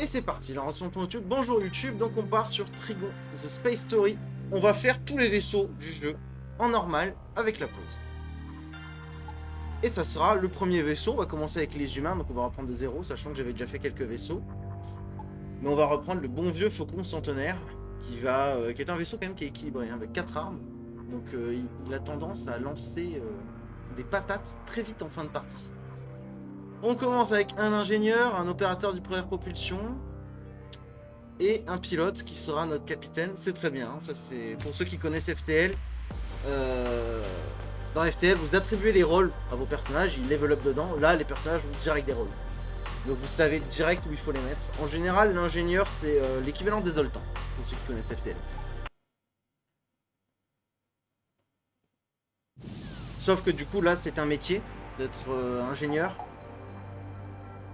Et c'est parti, là on retourne sur YouTube. Bonjour YouTube, donc on part sur Trigon, The Space Story. On va faire tous les vaisseaux du jeu en normal avec la pause. Et ça sera le premier vaisseau, on va commencer avec les humains, donc on va reprendre de zéro, sachant que j'avais déjà fait quelques vaisseaux. Mais on va reprendre le bon vieux Faucon Centenaire, qui est un vaisseau quand même qui est équilibré, hein, avec 4 armes. Donc il a tendance à lancer des patates très vite en fin de partie. On commence avec un ingénieur, un opérateur du première propulsion et un pilote qui sera notre capitaine. C'est très bien, hein, ça c'est pour ceux qui connaissent FTL. Dans FTL, vous attribuez les rôles à vos personnages, ils level up dedans. Là, les personnages ont direct des rôles. Donc vous savez direct où il faut les mettre. En général, l'ingénieur, c'est l'équivalent des Zoltans, pour ceux qui connaissent FTL. Sauf que du coup, là, c'est un métier d'être ingénieur.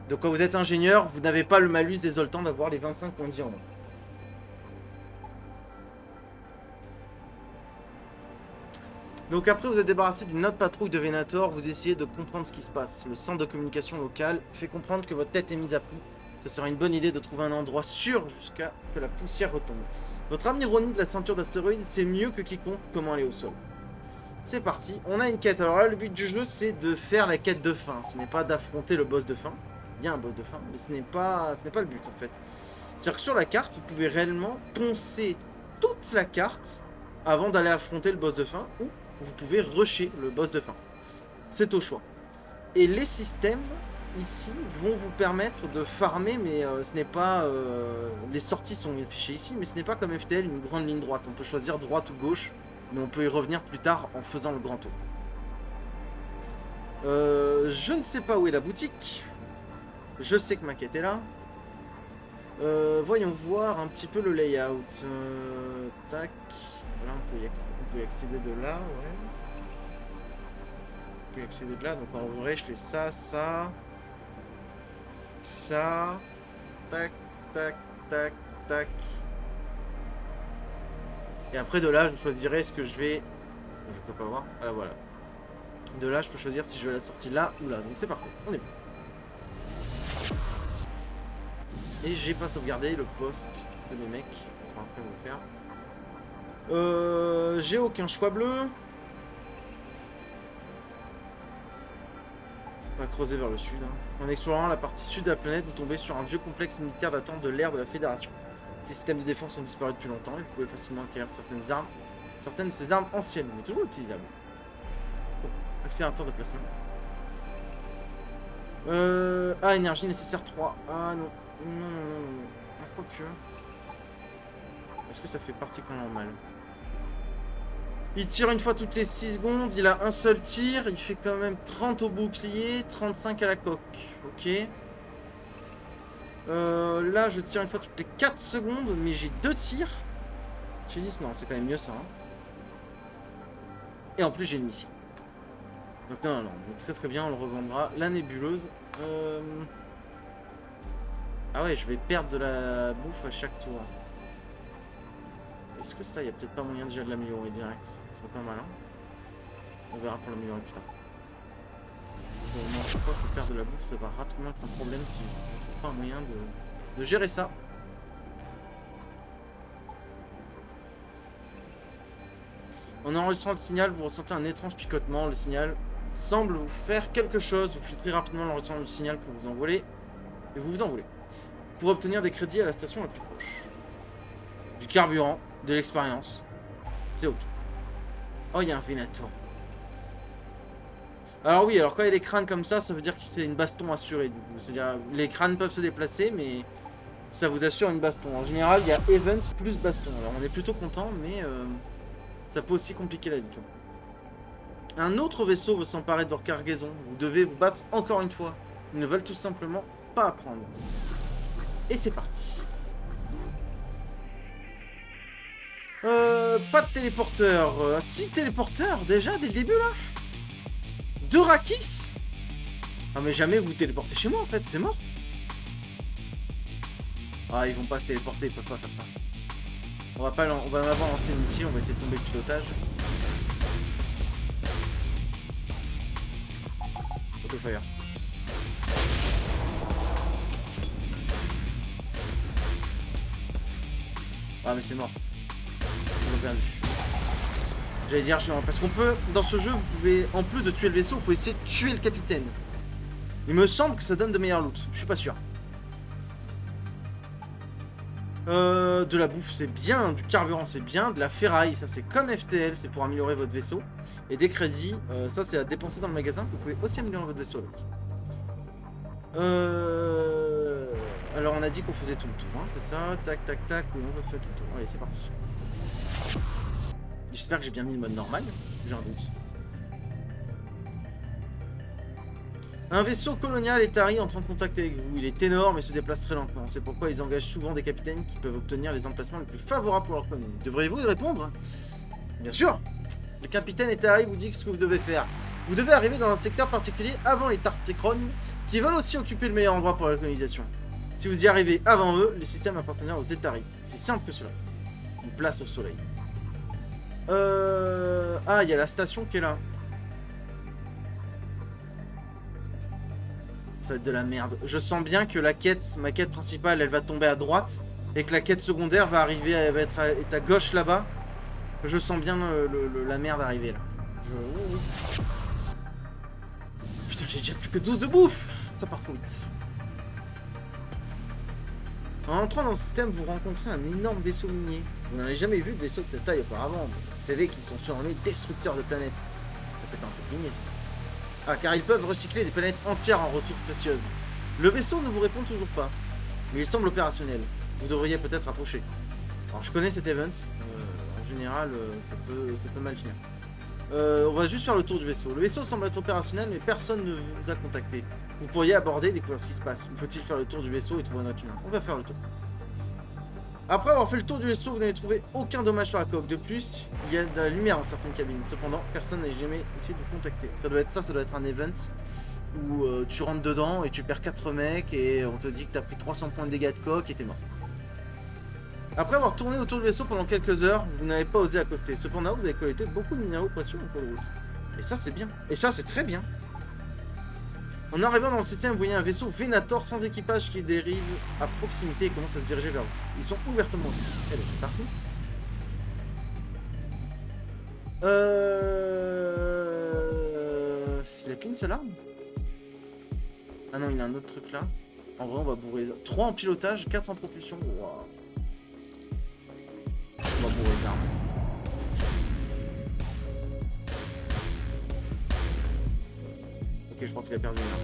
Donc quand vous êtes ingénieur, vous n'avez pas le malus des Zoltans d'avoir les 25 points de vie en moins. Donc après vous êtes débarrassé d'une autre patrouille de Venator, vous essayez de comprendre ce qui se passe. Le centre de communication local fait comprendre que votre tête est mise à prix. Ce serait une bonne idée de trouver un endroit sûr jusqu'à que la poussière retombe. Votre âme ironie de la ceinture d'astéroïdes sait mieux que quiconque comment aller au sol. C'est parti, on a une quête. Alors là le but du jeu c'est de faire la quête de fin. Ce n'est pas d'affronter le boss de fin. Il y a un boss de fin, mais ce n'est pas le but en fait. C'est-à-dire que sur la carte, vous pouvez réellement poncer toute la carte avant d'aller affronter le boss de fin, ou vous pouvez rusher le boss de fin. C'est au choix. Et les systèmes, ici, vont vous permettre de farmer, mais ce n'est pas... les sorties sont affichées ici, mais ce n'est pas comme FTL, une grande ligne droite. On peut choisir droite ou gauche, mais on peut y revenir plus tard en faisant le grand tour. Je ne sais pas où est la boutique. Je sais que ma quête est là. Voyons voir un petit peu le layout. Tac. Là, on peut y accéder de là, ouais. On peut y accéder de là. Donc en vrai, je fais ça, ça. Ça. Tac, tac, tac, tac. Et après, de là, je choisirai ce que je vais... Je peux pas voir. Ah, voilà. De là, je peux choisir si je veux la sortie là ou là. Donc c'est parfait. On est bon. Et j'ai pas sauvegardé le poste de mes mecs. On va après vous le faire. J'ai aucun choix bleu. On va creuser vers le sud. Hein. En explorant la partie sud de la planète, vous tombez sur un vieux complexe militaire datant de l'ère de la Fédération. Ces systèmes de défense ont disparu depuis longtemps et vous pouvez facilement acquérir certaines de ces armes anciennes, mais toujours utilisables. Oh, accélérateur de placement. Énergie nécessaire 3. Ah non. Non. Pourquoi que... Est-ce que ça fait particulièrement mal? Il tire une fois toutes les 6 secondes, il a un seul tir, il fait quand même 30 au bouclier, 35 à la coque. Ok. Là, je tire une fois toutes les 4 secondes, mais j'ai 2 tirs. J'ai dit, non, c'est quand même mieux ça. Hein. Et en plus, j'ai une missile. Donc non, très très bien, on le revendra. La nébuleuse. Ah ouais, je vais perdre de la bouffe à chaque tour. Est-ce que ça, il n'y a peut-être pas moyen déjà de l'améliorer direct? Ça serait pas mal, hein. On verra pour l'améliorer plus tard. Non, je crois que perdre de la bouffe, ça va rapidement être un problème si on ne trouve pas un moyen de gérer ça. En enregistrant le signal, vous ressentez un étrange picotement. Le signal semble vous faire quelque chose. Vous filtrez rapidement l'enregistrement du signal pour vous envoler. Et vous vous envolez. Pour obtenir des crédits à la station la plus proche. Du carburant, de l'expérience. C'est ok. Oh, il y a un Venator. Alors oui, alors quand il y a des crânes comme ça veut dire que c'est une baston assurée. C'est-à-dire, les crânes peuvent se déplacer, mais ça vous assure une baston. En général, il y a event plus baston. Alors on est plutôt content, mais ça peut aussi compliquer la vie. Un autre vaisseau veut s'emparer de votre cargaison. Vous devez vous battre encore une fois. Ils ne veulent tout simplement pas apprendre. Et c'est parti. Pas de téléporteur. 6 téléporteurs déjà dès le début là. 2 Rakis. Ah mais jamais vous téléportez chez moi en fait, c'est mort. Ah ils vont pas se téléporter, ils peuvent pas faire ça. On va en avoir lancé une ici, on va essayer de tomber le pilotage. Autofire. Ah mais c'est mort. Ils ont perdu. J'allais dire, parce qu'on peut, dans ce jeu, vous pouvez, en plus de tuer le vaisseau, vous pouvez essayer de tuer le capitaine. Il me semble que ça donne de meilleurs loots, je suis pas sûr. De la bouffe c'est bien, du carburant c'est bien, de la ferraille, ça c'est comme FTL, c'est pour améliorer votre vaisseau. Et des crédits, ça c'est à dépenser dans le magasin, vous pouvez aussi améliorer votre vaisseau avec. Alors on a dit qu'on faisait tout le tour, hein, c'est ça, tac tac tac, oui on va faire tout le tour, allez c'est parti. J'espère que j'ai bien mis le mode normal, j'ai un doute. Un vaisseau colonial est Atari entre en contact avec vous. Il est énorme et se déplace très lentement. C'est pourquoi ils engagent souvent des capitaines qui peuvent obtenir les emplacements les plus favorables pour leur colonie. Devriez-vous y répondre? Bien sûr. Le capitaine Atari vous dit ce que vous devez faire. Vous devez arriver dans un secteur particulier avant les Tarticrones, qui veulent aussi occuper le meilleur endroit pour la colonisation. Si vous y arrivez avant eux, le système appartenant aux Atari. C'est simple que cela. Une place au soleil. Ah, il y a la station qui est là. Ça va être de la merde. Je sens bien que la quête, ma quête principale, elle va tomber à droite. Et que la quête secondaire va arriver, elle va être à gauche là-bas. Je sens bien la merde arriver là. Putain, j'ai déjà plus que 12 de bouffe. Ça part trop vite. En entrant dans le système, vous rencontrez un énorme vaisseau minier. Vous n'avez jamais vu de vaisseau de cette taille auparavant. Vous savez qu'ils sont surnommés destructeurs de planètes. Ça, c'est pas un truc minier, ça. Ah, car ils peuvent recycler des planètes entières en ressources précieuses. Le vaisseau ne vous répond toujours pas, mais il semble opérationnel. Vous devriez peut-être approcher. Alors, je connais cet event. En général, ça peut mal finir. On va juste faire le tour du vaisseau. Le vaisseau semble être opérationnel, mais personne ne vous a contacté. Vous pourriez aborder et découvrir ce qui se passe. Faut-il faire le tour du vaisseau et trouver un autre humain? On va faire le tour. Après avoir fait le tour du vaisseau, vous n'avez trouvé aucun dommage sur la coque. De plus, il y a de la lumière dans certaines cabines. Cependant, personne n'a jamais essayé de vous contacter. Ça doit être un event où tu rentres dedans et tu perds 4 mecs et on te dit que tu as pris 300 points de dégâts de coque et t'es mort. Après avoir tourné autour du vaisseau pendant quelques heures, vous n'avez pas osé accoster. Cependant, vous avez collecté beaucoup de minéraux précieux en cours de route. Et ça, c'est bien. Et ça, c'est très bien. En arrivant dans le système, vous voyez un vaisseau Venator sans équipage qui dérive à proximité et commence à se diriger vers vous. Ils sont ouvertement hostiles. Allez, c'est parti. Il a qu'une seule arme? Ah non, il a un autre truc là. En vrai, on va bourrer. 3 en pilotage, 4 en propulsion. Wow. On va bourrer les armes. Ok, je crois qu'il a perdu une arme.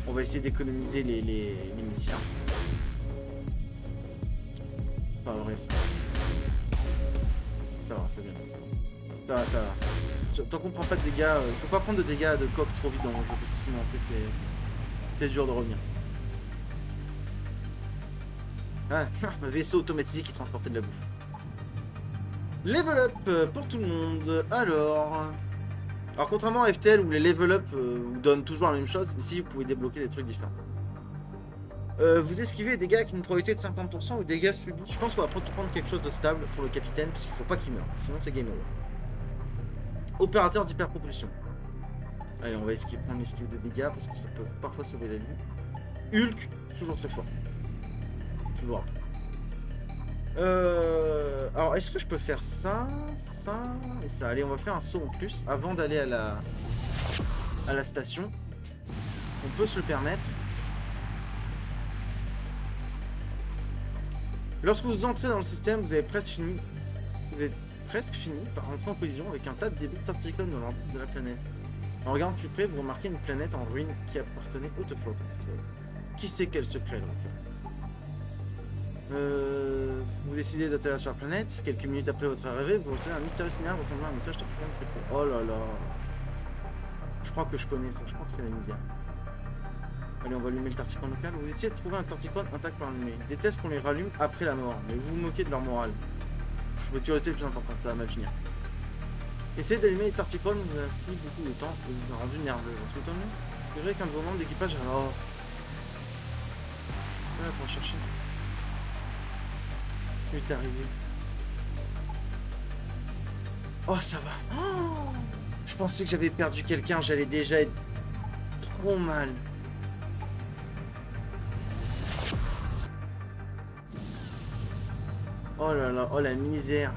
On va essayer d'économiser les missiles. Pas vrai ça. Ça va, c'est bien. Ça va. Tant qu'on prend pas de dégâts, faut pas prendre de dégâts de coque trop vite dans le jeu parce que sinon après c'est dur de revenir. Ah, un vaisseau automatisé qui transportait de la bouffe. Level up pour tout le monde. Alors, contrairement à FTL où les level up vous donnent toujours la même chose, ici vous pouvez débloquer des trucs différents. Vous esquivez des dégâts avec une probabilité de 50% ou dégâts subis. Je pense qu'on va prendre quelque chose de stable pour le capitaine parce qu'il faut pas qu'il meure, sinon c'est game over. Opérateur d'hyperpropulsion. Allez, on va prendre l'esquive de dégâts parce que ça peut parfois sauver la vie. Hulk, toujours très fort. Toujours. Alors, est-ce que je peux faire ça, ça et ça? Allez, on va faire un saut en plus avant d'aller à la station. On peut se le permettre. Lorsque vous entrez dans le système, vous avez presque fini par rentrer en collision avec un tas de débris de Tarticone dans l'orbite de la planète. En regardant plus près, vous remarquez une planète en ruine qui appartenait autrefois au Tarticone. Qui sait quel secret donc? Vous décidez d'atterrir sur la planète. Quelques minutes après votre arrivée, vous recevez un mystérieux signal ressemblant à un message Tarticone crypté. Oh là là. Je crois que je connais ça, je crois que c'est la misère. Allez, on va allumer le Tarticone local. Vous essayez de trouver un Tarticone intact pour allumer. Des tests qu'on les rallume après la mort, mais vous vous moquez de leur morale. Votre curiosité est le plus importante, ça va mal finir. Essayez d'allumer les Tarticone, vous avez pris beaucoup de temps et vous a rendu nerveux. Ensuite, c'est vrai qu'un nouveau membre d'équipage. Alors. Voilà, pour chercher. Il est arrivé. Oh, ça va. Oh, je pensais que j'avais perdu quelqu'un, j'allais déjà être trop mal. Oh là là, oh la misère.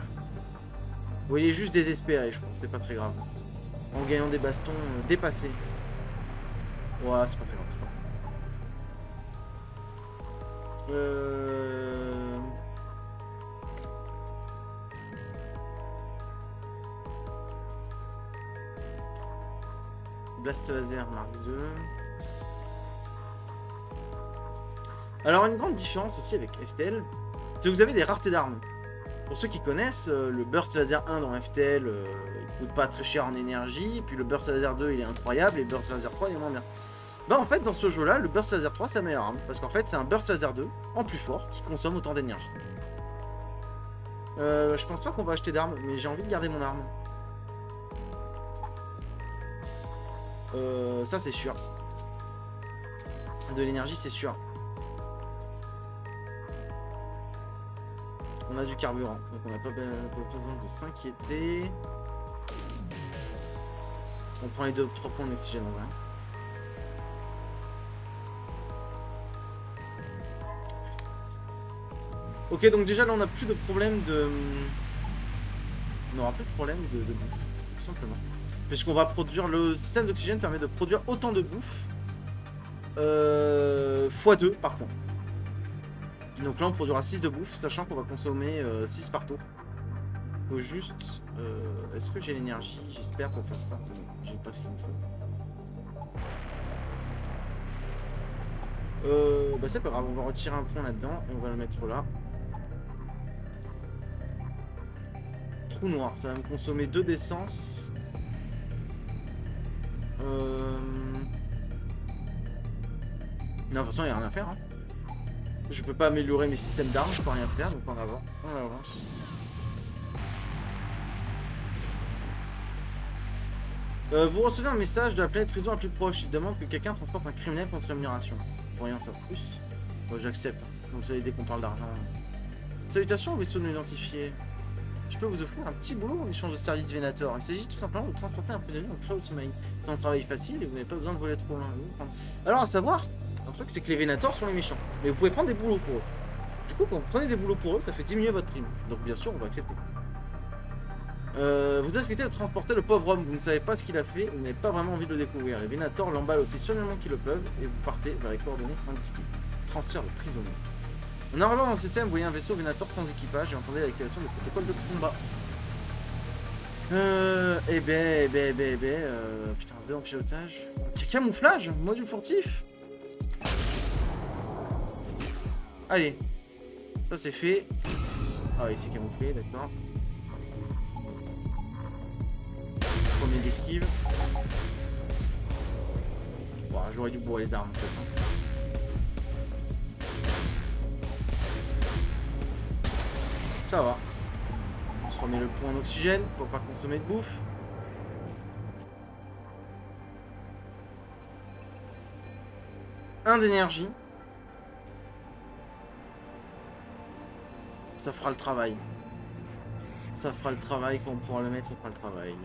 Vous voyez, juste désespéré, je pense, c'est pas très grave. En gagnant des bastons dépassés. Ouais, c'est pas très grave, c'est pas grave. Blast laser Mark II. Alors, une grande différence aussi avec FTL, c'est que vous avez des raretés d'armes. Pour ceux qui connaissent, le Burst Laser 1 dans FTL, il coûte pas très cher en énergie, et puis le Burst Laser 2 il est incroyable, et le Burst Laser 3 il est moins bien. Bah en fait dans ce jeu là, le Burst Laser 3 c'est la meilleure arme, parce qu'en fait c'est un Burst Laser 2 en plus fort qui consomme autant d'énergie. Je pense pas qu'on va acheter d'armes, mais j'ai envie de garder mon arme. Ça c'est sûr. De l'énergie c'est sûr. On a du carburant, donc on n'a pas besoin de s'inquiéter. On prend les 2-3 points d'oxygène en vrai. Ok, donc déjà là on n'a plus de problème de... On n'aura plus de problème de bouffe, tout simplement. Puisqu'on va produire... Le système d'oxygène permet de produire autant de bouffe x2 par point. Donc là on produira 6 de bouffe, sachant qu'on va consommer 6 par tour. Faut juste... Est-ce que j'ai l'énergie? J'espère pour faire ça. J'ai pas ce qu'il me faut. Bah c'est pas grave, on va retirer un point là-dedans et on va le mettre là. Trou noir, ça va me consommer 2 d'essence. Non, de toute façon il n'y a rien à faire. Hein. Je peux pas améliorer mes systèmes d'armes, je peux rien faire, donc en avant, on avance. Vous recevez un message de la planète prison la plus proche. Il demande que quelqu'un transporte un criminel contre rémunération. Pour rien en savoir plus. Bon, j'accepte. Vous savez, dès qu'on parle d'argent. Salutations, vaisseau non identifié. Je peux vous offrir un petit boulot en échange de service Venator. Il s'agit tout simplement de transporter un prisonnier en pré au sommeil. C'est un travail facile et vous n'avez pas besoin de voler trop loin. Alors, à savoir, un truc, c'est que les Venators sont les méchants. Mais vous pouvez prendre des boulots pour eux. Du coup, quand vous prenez des boulots pour eux, ça fait diminuer votre prime. Donc, bien sûr, on va accepter. Vous acceptez de transporter le pauvre homme, vous ne savez pas ce qu'il a fait, vous n'avez pas vraiment envie de le découvrir. Les Venators l'emballent aussi soigneusement qu'ils le peuvent et vous partez vers les coordonnées indiquées. Transfert de prisonnier. En arrivant dans le système, vous voyez un vaisseau Venator sans équipage et entendez l'activation du protocole de combat. Putain, 2 en pilotage. Camouflage, module furtif. Allez, ça c'est fait. Ah oui, c'est camouflé, d'accord. Premier d'esquive. Bon, j'aurais dû bourrer les armes en fait. Ça va. On se remet le point en oxygène pour pas consommer de bouffe. Un d'énergie. Ça fera le travail. Ça fera le travail, quand on pourra le mettre, ça fera le travail.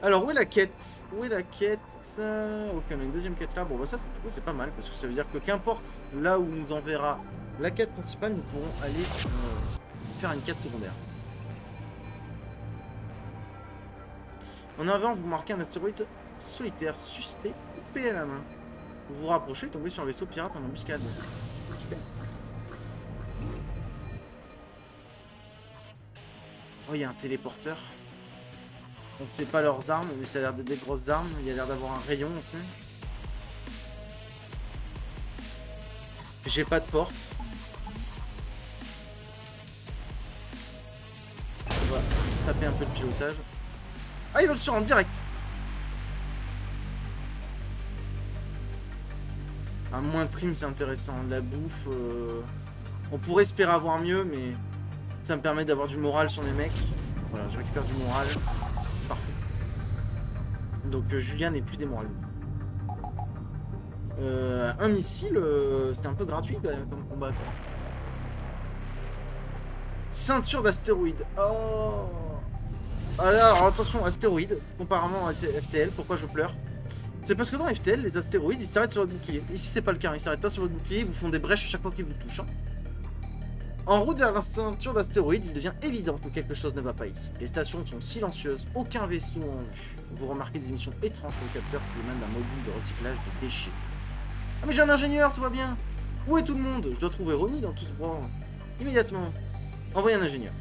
Alors, où est la quête? Où est la quête? Ok, on a une deuxième quête là. Bon, bah ça, c'est pas mal, parce que ça veut dire que qu'importe là où nous enverra la quête principale, nous pourrons aller faire une quête secondaire. En avant, vous marquez un astéroïde solitaire suspect coupé à la main. Vous vous rapprochez et tombez sur un vaisseau pirate en embuscade. Super. Oh, il y a un téléporteur. On sait pas leurs armes, mais ça a l'air d'être des grosses armes. Il y a l'air d'avoir un rayon aussi. J'ai pas de porte. On va taper un peu de pilotage. Ah, ils veulent sur en direct. Un moins de primes, c'est intéressant. De la bouffe. On pourrait espérer avoir mieux, mais ça me permet d'avoir du moral sur les mecs. Voilà, je récupère du moral. Parfait. Donc Julia n'est plus démoralisé. Un missile, c'était un peu gratuit quand même comme combat. Quoi. Ceinture d'astéroïdes. Oh. Alors attention, astéroïdes, comparément à FTL, pourquoi je pleure? C'est parce que dans FTL, les astéroïdes, ils s'arrêtent sur votre bouclier. Ici, c'est pas le cas, ils s'arrêtent pas sur votre bouclier, ils vous font des brèches à chaque fois qu'ils vous touchent. Hein. En route vers la ceinture d'astéroïdes, il devient évident que quelque chose ne va pas ici. Les stations sont silencieuses, aucun vaisseau en vue. Vous remarquez des émissions étranges sur le capteur qui émanent d'un module de recyclage de déchets. Ah mais j'ai un ingénieur, tout va bien. Où est tout le monde? Je dois trouver Ronnie dans tout ce brouhaha. Immédiatement. Envoyez un ingénieur.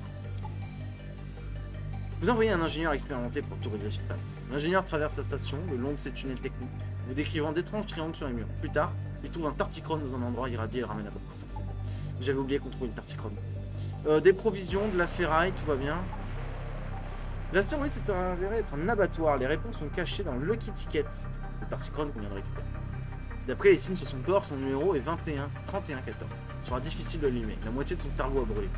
Vous envoyez un ingénieur expérimenté pour tout régler sur place. L'ingénieur traverse la station, le long de ses tunnels techniques, vous décrivant d'étranges triangles sur les murs. Plus tard, il trouve un tartichrone dans un endroit irradié et le ramène à bord. J'avais oublié qu'on trouvait le tartichrone. Des provisions, de la ferraille, tout va bien. L'astéroïde s'est avéré être un abattoir. Les réponses sont cachées dans Lucky Ticket, le tartichrone qu'on vient de récupérer. D'après les signes sur son corps, son numéro est 21 31 14. Il sera difficile de l'allumer. La moitié de son cerveau a brûlé.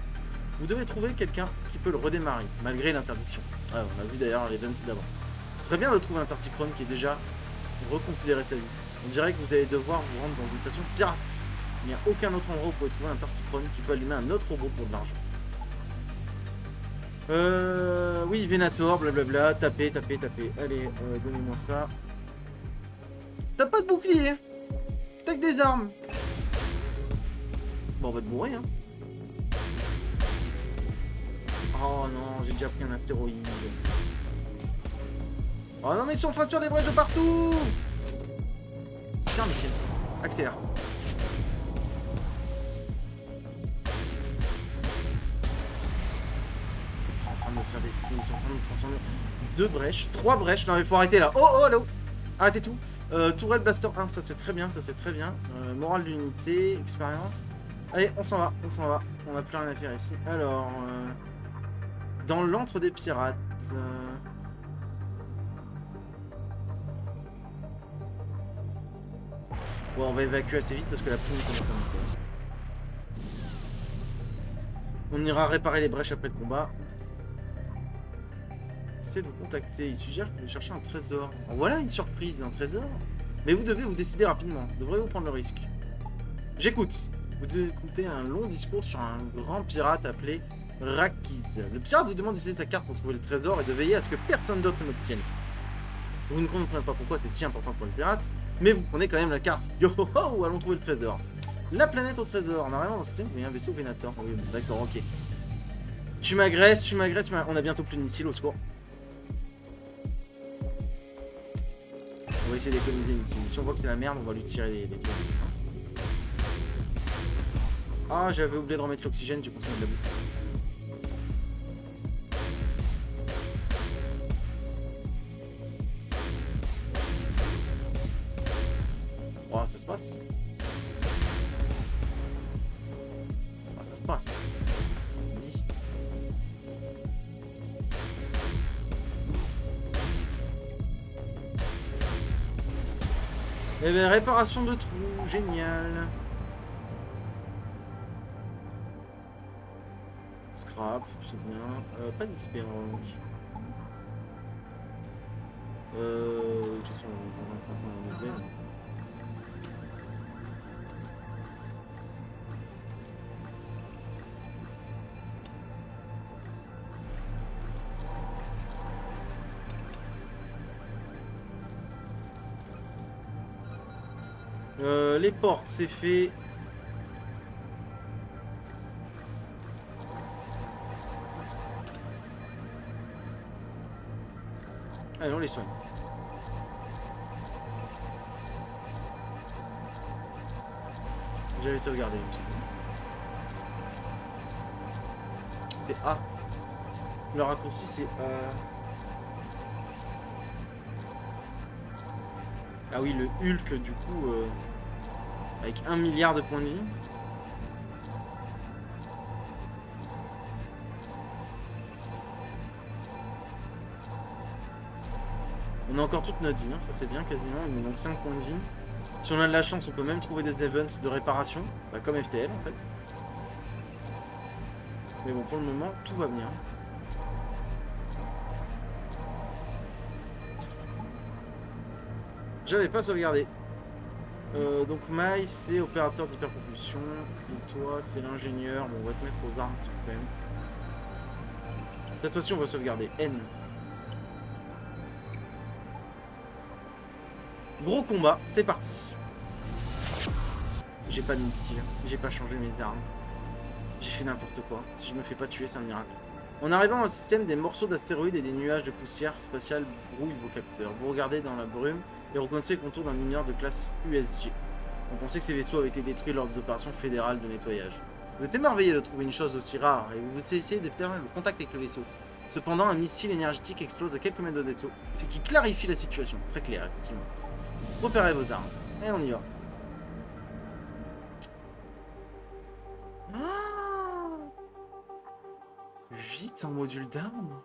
Vous devez trouver quelqu'un qui peut le redémarrer, malgré l'interdiction. Ah, on a vu d'ailleurs les events d'avant. Ce serait bien de trouver un tartichrone qui ait déjà reconsidéré sa vie. On dirait que vous allez devoir vous rendre dans une station pirate. Il n'y a aucun autre endroit où vous pouvez trouver un tartichrone qui peut allumer un autre robot pour de l'argent. Oui, Venator, blablabla, tapez. Allez, donnez-moi ça. T'as pas de bouclier? T'as que des armes. Bon, on va te bourrer, hein. Oh non, j'ai déjà pris un astéroïde. Oh non, mais ils sont en train de faire des brèches de partout. Tiens, missile. Accélère. Ils sont en train de me faire des trucs, ils sont en train de me transformer. 2 brèches, 3 brèches. Non, mais faut arrêter là. Oh, là. Arrêtez tout. Tourelle Blaster 1, ça c'est très bien, morale d'unité, expérience. Allez, on s'en va. On n'a plus rien à faire ici. Alors, dans l'antre des pirates. Bon, on va évacuer assez vite parce que la pluie commence à monter. On ira réparer les brèches après le combat. Essayez de vous contacter. Il suggère que vous cherchez un trésor. En voilà une surprise, un trésor. Mais vous devez vous décider rapidement. Devrez-vous prendre le risque? J'écoute. Vous devez écouter un long discours sur un grand pirate appelé Rakiz. Le pirate vous demande d'utiliser sa carte pour trouver le trésor et de veiller à ce que personne d'autre ne l'obtienne. Vous ne comprenez pas pourquoi c'est si important pour le pirate, mais vous prenez quand même la carte. Yo ho ho, allons trouver le trésor. La planète au trésor. Normalement, dans le système, il y a un vaisseau Venator. Oui, d'accord, ok. Tu m'agresses. On a bientôt plus de missiles, au secours. On va essayer d'économiser une missiles. Si on voit que c'est la merde, on va lui tirer les trucs. Ah, j'avais oublié de remettre l'oxygène, j'ai consommé de la bouffe. Oh, ça se passe. Oh, ça se passe. Easy. Eh bien, réparation de trous, génial. Scrap, c'est bien. Pas d'XP en de toute façon, on va les portes, c'est fait. Allez, on les soigne. J'avais sauvegardé. C'est A. Le raccourci, c'est A. Ah oui, le Hulk, du coup, avec 1 milliard de points de vie. On a encore toute notre vie, hein, ça c'est bien quasiment, il nous manque 5 points de vie. Si on a de la chance, on peut même trouver des events de réparation, bah, comme FTL en fait. Mais bon, pour le moment, tout va bien. J'avais pas sauvegardé. Donc Mai, c'est opérateur d'hyperpropulsion. Et toi, c'est l'ingénieur. Bon, on va te mettre aux armes quand même. Cette fois-ci, on va sauvegarder. N. Gros combat, c'est parti. J'ai pas de missile, j'ai pas changé mes armes. J'ai fait n'importe quoi. Si je me fais pas tuer, c'est un miracle. En arrivant dans le système, des morceaux d'astéroïdes et des nuages de poussière spatiale brouillent vos capteurs. Vous regardez dans la brume et reconnaissez le contour d'un mineur de classe USG. On pensait que ces vaisseaux avaient été détruits lors des opérations fédérales de nettoyage. Vous êtes émerveillé de trouver une chose aussi rare et vous essayez d'établir le contact avec le vaisseau. Cependant, un missile énergétique explose à quelques mètres de vaisseau, ce qui clarifie la situation. Très clair, effectivement. Repérez vos armes. Et on y va. Ah, vite, un module d'armes.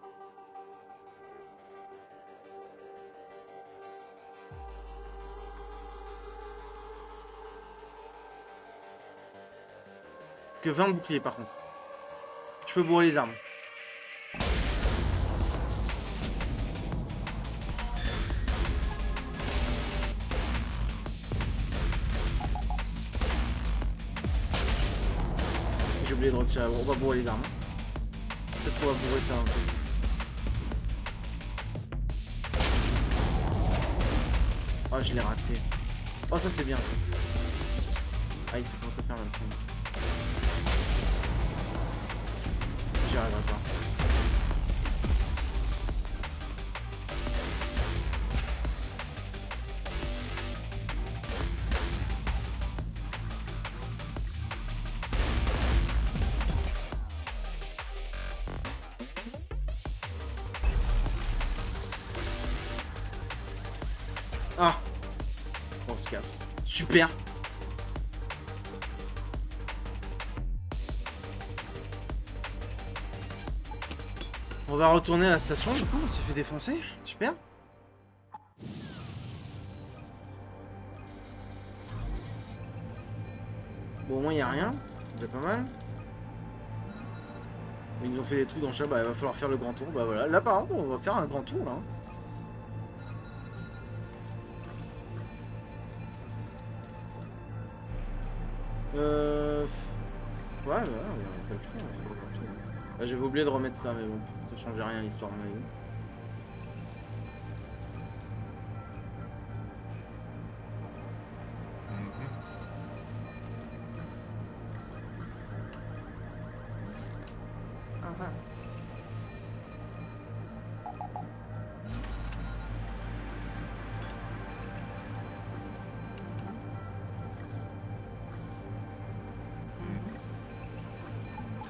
Que 20 boucliers par contre. Je peux bourrer les armes. J'ai oublié de retirer. On va bourrer les armes. Peut-être qu'on va bourrer ça un peu. Oh, je l'ai raté. Oh, ça c'est bien ça. Ah, il se commence à faire 25. J'y arriverai pas. Ah, on se casse. Super. On va retourner à la station, du coup, on s'est fait défoncer. Super. Bon, au moins, il n'y a rien. C'est déjà pas mal. Ils nous ont fait des trous dans le chat, bah il va falloir faire le grand tour. Bah voilà, là par contre, on va faire un grand tour là. Ouais, on a pas le choix, on fait le grand tour. Bah, j'avais oublié de remettre ça, mais bon, ça changeait rien à l'histoire, mon avis.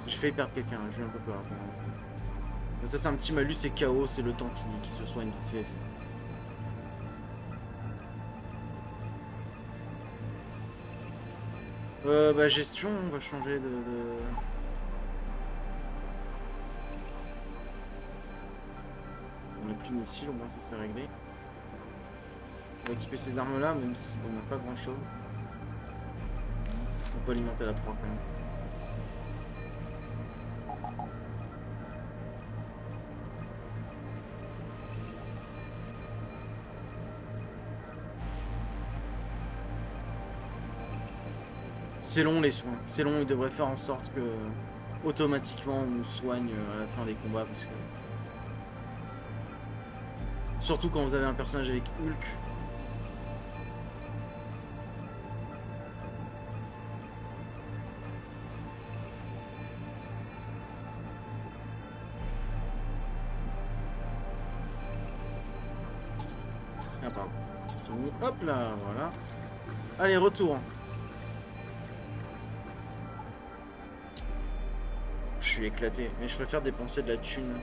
J'ai failli perdre quelqu'un, j'ai eu un peu peur. Mais ça, c'est un petit malus, c'est KO, c'est le temps qui se soigne vite fait. Bah gestion, on va changer de... On n'a plus de missiles, au moins ça c'est réglé. On va équiper ces armes là, même si on n'a pas grand chose. On peut alimenter la 3 quand même. C'est long les soins, c'est long, ils devraient faire en sorte que automatiquement on nous soigne à la fin des combats parce que... Surtout quand vous avez un personnage avec Hulk. Ah pardon. Hop là, voilà. Allez, retour. Je suis éclaté, mais je préfère dépenser de la thune.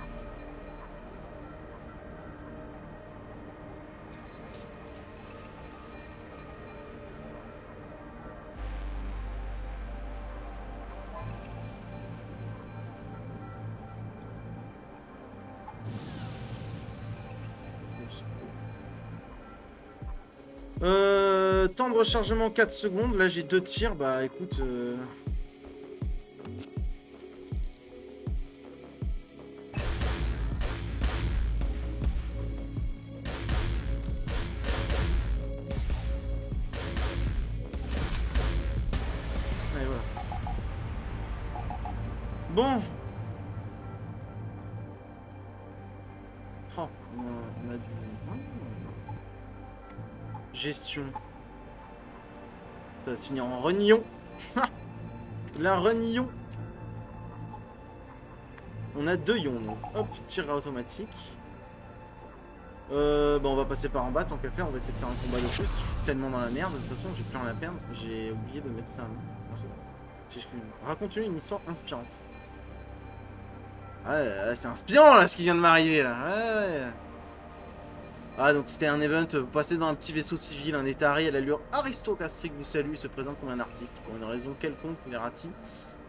Temps de rechargement 4 secondes. Là j'ai 2 tirs. Bah écoute... Allez, voilà. Bon. Oh, on a du... Gestion. Ça va se finir en renion. La renion. On a 2 ions, donc hop, tir automatique. Bon, on va passer par en bas, tant qu'à faire, on va essayer de faire un combat de plus. Je suis tellement dans la merde, de toute façon, j'ai plus rien à perdre. J'ai oublié de mettre ça. Raconte-lui une histoire inspirante. Ouais, c'est inspirant là ce qui vient de m'arriver là. Ouais. Ah, donc c'était un event, vous passez dans un petit vaisseau civil, un étaré à l'allure aristocratique vous salue et se présente comme un artiste. Pour une raison quelconque,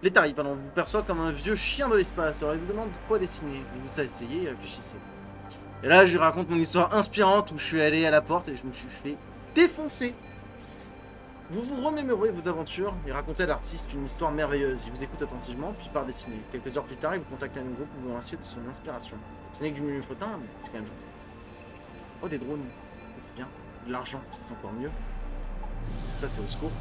L'Etari, pardon, vous perçoit comme un vieux chien de l'espace. Alors il vous demande quoi dessiner. Et vous savez essayer et réfléchissez. Et là, je lui raconte mon histoire inspirante où je suis allé à la porte et je me suis fait défoncer. Vous vous remémorez vos aventures et racontez à l'artiste une histoire merveilleuse. Il vous écoute attentivement, puis part dessiner. Quelques heures plus tard, il vous contacte à nouveau pour vous remercier de son inspiration. Ce n'est que du minufretin, mais c'est quand même gentil. Oh, des drones. Ça, c'est bien. De l'argent, c'est encore mieux. Ça, c'est au secours.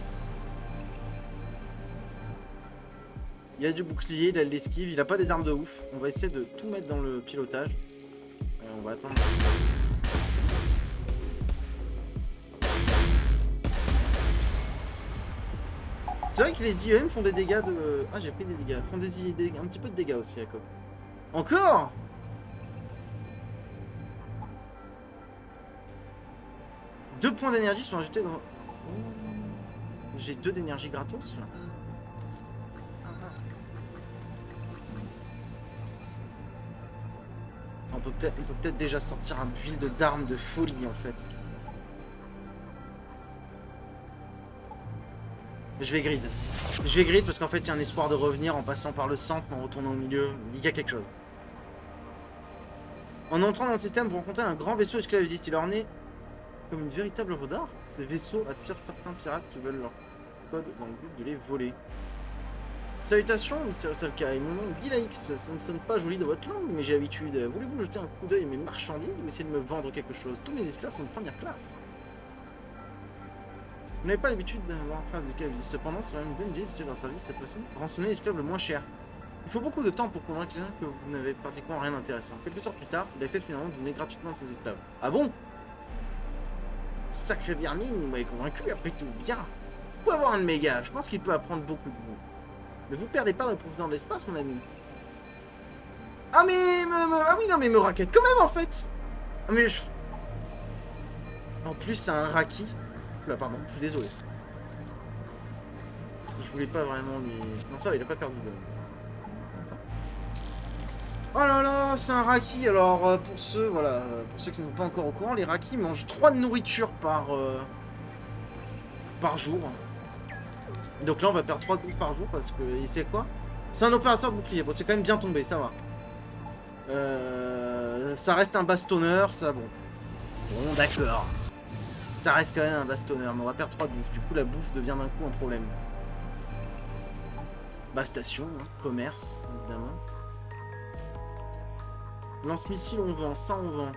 Il a du bouclier, il a de l'esquive, il a pas des armes de ouf. On va essayer de tout mettre dans le pilotage. On va attendre. C'est vrai que les IEM font des dégâts de... Ah, j'ai pris des dégâts. Font un petit peu de dégâts aussi, Jacob. Encore 2 points d'énergie sont ajoutés dans... J'ai 2 d'énergie gratos, là. On peut peut-être déjà sortir un build d'armes de folie, en fait. Je vais grid. Je vais grid parce qu'en fait, il y a un espoir de revenir en passant par le centre, en retournant au milieu. Il y a quelque chose. En entrant dans le système, vous rencontrez un grand vaisseau esclavagiste. Il est orné comme une véritable œuvre d'art. Ces vaisseaux attirent certains pirates qui veulent leur code dans le but de les voler. Salutations, Mr. Salkai. Mon nom est Dilaix. Ça ne sonne pas joli de votre langue, mais j'ai l'habitude. Voulez-vous jeter un coup d'œil à mes marchandises ou essayer de me vendre quelque chose? Tous mes esclaves sont de première classe. Vous n'avez pas l'habitude d'avoir affaire des esclaves. Cependant, c'est une bonne idée d'utiliser leur service cette fois-ci. Rançonner l'esclave le moins cher. Il faut beaucoup de temps pour convaincre quelqu'un que vous n'avez pratiquement rien d'intéressant. Quelques heures plus tard, il accepte finalement de donner gratuitement de ses esclaves. Ah bon? Sacré vermine, vous m'avez convaincu, après tout, bien. Vous pouvez avoir un de mes gars, je pense qu'il peut apprendre beaucoup de vous. Ne vous perdez pas dans le profondeur de l'espace, mon ami. Ah mais... Ah oui, non mais me raquette quand même, en fait. Ah mais je... En plus, c'est un Raki. Là, pardon, je suis désolé. Je voulais pas vraiment lui... Non, ça va, il a pas perdu de... Oh là là, c'est un Raki. Alors, pour ceux, voilà, pour ceux qui ne sont pas encore au courant, les Raki mangent 3 de nourriture par jour. Donc là, on va faire 3 coups par jour parce que... Et c'est quoi? C'est un opérateur de bouclier. Bon, c'est quand même bien tombé, ça va. Ça reste un bastonneur, ça, bon. Bon, d'accord. Ça reste quand même un bastonneur, mais on va perdre 3 de bouffe. Du coup, la bouffe devient d'un coup un problème. Bah, station, hein, commerce, évidemment. Lance-missile, on vend. Ça, on vend.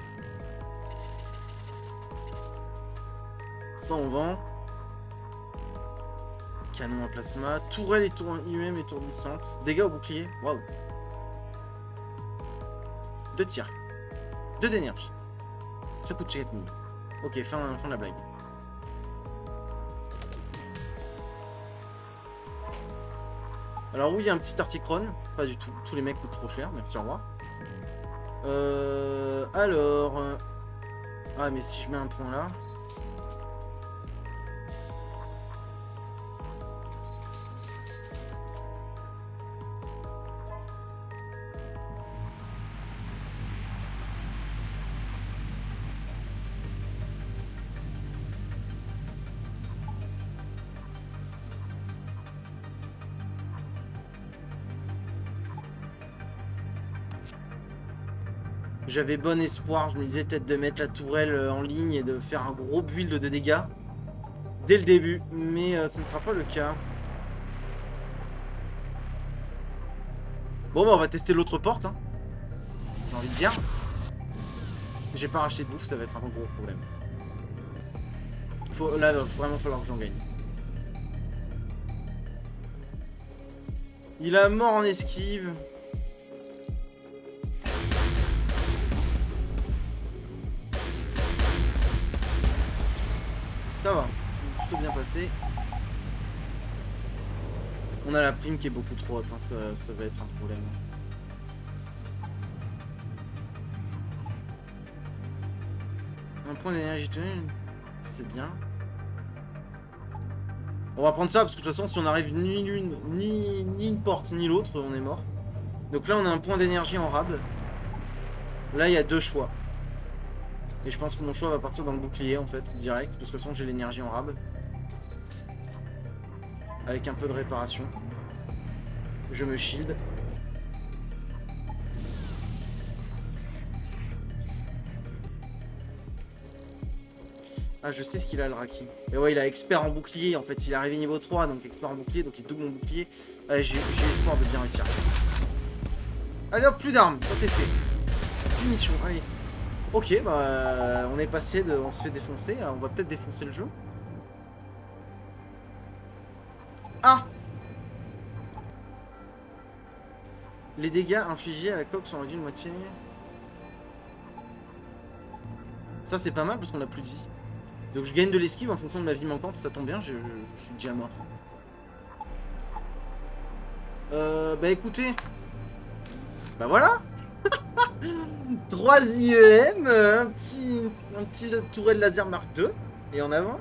Ça, on vend. Canon à plasma. Tourelle et tour IEM étourdissante. Dégâts au bouclier. Waouh. 2 tirs. 2 d'énergie. Ça coûte 4000. Ok, fin de la blague. Alors oui, il y a un petit articrone. Pas du tout. Tous les mecs coûtent trop cher. Merci, au revoir. Alors... Ah, mais si je mets un point là... J'avais bon espoir, je me disais peut-être de mettre la tourelle en ligne et de faire un gros build de dégâts dès le début, mais ce ne sera pas le cas. Bon bah on va tester l'autre porte, hein. J'ai envie de dire. J'ai pas racheté de bouffe, ça va être un gros problème. Là, il va vraiment falloir que j'en gagne. Il a mort en esquive. Ça va, c'est plutôt bien passé. On a la prime qui est beaucoup trop haute, hein. Ça va être un problème. Un point d'énergie tenue. C'est bien. On va prendre ça parce que de toute façon, si on arrive ni l'une, ni une porte, ni l'autre, on est mort. Donc là, on a un point d'énergie en rab. Là, il y a deux choix. Et je pense que mon choix va partir dans le bouclier en fait, direct. De toute façon, j'ai l'énergie en rab. Avec un peu de réparation. Je me shield. Ah, je sais ce qu'il a le Raki. Et ouais, il a expert en bouclier. En fait, il est arrivé niveau 3, donc expert en bouclier, donc il double mon bouclier. Allez, j'ai espoir de bien réussir. Allez hop, plus d'armes, ça c'est fait. Finition, allez. Ok, bah on est passé de... On se fait défoncer, on va peut-être défoncer le jeu. Ah! Les dégâts infligés à la coque sont réduits de moitié. Ça c'est pas mal parce qu'on a plus de vie. Donc je gagne de l'esquive en fonction de ma vie manquante, ça tombe bien, je suis déjà mort. Bah écoutez. Bah voilà. 3 IEM, un petit tourelle laser Mark II, et en avant.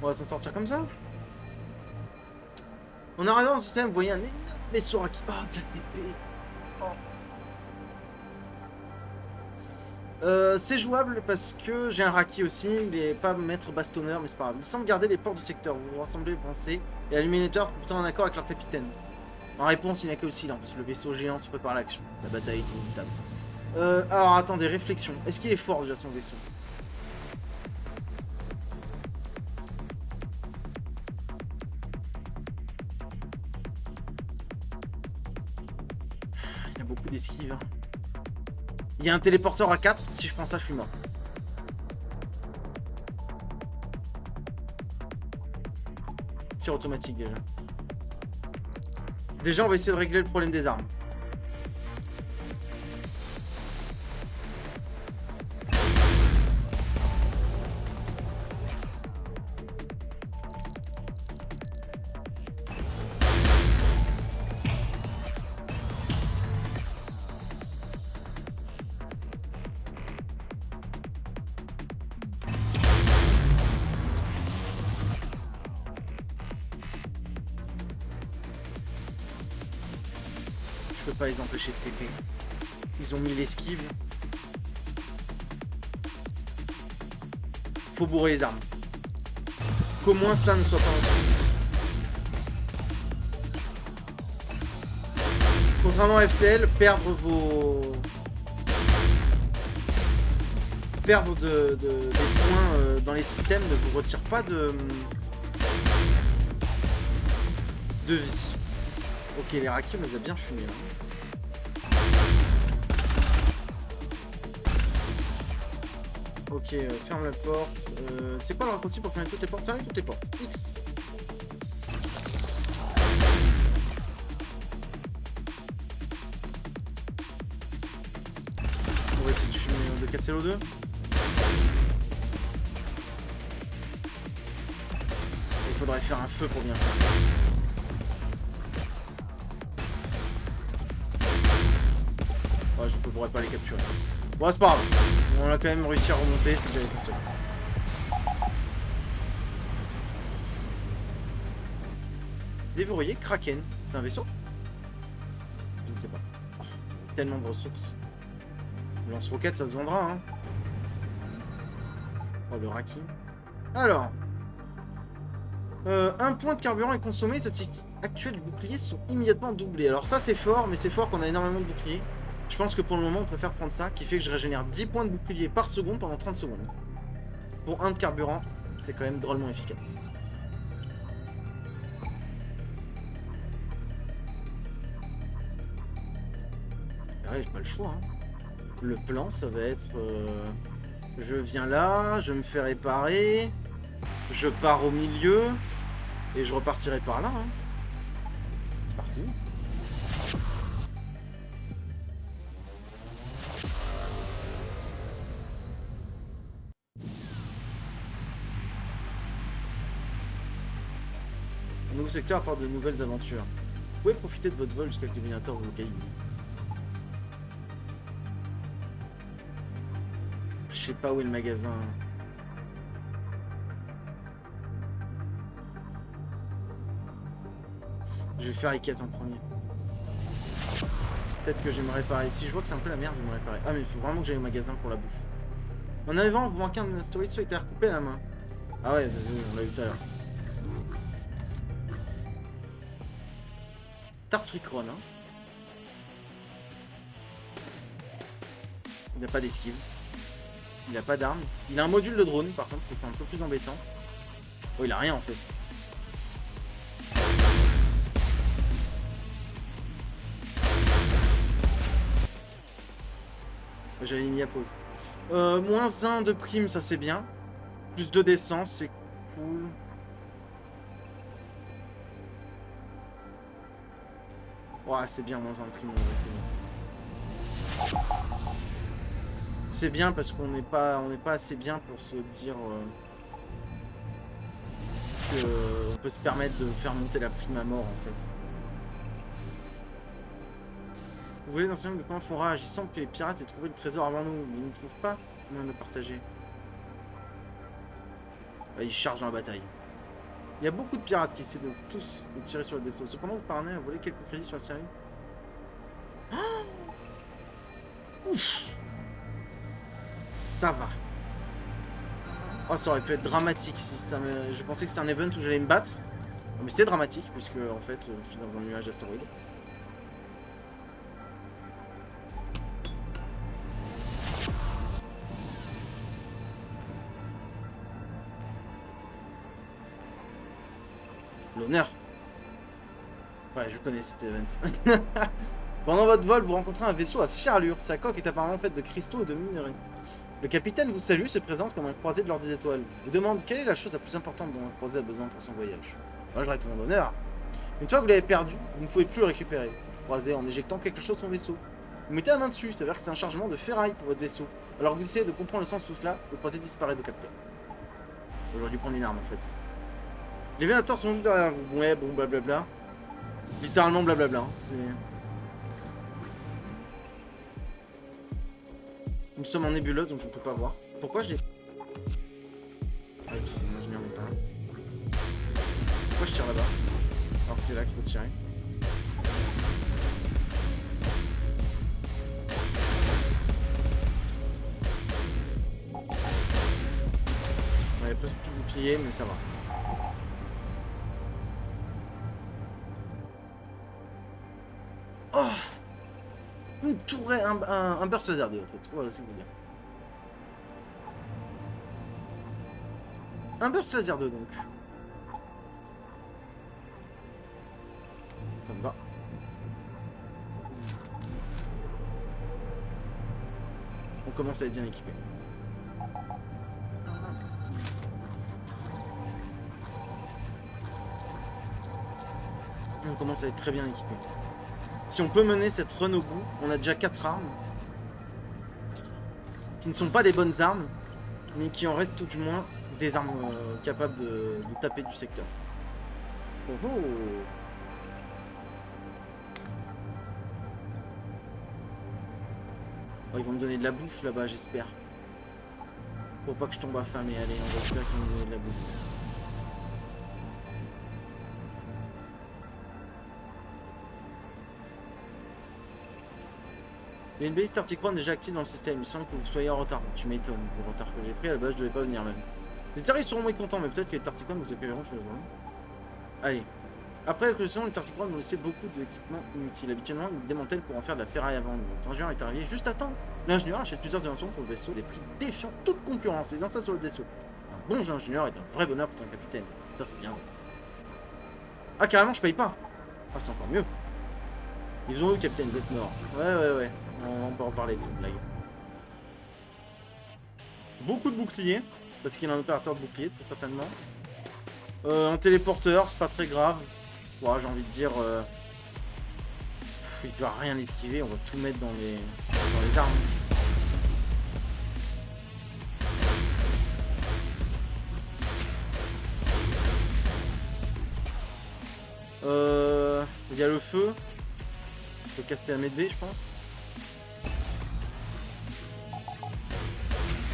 On va s'en sortir comme ça. On arrive dans le système, vous voyez un énorme vaisseau Raki. Oh, de la TP. Oh. C'est jouable parce que j'ai un Raki aussi, il est pas maître bastonneur, mais c'est pas grave. Il semble garder les portes du secteur, vous vous rassemblez, vous pensez, et allumez les torches pour en accord avec leur capitaine. En réponse, il n'y a que le silence. Le vaisseau géant se prépare à l'action. La bataille est inévitable. Alors attendez, réflexion. Est-ce qu'il est fort déjà son vaisseau? Il y a beaucoup d'esquives. Hein. Il y a un téléporteur à 4. Si je prends ça, je suis mort. Tir automatique déjà. Déjà, on va essayer de régler le problème des armes. Je peux pas les empêcher de TP. Ils ont mis l'esquive. Faut bourrer les armes. Qu'au moins ça ne soit pas en souci. Contrairement à FCL, perdre des points dans les systèmes ne vous retire pas de vie. Ok, les Raki, on les a bien fumés. Hein. Ok, ferme la porte. C'est quoi le raccourci pour fermer toutes les portes? Fermer toutes les portes. X. On va essayer de fumer, de casser l'O2. Il faudrait faire un feu pour bien faire. Ouais, je ne pourrais pas les capturer. Bon, c'est pas grave. On a quand même réussi à remonter, c'est déjà essentiel. Déverrouiller Kraken. C'est un vaisseau? Je ne sais pas. Oh, tellement de ressources. Le lance-roquette, ça se vendra, hein. Oh, le Raki. Alors. Un point de carburant est consommé. Les statistiques actuelles du bouclier sont immédiatement doublées. Alors ça, c'est fort, mais c'est fort qu'on a énormément de boucliers. Je pense que pour le moment, on préfère prendre ça, qui fait que je régénère 10 points de bouclier par seconde pendant 30 secondes. Pour 1 de carburant, c'est quand même drôlement efficace. Ouais, j'ai pas le choix. Hein. Le plan, ça va être... je viens là, je me fais réparer, je pars au milieu, et je repartirai par là. Hein. C'est parti. Un nouveau secteur apporte de nouvelles aventures. Vous pouvez profiter de votre vol jusqu'à ce que le Venator vous localise. Je sais pas où est le magasin. Je vais faire les quêtes en premier. Peut-être que je vais me réparer. Si je vois que c'est un peu la merde, je vais me réparer. Ah mais il faut vraiment que j'aille au magasin pour la bouffe. En arrivant, vous manquez un story a été recoupé à la main. Ah ouais, on l'a vu tout à l'heure. Tartricron, hein. Il n'a pas d'esquive. Il n'a pas d'arme. Il a un module de drone, par contre, ça c'est un peu plus embêtant. Oh, il a rien en fait. J'avais mis à pause. Moins 1 de prime, ça c'est bien. Plus 2 d'essence, c'est cool. Ouais, c'est bien, moins 1 de prime, c'est bien. C'est bien parce qu'on n'est pas assez bien pour se dire qu'on peut se permettre de faire monter la prime à mort en fait. Vous voulez dans ce film de comment font agissant que les pirates aient trouvé le trésor avant nous, mais ils ne trouvent pas comment le partager. Ils chargent dans la bataille. Il y a beaucoup de pirates qui essaient de tous de tirer sur le vaisseau. Cependant, vous parvenez à voler quelques crédits sur la série. Oh, ouf. Ça va. Oh, ça aurait pu être dramatique si ça me... Je pensais que c'était un event où j'allais me battre. Mais c'est dramatique, puisque en fait, je suis dans un nuage d'astéroïdes. L'honneur. Ouais, je connais cet event. Pendant votre vol, vous rencontrez un vaisseau à fière allure. Sa coque est apparemment faite de cristaux et de minerais. Le capitaine vous salue, se présente comme un croisé de l'ordre des étoiles. Vous demande quelle est la chose la plus importante dont un croisé a besoin pour son voyage. Moi, je réponds l'honneur. Une fois que vous l'avez perdu, vous ne pouvez plus le récupérer. Vous croisez en éjectant quelque chose de son vaisseau. Vous mettez la main dessus, ça veut dire que c'est un chargement de ferraille pour votre vaisseau. Alors que vous essayez de comprendre le sens de tout cela, le croisé disparaît de capteur. J'aurais dû prendre une arme en fait. Les Vénators sont juste derrière vous. Ouais, bon, blablabla. Littéralement blablabla. C'est... Nous sommes en nébuleuse, donc je ne peux pas voir. Pourquoi je l'ai... Ah, moi je m'y remets pas. Pourquoi je tire là-bas? Alors que c'est là qu'il faut tirer. Ouais, presque plus de bouclier, mais ça va. Oh! Une tourelle, un burst laser 2 en fait. Voilà, c'est vous dire. Un burst laser 2 donc. Ça me va. On commence à être bien équipé. On commence à être très bien équipé. Si on peut mener cette run au bout, on a déjà 4 armes. Qui ne sont pas des bonnes armes, mais qui en restent tout du moins des armes capables de taper du secteur. Oh oh. Oh, ils vont me donner de la bouffe là-bas, j'espère. Faut pas que je tombe affamé, allez, on va espérer qu'ils vont me donner de la bouffe. Il y a une balise Tarticron déjà active dans le système, il semble que vous soyez en retard. Tu m'étonnes, le retard que j'ai pris, à la base je devais pas venir même. Les Tarticrons seront moins contents, mais peut-être que les Tarticrons vous accueilleront chez eux. Allez. Après la collection, les Tarticrons nous laissé beaucoup d'équipements inutiles. Habituellement, ils démantèlent pour en faire de la ferraille à vendre. L'ingénieur est arrivé juste à temps. L'ingénieur achète plusieurs inventions pour le vaisseau, des prix défiant toute concurrence. Les installe sur le vaisseau. Un bon ingénieur est un vrai bonheur pour un capitaine. Ça, c'est bien. Ah, carrément, je paye pas. Ah, c'est encore mieux. Ils ont eu le capitaine, vous êtes mort. Ouais. On peut en parler de cette blague. Beaucoup de boucliers, parce qu'il a un opérateur de bouclier, très certainement. Un téléporteur, c'est pas très grave. Ouais, j'ai envie de dire... il doit rien esquiver, on va tout mettre dans les armes. Il y a le feu casser la Medbay, je pense.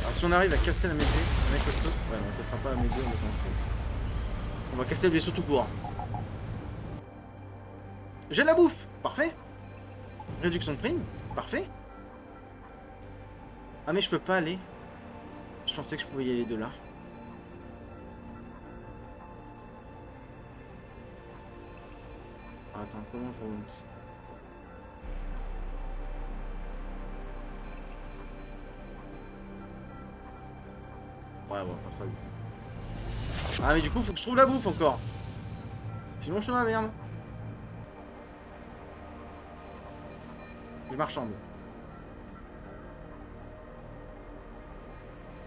Alors si on arrive à casser la Medbay, on est costaud. Ouais, non, on cassera pas la Medbay en mettant le feu. On va casser le vaisseau tout court. J'ai de la bouffe. Parfait. Réduction de prime. Parfait. Ah mais je peux pas aller. Je pensais que je pouvais y aller de là. Ah, attends, comment je remonte? Ouais, on va faire ça. Ah mais du coup, faut que je trouve la bouffe encore. Sinon, je suis dans la merde. Les marchands.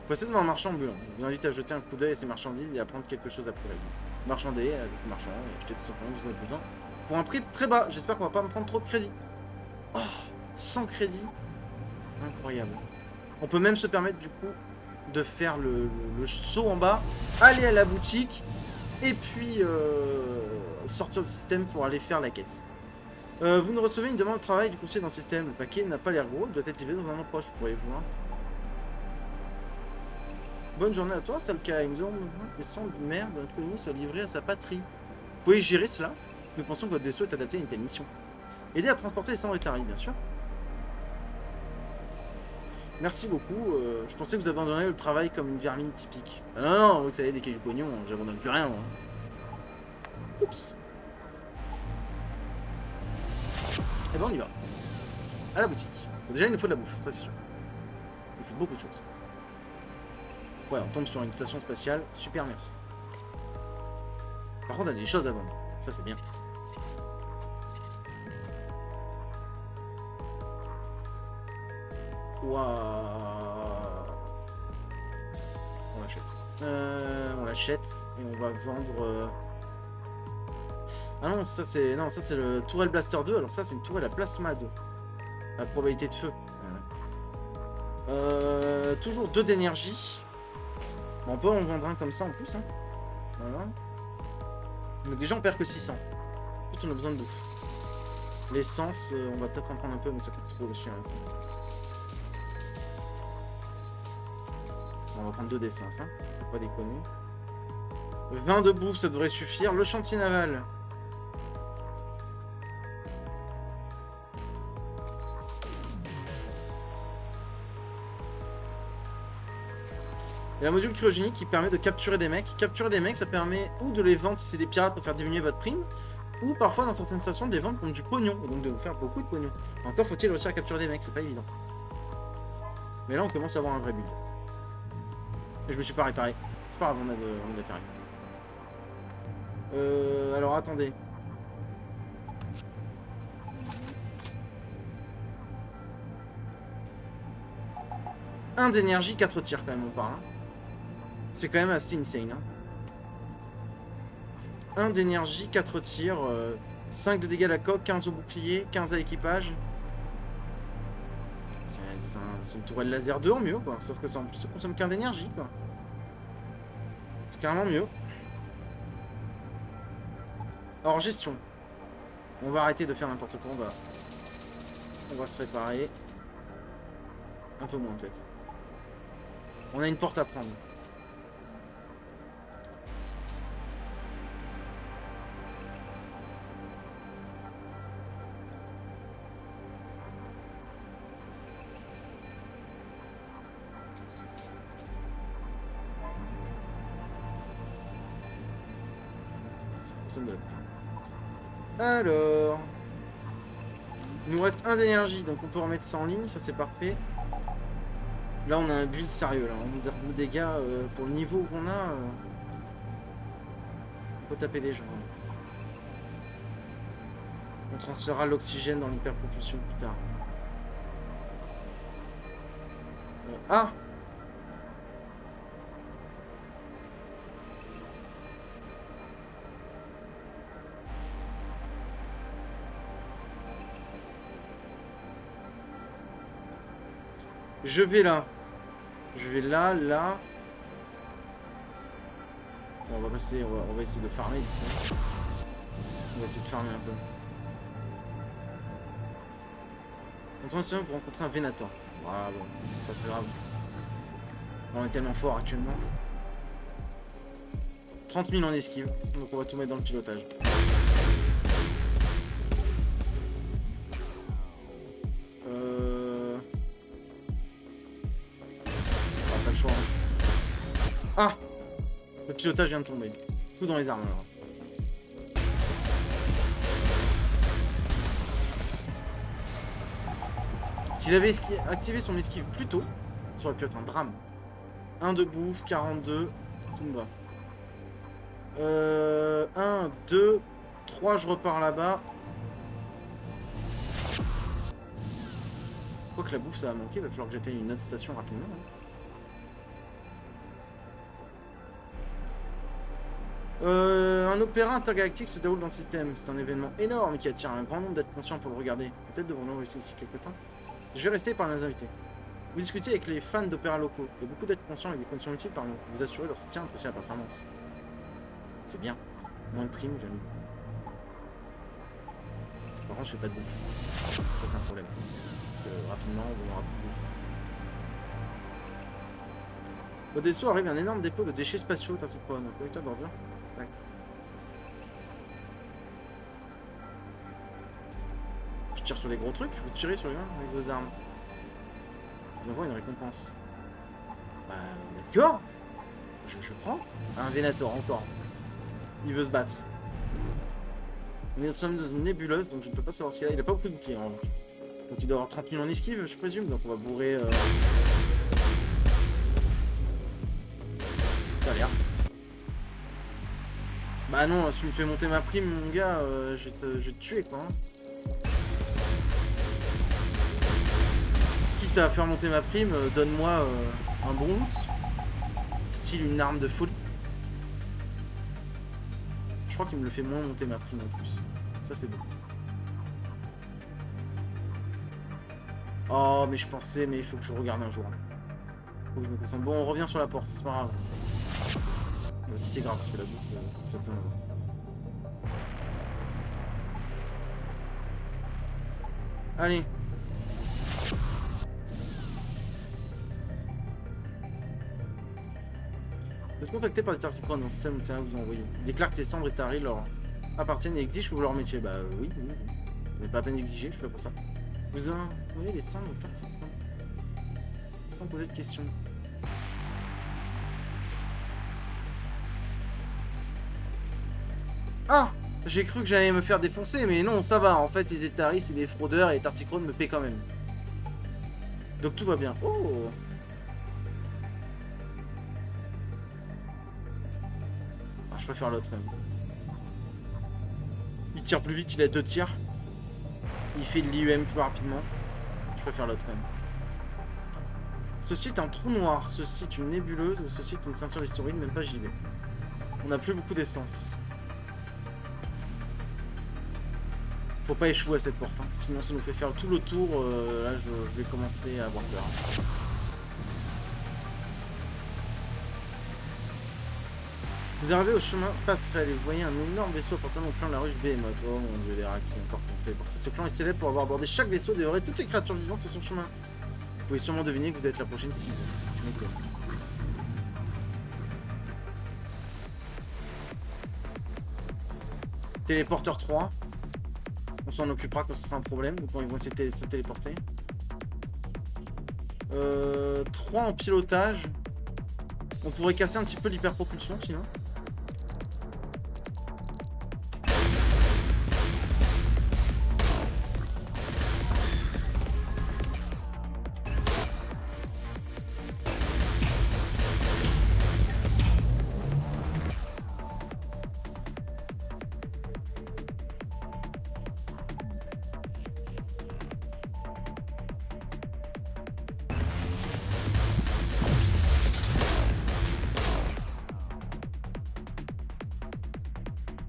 Passez devant un marchand ambulant. Je vous invite à jeter un coup d'œil à ces marchandises et à prendre quelque chose après la vie. Marchander avec le marchand et acheter tout simplement ce que vous avez besoin. Pour un prix très bas. J'espère qu'on va pas me prendre trop de crédit. Oh, 100 crédits. Incroyable. On peut même se permettre du coup de faire le saut en bas, aller à la boutique et puis sortir du système pour aller faire la quête. Vous nous recevez une demande de travail du conseiller dans le système. Le paquet n'a pas l'air gros, il doit être livré dans un an proche, pourriez-vous voir. Bonne journée à toi, Salka. Il nous semble que les cendres de merde de notre colonie soient livrées à sa patrie. Vous pouvez gérer cela? Nous pensons que votre vaisseau est adapté à une telle mission. Aider à transporter les cendres et tarifs, bien sûr. Merci beaucoup. Je pensais que vous abandonniez le travail comme une vermine typique. Ah non, non, vous savez, dès qu'il y a du pognon, j'abandonne plus rien, moi. Oups. Et ben on y va. À la boutique. Bon, déjà, il nous faut de la bouffe, ça c'est sûr. Il nous faut beaucoup de choses. Ouais, on tombe sur une station spatiale. Super, merci. Par contre, on a des choses à vendre. Ça, c'est bien. Waouh. On l'achète. On l'achète et on va vendre... Ah non, ça c'est le Tourelle Blaster 2, alors ça c'est une tourelle à Plasma 2. La probabilité de feu. Toujours 2 d'énergie. Bon, on peut en vendre un comme ça en plus. Hein. Voilà. Donc déjà on perd que 600. Ensuite on a besoin de bouffe. L'essence, on va peut-être en prendre un peu, mais ça coûte trop cher. On va prendre 2 d'essence, hein. Faut pas déconner. 20 de bouffe, ça devrait suffire. Le chantier naval. Il y a un module cryogénique qui permet de capturer des mecs. Capturer des mecs, ça permet ou de les vendre si c'est des pirates pour faire diminuer votre prime, ou parfois dans certaines stations de les vendre contre du pognon, et donc de vous faire beaucoup de pognon. Encore faut-il réussir à capturer des mecs, c'est pas évident. Mais là on commence à avoir un vrai build. Et je me suis pas réparé. C'est pas grave, on a de faire. Alors attendez. Un d'énergie, 4 tirs quand même on parle. Hein. C'est quand même assez insane. Hein. 1 d'énergie, 4 tirs, 5 de dégâts à la coque, 15 au bouclier, 15 à l'équipage. C'est une tourelle laser 2 en mieux quoi. Sauf que ça, en plus, ça consomme qu'un d'énergie quoi. C'est carrément mieux. Alors gestion. On va arrêter de faire n'importe quoi. On va se réparer. Un peu moins peut-être. On a une porte à prendre. Alors, il nous reste 1 d'énergie, donc on peut remettre ça en ligne, ça c'est parfait. Là on a un build sérieux, là, en termes de dégâts, pour le niveau qu'on a, on peut taper des gens. On transférera l'oxygène dans l'hyperpropulsion plus tard. Ah! Je vais là. Je vais là, là. Bon, on va passer, on va essayer de farmer. On va essayer de farmer un peu. En 30 secondes, vous rencontrez un Venator. Waouh, bon, pas très grave. On est tellement fort actuellement. 30 000 en esquive, donc on va tout mettre dans le pilotage. Ah, pas le choix. Hein. Ah, le pilotage vient de tomber. Tout dans les armes alors. S'il avait activé son esquive plus tôt, ça aurait pu être un drame. 1 de bouffe, 42, tout me va. 1, 2, 3, je repars là-bas. Quoi que la bouffe ça va manquer, il va falloir que j'atteigne une autre station rapidement. Hein. Un opéra intergalactique se déroule dans le système. C'est un événement énorme qui attire un grand nombre d'êtres conscients pour le regarder. Peut-être devons-nous rester ici quelques temps. Je vais rester par les invités. Vous discutez avec les fans d'opéra locaux. Il y a beaucoup d'êtres conscients avec des conditions utiles par nous. Vous assurez leur soutien, apprécier la performance. C'est bien. Moins de primes, j'aime. Par contre, je fais pas de bouffe. Ça, c'est un problème. Parce que rapidement, on aura plus de bouffe. Au dessous arrive un énorme dépôt de déchets spatiaux. Ça, c'est quoi? Un collecteur d'ordures. Ouais. Je tire sur les gros trucs. Vous tirez sur les mains avec vos armes. Je vous envoie une récompense. Bah, d'accord. Je prends. Un Venator, encore. Il veut se battre. Nous sommes dans une nébuleuse, donc je ne peux pas savoir s'il a. Il a pas beaucoup de pieds en revanche. Donc il doit avoir 30 000 en esquive, je présume. Donc on va bourrer. Ça a l'air. Bah non, si tu me fais monter ma prime, mon gars, je vais te tuer quoi. Hein. Quitte à faire monter ma prime, donne-moi un bon loot. Style une arme de folie. Je crois qu'il me le fait moins monter ma prime en plus. Ça c'est beau. Oh mais je pensais, mais il faut que je regarde un jour. Faut que je me concentre. Bon, on revient sur la porte, c'est pas grave. Si c'est grave, parce que la bouffe, ça peut m'avoir. Allez. Vous êtes contacté par des Tarticrones dans le système où vous envoyez. Ils déclarent que les cendres et Tari leur appartiennent et exigent que vous leur mettiez. Bah oui. Mais pas à peine d'exiger, je fais pour ça. Vous envoyez les cendres et Tarticrones sans poser de questions. Ah! J'ai cru que j'allais me faire défoncer, mais non, ça va. En fait, les Etaris, c'est des fraudeurs et les Tarticrones me paient quand même. Donc tout va bien. Oh! Ah, je préfère l'autre même. Il tire plus vite, il a 2 tirs. Il fait de l'IUM plus rapidement. Je préfère l'autre même. Ceci est un trou noir, ceci est une nébuleuse, ceci est une ceinture historique, même pas j'y vais. On n'a plus beaucoup d'essence. Faut pas échouer à cette porte, hein. Sinon ça nous fait faire tout le tour. Là je vais commencer à avoir peur. Vous arrivez au chemin passerelle et vous voyez un énorme vaisseau appartenant au clan de la ruche Behemoth. Oh mon dieu, les rats qui ont encore pensé pour ça. Ce clan est célèbre pour avoir abordé chaque vaisseau et dévoré toutes les créatures vivantes sur son chemin. Vous pouvez sûrement deviner que vous êtes la prochaine cible. Je m'étonne. Téléporteur 3. On s'en occupera quand ce sera un problème, ou quand ils vont essayer de se téléporter. 3 en pilotage. On pourrait casser un petit peu l'hyperpropulsion sinon.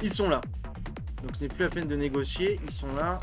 Ils sont là. Donc ce n'est plus la peine de négocier. Ils sont là.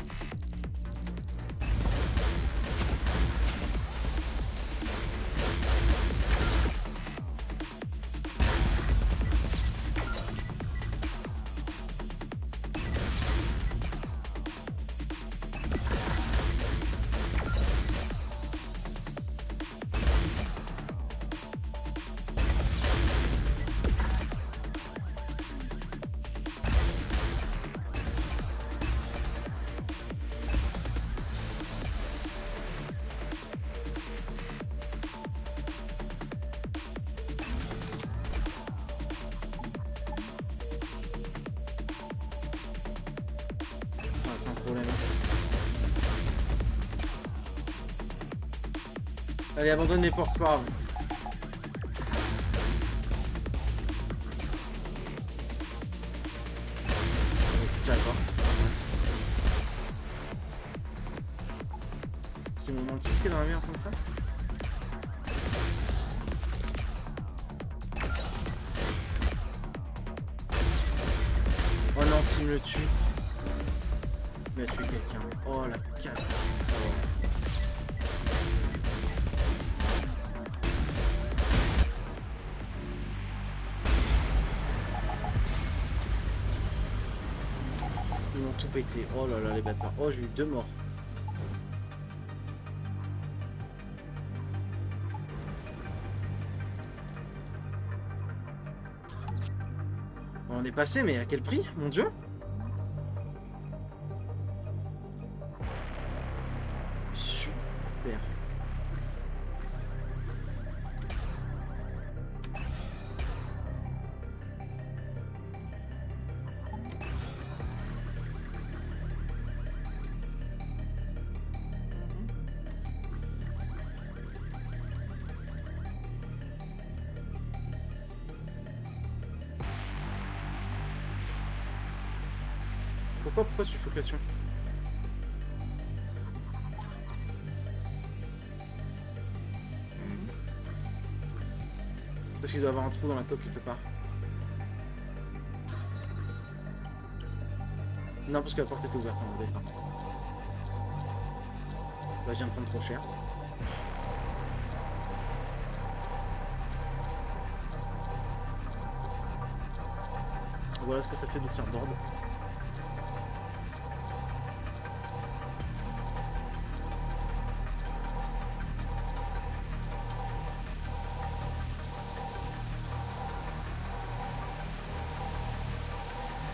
problème. Allez, abandonne les portes, c'est pas grave. Ça tire pas. C'est mon mantis qui est dans la merde comme ça. Oh non, s'il me tue. Il a tué quelqu'un. Oh la catastrophe. Ils m'ont tout pété. Oh là là, les bâtards. Oh, j'ai eu 2 morts. On est passé, mais à quel prix, mon dieu? Super. Pourquoi suffocation? Parce qu'il doit y avoir un trou dans la coque quelque part. Non, parce que la porte était ouverte, on ne pas. Là, je viens de prendre trop cher. Voilà ce que ça fait de se faire d'ordre.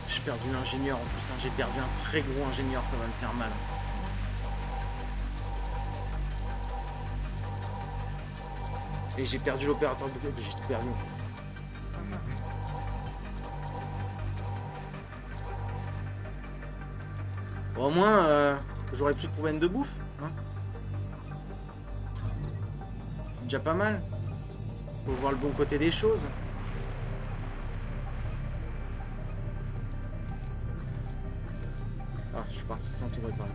J'ai perdu l'ingénieur en plus, hein. J'ai perdu un très gros ingénieur, ça va me faire mal. Et j'ai perdu l'opérateur de bloc, j'ai tout perdu en fait. Bon, au moins, j'aurai plus de problème de bouffe. Hein. C'est déjà pas mal. Faut voir le bon côté des choses. Ah, je suis parti sans tout réparer.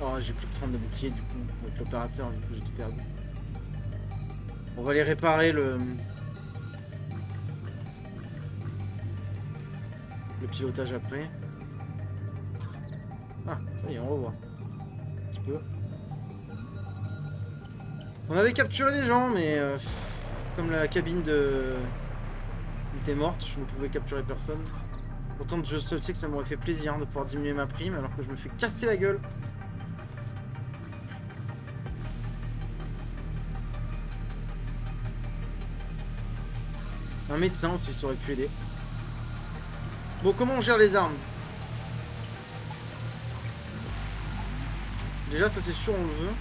Oh, j'ai plus de 30 de bouclier du coup, avec l'opérateur, vu que j'ai tout perdu. On va aller réparer le pilotage après. Ah, ça y est, on revoit. Un petit peu. On avait capturé des gens, mais comme la cabine était morte, je ne pouvais capturer personne. Pourtant, je sais que ça m'aurait fait plaisir de pouvoir diminuer ma prime, alors que je me fais casser la gueule. Un médecin aussi, ça aurait pu aider. Bon, comment on gère les armes? Déjà, ça c'est sûr, on le veut.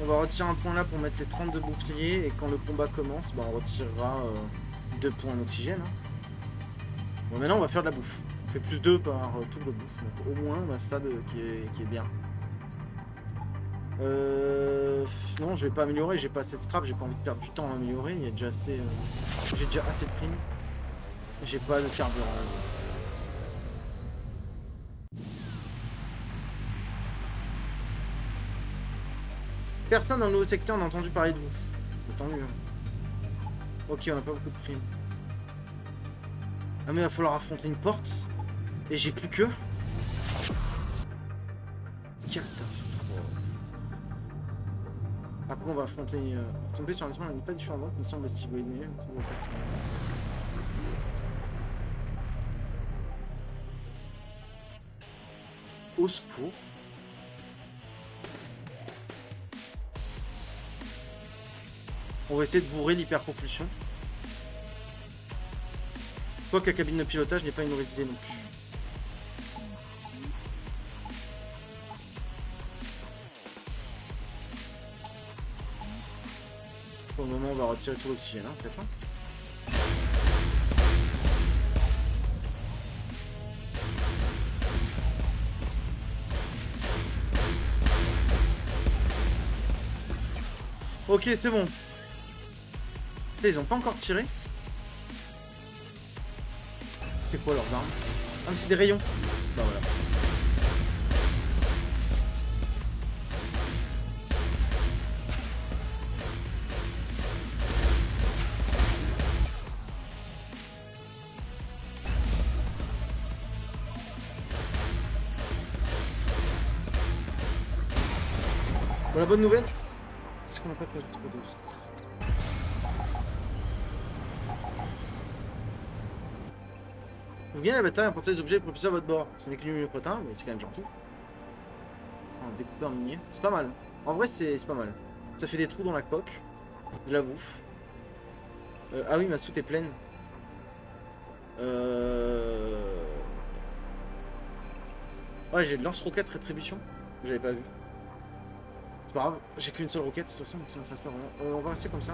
On va retirer un point là pour mettre les 32 boucliers. Et quand le combat commence, bah, on retirera 2 points d'oxygène. Hein. Bon, maintenant, on va faire de la bouffe. On fait plus 2 par tour de bouffe. Donc, au moins, on a ça qui est bien. Non, je vais pas améliorer. J'ai pas assez de scrap. J'ai pas envie de perdre du temps à améliorer. Il y a déjà assez. J'ai déjà assez de primes. J'ai pas de carburant. Personne dans le nouveau secteur n'a entendu parler de vous. Tant mieux. Ok, on n'a pas beaucoup de primes. Ah mais il va falloir affronter une porte. Et j'ai plus que... Catastrophe. Après on va affronter... tomber sur un instrument, on n'est pas différent. Il me semble si vous voyez mieux. Au secours. On va essayer de bourrer l'hyperpropulsion. Quoique la cabine de pilotage n'est pas une mauvaise idée non plus. Pour le moment, on va retirer tout l'oxygène, hein, peut-être. Ok, c'est bon. Ils ont pas encore tiré. C'est quoi leurs armes? Ah mais c'est des rayons. Bah voilà. Bon, la bonne nouvelle, c'est qu'on n'a pas perdu trop de vie. Vous gagnez la bataille en portant les objets et propulsés à votre bord. Ce n'est que le potin, mais c'est quand même gentil. Un découpeur minier. C'est pas mal. En vrai, c'est pas mal. Ça fait des trous dans la coque. De la bouffe. Ah oui, ma soute est pleine. Ouais, j'ai de lance-roquette rétribution. J'avais pas vu. C'est pas grave, j'ai qu'une seule roquette de toute façon, donc ça m'intéresse pas vraiment. On va rester comme ça.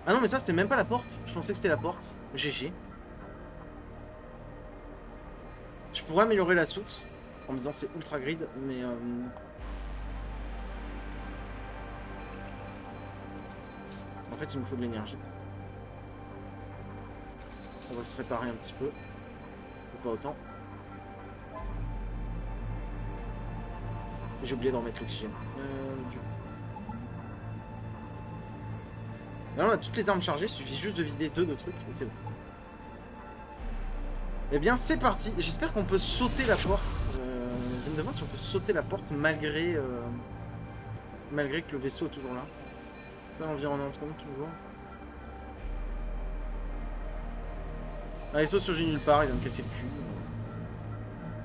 Ah non, mais ça c'était même pas la porte. Je pensais que c'était la porte. GG. Je pourrais améliorer la soute en me disant c'est ultra grid, mais en fait il me faut de l'énergie. On va se réparer un petit peu. Ou pas autant. J'ai oublié d'en mettre l'oxygène. Là, on a toutes les armes chargées, il suffit juste de vider 2 de trucs et c'est bon. Eh bien, c'est parti. J'espère qu'on peut sauter la porte. Je me demande si on peut sauter la porte malgré que le vaisseau est toujours là. Là, environnement toujours. Un vaisseau surgit nulle part, il va me casser le cul.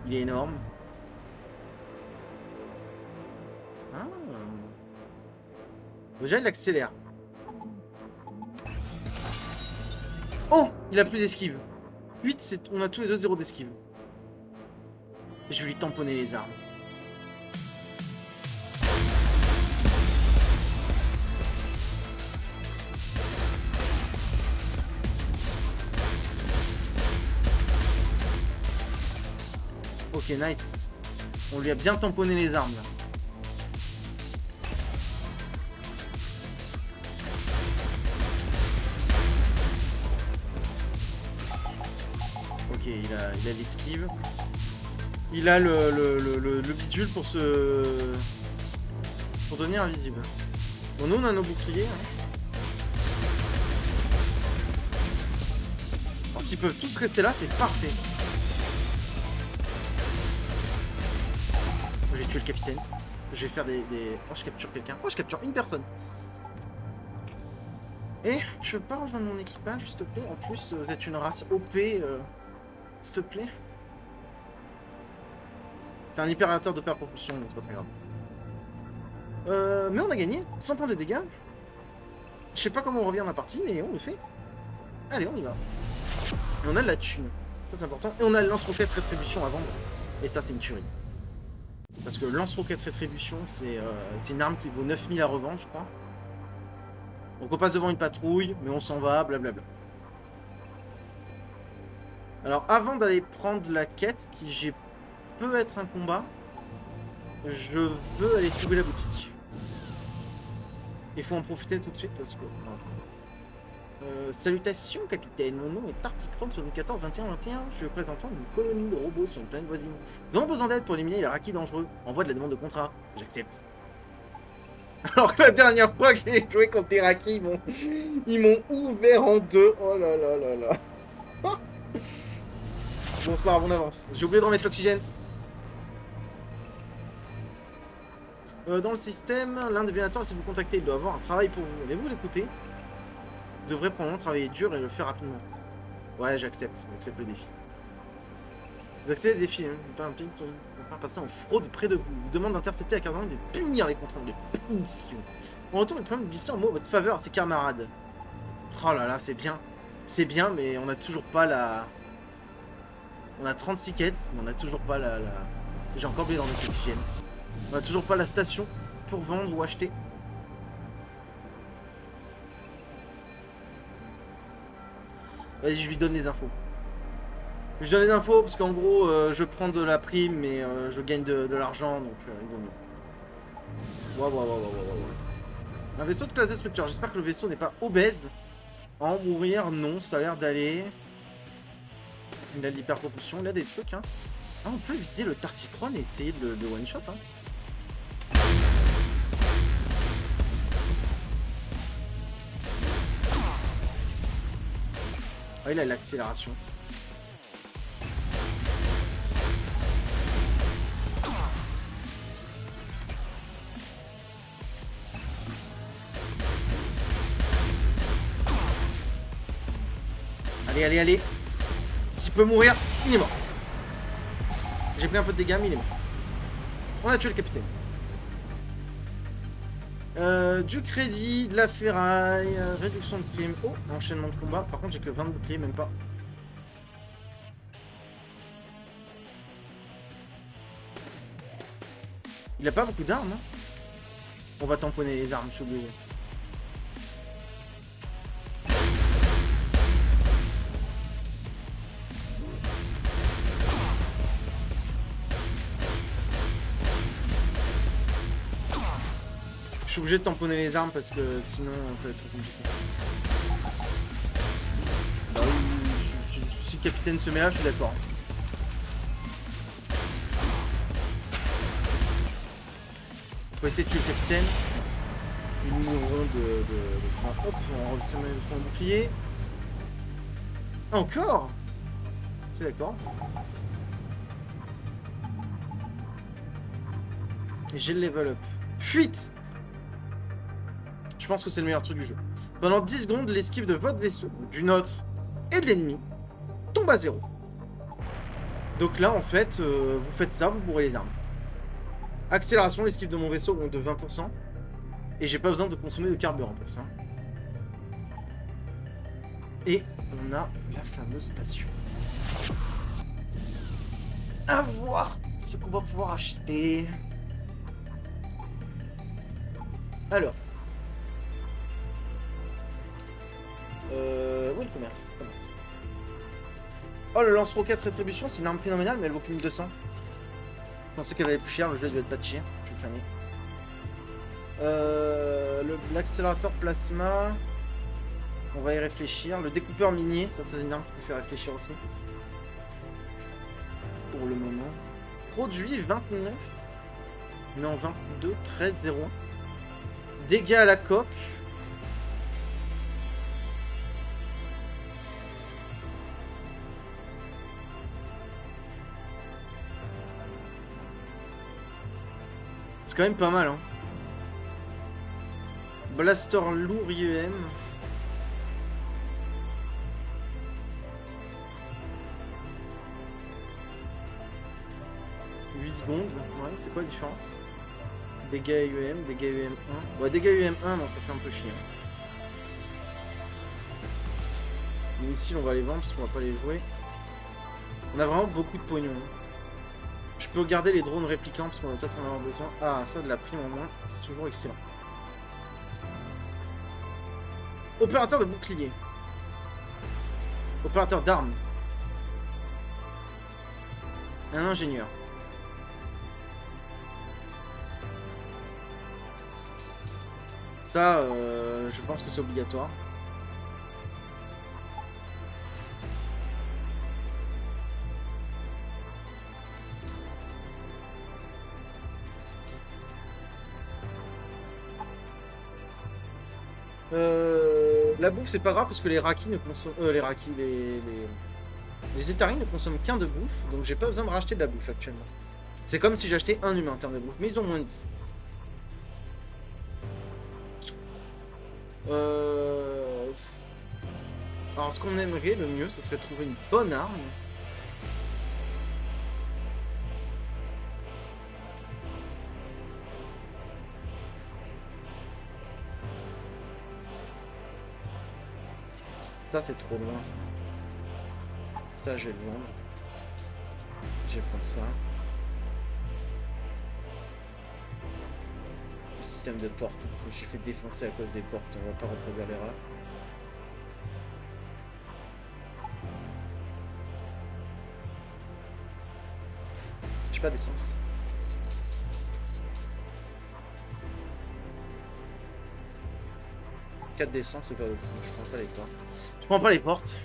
Il est énorme. Ah. Déjà, il accélère. Oh, il a plus d'esquive. 8, on a tous les deux 0 d'esquive. Je vais lui tamponner les armes. Ok, nice. On lui a bien tamponné les armes là. Ok, il a l'esquive. Il a le bidule pour devenir invisible. Bon, nous on a nos boucliers. Hein. Alors s'ils peuvent tous rester là, c'est parfait. J'ai tué le capitaine. Je vais faire des... Oh, je capture quelqu'un. Oh, je capture une personne. Et je veux pas rejoindre mon équipage, s'il te plaît. En plus, vous êtes une race OP. S'il te plaît. T'es un hyper-réacteur de propulsion, donc c'est pas très grave. Mais on a gagné. 100 points de dégâts. Je sais pas comment on revient dans la partie, mais on le fait. Allez, on y va. Et on a de la thune. Ça, c'est important. Et on a le lance-roquette rétribution à vendre. Et ça, c'est une tuerie. Parce que lance-roquette rétribution, c'est une arme qui vaut 9000 à revendre, je crois. Donc on passe devant une patrouille, mais on s'en va, blablabla. Alors avant d'aller prendre la quête, qui peut être un combat, je veux aller trouver la boutique. Il faut en profiter tout de suite parce que... salutations capitaine, mon nom est Articron 74 21 21. Je suis représentant d'une colonie de robots sur une planète voisine. Nous avons besoin d'aide pour éliminer les Raki dangereux. Envoie de la demande de contrat. J'accepte. Alors que la dernière fois que j'ai joué contre les Raki, ils m'ont ouvert en deux. Oh là là là là. Bon, c'est pas grave, on avance. J'ai oublié de remettre l'oxygène. Dans le système, l'un des vénateurs essaie de vous contacter. Il doit avoir un travail pour vous. Allez-vous l'écouter? Vous devrez probablement travailler dur et le faire rapidement. Ouais, j'accepte. J'accepte le défi. Vous acceptez le défi, hein. Pas un pic, faire passer en fraude près de vous. Vous demande d'intercepter la carte et de punir les contrôles de punition. En retour, il peut même glisser en mot votre faveur à ses camarades. Oh là là, c'est bien. C'est bien, mais on a toujours pas la... On a 36 quêtes, mais on a toujours pas la... J'ai encore oublié dans notre hygiène. On a toujours pas la station pour vendre ou acheter. Vas-y, je lui donne les infos. Je donne les infos parce qu'en gros, je prends de la prime, mais je gagne de l'argent, donc il vaut mieux. Waouh, waouh, waouh, waouh, waouh. Un vaisseau de classe destructeur. J'espère que le vaisseau n'est pas obèse. En mourir, non, ça a l'air d'aller. Il a de l'hyperpropulsion, il a des trucs, hein. Ah, on peut viser le Tarticron et essayer de one-shot, hein. Ah, il a l'accélération. Allez, allez, allez. S'il peut mourir, il est mort. J'ai pris un peu de dégâts, mais il est mort. On a tué le capitaine. Du crédit, de la ferraille, réduction de prime. Oh, enchaînement de combat. Par contre, j'ai que 20 de bouclier, même pas. Il a pas beaucoup d'armes, hein. On va tamponner les armes, je suis obligé. Je suis obligé de tamponner les armes parce que sinon ça va être trop compliqué. Bah oui, si le capitaine se met là, je suis d'accord. Faut essayer de tuer le capitaine. Ils mourront de ça. Hop, on va remettre le bouclier. Encore? C'est d'accord. J'ai le level up. Fuite! Je pense que c'est le meilleur truc du jeu. Pendant 10 secondes, l'esquive de votre vaisseau, du nôtre et de l'ennemi tombe à 0. Donc là, en fait, vous faites ça, vous bourrez les armes. Accélération, l'esquive de mon vaisseau augmente de 20%. Et j'ai pas besoin de consommer de carburant pour ça. Et on a la fameuse station. À voir ce qu'on va pouvoir acheter. Alors. Oui, le commerce. Oh, le lance-roquette rétribution, c'est une arme phénoménale, mais elle vaut plus 1200. Je pensais qu'elle allait plus cher, le jeu devait être pas de cher. Je vais le fermer. L'accélérateur plasma. On va y réfléchir. Le découpeur minier, ça c'est une arme qui peut faire réfléchir aussi. Pour le moment. Produit 29. Non, 22, 13, 0. Dégâts à la coque. C'est quand même pas mal, hein. Blaster lourd IEM. Secondes, ouais, c'est quoi la différence? Dégâts UM, dégâts UM1. Ouais, dégâts UM1, non, ça fait un peu chier. Les missiles, on va les vendre parce qu'on va pas les jouer. On a vraiment beaucoup de pognon. Je peux garder les drones réplicants parce qu'on va peut-être en avoir besoin. Ah, ça, de la prime en moins, c'est toujours excellent. Opérateur de bouclier. Opérateur d'armes. Un ingénieur. Ça, je pense que c'est obligatoire. La bouffe, c'est pas grave parce que les Raki ne consomment... les Etari ne consomment qu'un de bouffe, donc j'ai pas besoin de racheter de la bouffe actuellement. C'est comme si j'achetais un humain en termes de bouffe, mais ils ont moins de vie. Alors ce qu'on aimerait le mieux, ce serait de trouver une bonne arme. Ça, c'est trop loin, ça. Ça, je vais le vendre. Je vais prendre ça. Le système de porte. Je me suis fait défoncer à cause des portes. On va pas reproduire l'erreur. J'ai pas d'essence. D'essence, c'est pas beaucoup. Je prends pas les portes. Je prends pas les portes.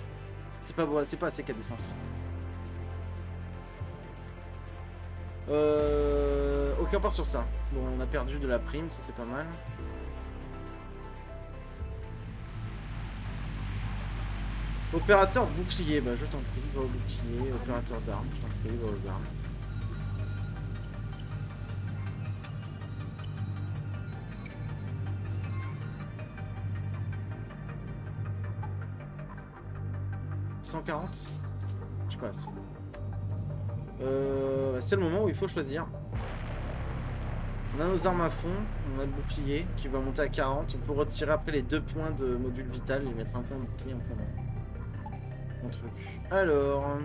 C'est pas bon, c'est pas assez 4 d'essence. Aucun part sur ça. Bon, on a perdu de la prime, ça c'est pas mal. Opérateur bouclier, bah je t'en prie, va au bouclier. Opérateur d'armes, je t'en prie, va aux armes. « 140 ?» Je sais pas. C'est le moment où il faut choisir. On a nos armes à fond, on a le bouclier qui va monter à 40. On peut retirer après les 2 points de module vital et mettre un point de bouclier, un point de truc. Alors,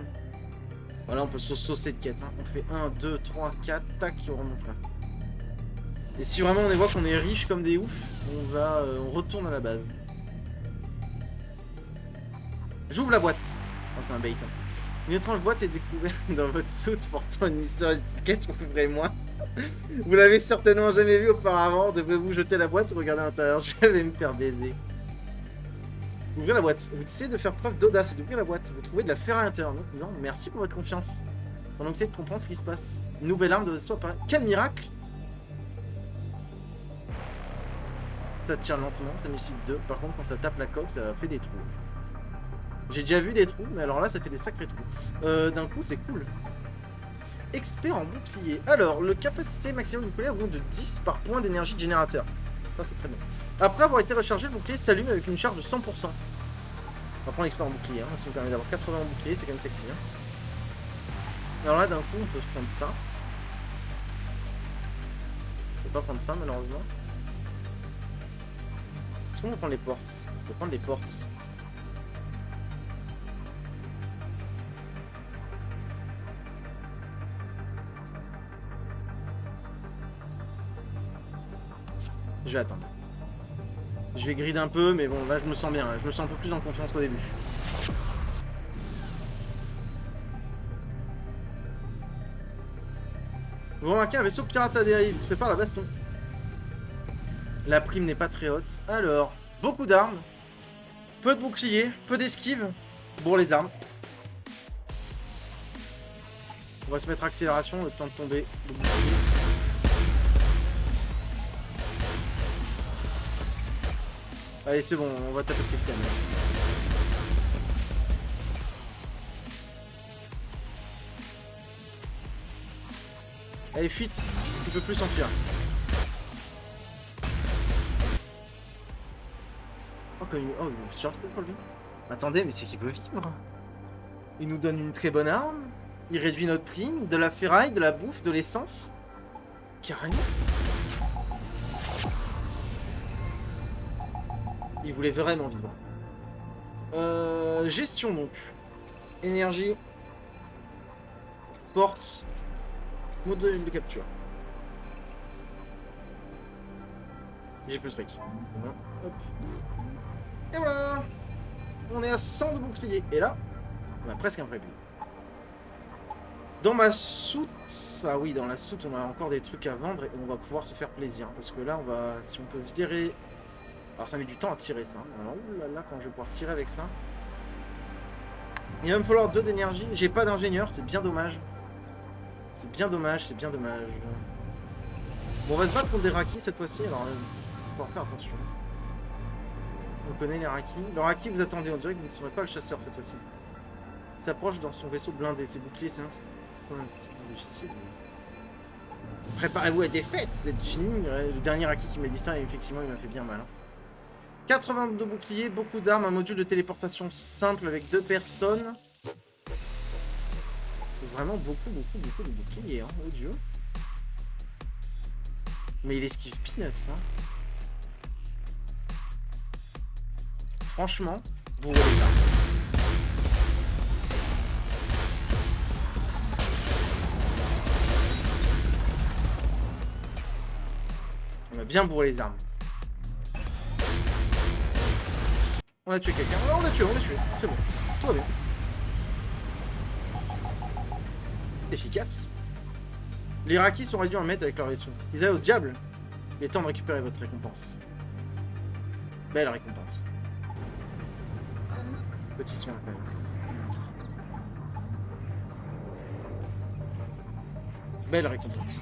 voilà, on peut se saucer de quête. Hein. On fait 1, 2, 3, 4, tac, on remonte là. Et si vraiment on voit qu'on est riche comme des oufs, on retourne à la base. J'ouvre la boîte. Oh, c'est un bait. Hein. Une étrange boîte est découverte dans votre soute portant une mystérieuse étiquette, ouvrez-moi. Vous l'avez certainement jamais vu auparavant. Devez-vous jeter la boîte ou regarder à l'intérieur? Je vais me faire baiser. Ouvrez la boîte. Vous essayez de faire preuve d'audace et d'ouvrir la boîte. Vous trouvez de la ferraille à l'intérieur. Donc, disons, merci pour votre confiance. Pendant que vous essayez de comprendre ce qui se passe. Une nouvelle arme de soi apparaît. Quel miracle! Ça tire lentement, ça nécessite 2. Par contre, quand ça tape la coque, ça fait des trous. J'ai déjà vu des trous, mais alors là, ça fait des sacrés trous. D'un coup, c'est cool. Expert en bouclier. Alors, le capacité maximum du bouclier augmente de 10 par point d'énergie de générateur. Ça, c'est très bien. Après avoir été rechargé, le bouclier s'allume avec une charge de 100%. On va prendre l'expert en bouclier. Hein. Ça nous permet d'avoir 80 en bouclier, c'est quand même sexy. Hein. Alors là, d'un coup, on peut se prendre ça. On peut pas prendre ça, malheureusement. Est-ce qu'on va prendre les portes? On peut prendre les portes. Je vais attendre. Je vais grid un peu, mais bon, là je me sens bien. Là. Je me sens un peu plus en confiance qu'au début. Vous remarquez un vaisseau pirate à dérive. Il se prépare à la baston. La prime n'est pas très haute. Alors, beaucoup d'armes. Peu de boucliers. Peu d'esquive. Bon, les armes. On va se mettre accélération, le temps de tomber. Allez, c'est bon, on va taper le capitaine. Allez, fuite. Tu peux plus s'enfuir. Oh, comme il... Oh, il est surtout pour lui. Attendez, mais c'est qu'il veut vivre. Il nous donne une très bonne arme. Il réduit notre prime, de la ferraille, de la bouffe, de l'essence. Carrément. Il voulait vraiment vivre. Gestion donc. Énergie. Porte. Mode de capture. J'ai plus de fric. Hop. Et voilà. On est à 100 de bouclier. Et là, on a presque un vrai but. Dans ma soute... Ah oui, dans la soute, on a encore des trucs à vendre et on va pouvoir se faire plaisir. Parce que là, on va... Si on peut virer... Alors ça met du temps à tirer ça. Alors oulala, quand je vais pouvoir tirer avec ça. Il va me falloir 2 d'énergie. J'ai pas d'ingénieur, c'est bien dommage. C'est bien dommage, c'est bien dommage. Bon, on va se battre contre des Raki cette fois-ci. Alors, il faut faire attention. On connaît les Raki. Le Raki, vous attendez, on dirait que vous ne serez pas le chasseur cette fois-ci. Il s'approche dans son vaisseau blindé. Ses boucliers, c'est difficile. Préparez-vous à la défaite, c'est fini. Le dernier Raki qui m'a dit ça, et effectivement, il m'a fait bien mal. Hein. 82 boucliers, beaucoup d'armes, un module de téléportation simple avec 2 personnes. C'est vraiment beaucoup de boucliers, hein, oh Dieu. Mais il esquive Peanuts, hein. Franchement, bourrer les armes. On a bien bourré les armes. On a tué quelqu'un. On l'a tué. C'est bon. Tout va bien. Efficace. Les Irakis sont réduits en mètres avec leur mission. Ils allaient au diable. Il est temps de récupérer votre récompense. Belle récompense. Petit soin quand même. Belle récompense.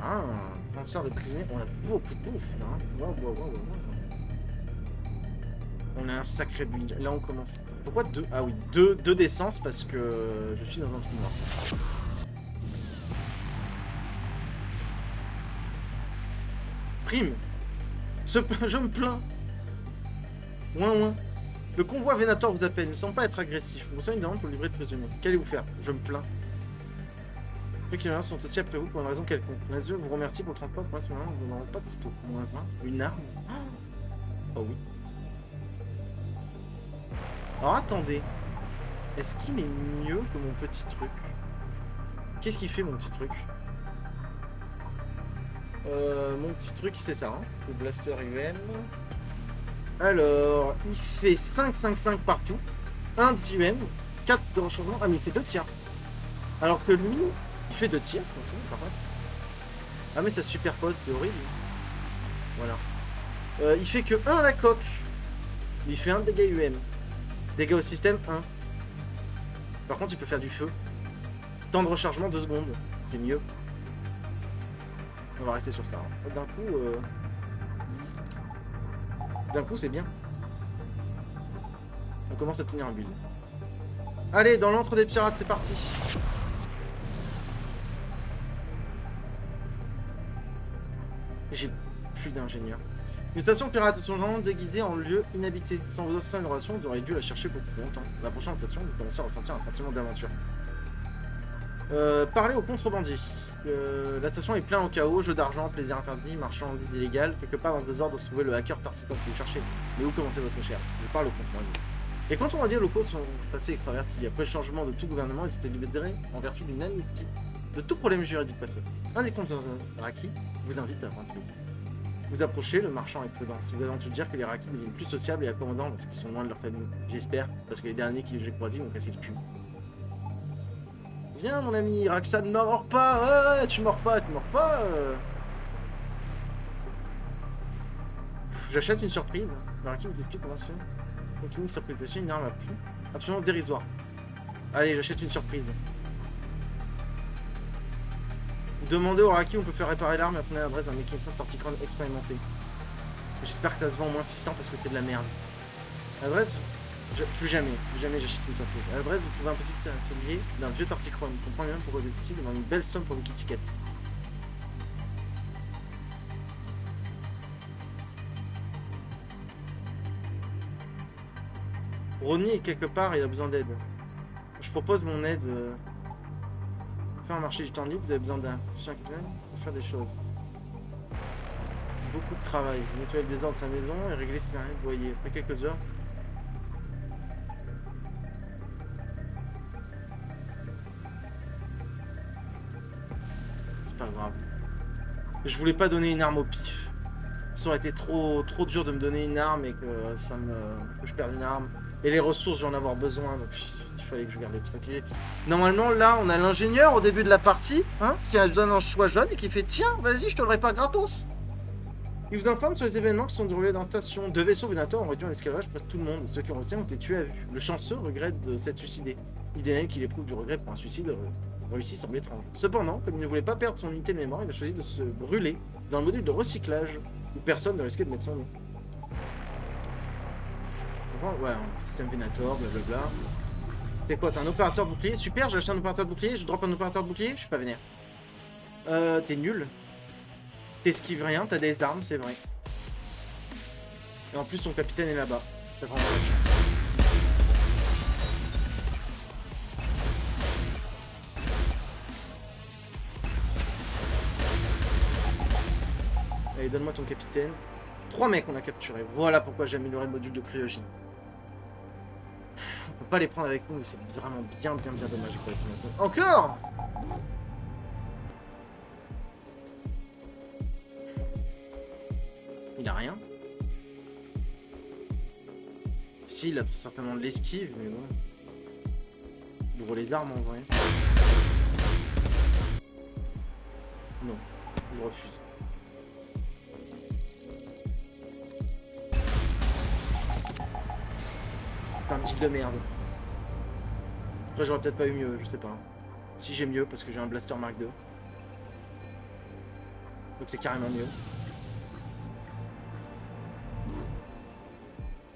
Ah, transfert de prisonniers. On a beaucoup de bouffe là. Wow. On a un sacré build. Là on commence. Pourquoi deux? Ah oui, deux d'essence parce que je suis dans un trou noir. Prime. Je me plains. Ouin. Le convoi Venator vous appelle. Il ne semble pas être agressif. Vous savez une demande pour livrer de prisonniers. Qu'allez-vous faire? Je me plains. Les clients sont aussi après vous pour une raison quelconque. Les yeux vous remercie pour le transport. Pour vous n'en pas de sitôt. -1. Une arme. Oh oui. Alors attendez. Est-ce qu'il est mieux que mon petit truc? Qu'est-ce qu'il fait mon petit truc? Mon petit truc c'est ça. Hein. Le blaster UM. Alors, il fait 5 partout. 1 d'IUM. 4 de rechangeement. Ah mais il fait 2 tirs. Alors que lui, il fait 2 tirs. Par contre. Ah mais ça se superpose, c'est horrible. Voilà. Il fait que 1 à la coque. Il fait 1 de dégâts UM. Dégâts au système 1. Par contre il peut faire du feu. Temps de rechargement 2 secondes. C'est mieux. On va rester sur ça. Hein. D'un coup c'est bien. On commence à tenir un build. Allez, dans l'antre des pirates, c'est parti. J'ai plus d'ingénieurs. Une station pirate sont généralement déguisée en lieu inhabité. Sans vos améliorations, vous auriez dû la chercher beaucoup plus longtemps. La prochaine station, vous commencez à ressentir un sentiment d'aventure. Parlez aux contrebandiers. La station est pleine en chaos, jeux d'argent, plaisir interdit, marchandises illégales. Quelque part dans le désordre doit se trouver le hacker Tarticon que vous cherchez. Mais où commencez votre recherche? Je parle aux contrebandiers. Les contrebandiers locaux sont assez extravertis. Après le changement de tout gouvernement, ils ont été libérés en vertu d'une amnistie de tout problème juridique passé. Un des contrebandiers vous invite à rentrer. Vous approchez, le marchand avec prudence. Vous avez entendu dire que les Rakis deviennent plus sociables et accommodants parce qu'ils sont loin de leur famille. J'espère, parce que les derniers que j'ai croisés m'ont cassé le cul. Viens mon ami, Raxan, ne mord pas. Ouais, tu mords pas. J'achète une surprise. Le Raki vous explique comment se fait. Ok, une surprise. J'achète une arme à prix absolument dérisoire. Allez, j'achète une surprise. Demandez au Raki où on peut faire réparer l'arme et apprenez l'adresse d'un mécanicien Tarticron expérimenté. J'espère que ça se vend au moins 600 parce que c'est de la merde. L'adresse, plus jamais j'achète une surprise. À l'adresse, vous trouvez un petit atelier d'un vieux Tarticron. On comprend bien pourquoi vous êtes ici devant une belle somme pour Wiki Ticket. Ronnie est quelque part et il a besoin d'aide. Je propose mon aide. Faire un marché du temps libre, vous avez besoin d'un chien qui vient pour faire des choses. Beaucoup de travail. Nettoyer le désordre de sa maison et régler ses arrêts de loyer. Après quelques heures. C'est pas grave. Je voulais pas donner une arme au pif. Ça aurait été trop dur de me donner une arme et que je perde une arme. Et les ressources, je vais en avoir besoin. Donc il fallait que je garde les trucs. Et normalement, là, on a l'ingénieur au début de la partie, hein, qui donne un choix jaune et qui fait tiens, vas-y, je te le répare gratos. Il vous informe sur les événements qui sont déroulés dans la station. 2 vaisseaux Venator ont réduit en esclavage presque tout le monde. Ceux qui ont resté ont été tués à vue. Le chanceux regrette de s'être suicidé. L'idéal qu'il éprouve du regret pour un suicide réussi semble étrange. Cependant, comme il ne voulait pas perdre son unité de mémoire, il a choisi de se brûler dans le module de recyclage où personne ne risquait de mettre son nez. Ouais, un système Venator, blablabla. T'es quoi, t'es un opérateur de bouclier? Super, j'ai acheté un opérateur de bouclier, je drop un opérateur de bouclier, je suis pas vénère. T'es nul. T'esquives rien, t'as des armes, c'est vrai. Et en plus, ton capitaine est là-bas. T'as vraiment pas de chance. donne-moi ton capitaine. 3 mecs on a capturé. Voilà pourquoi j'ai amélioré le module de cryogène. On peut pas les prendre avec nous, mais c'est vraiment bien dommage. Encore. Il a rien. Si, il a très certainement de l'esquive, mais bon. Il ouvre les armes en vrai. Non, je refuse. C'est un deal de merde. Après, j'aurais peut-être pas eu mieux, je sais pas. Si j'ai mieux, parce que j'ai un Blaster Mark II. Donc c'est carrément mieux.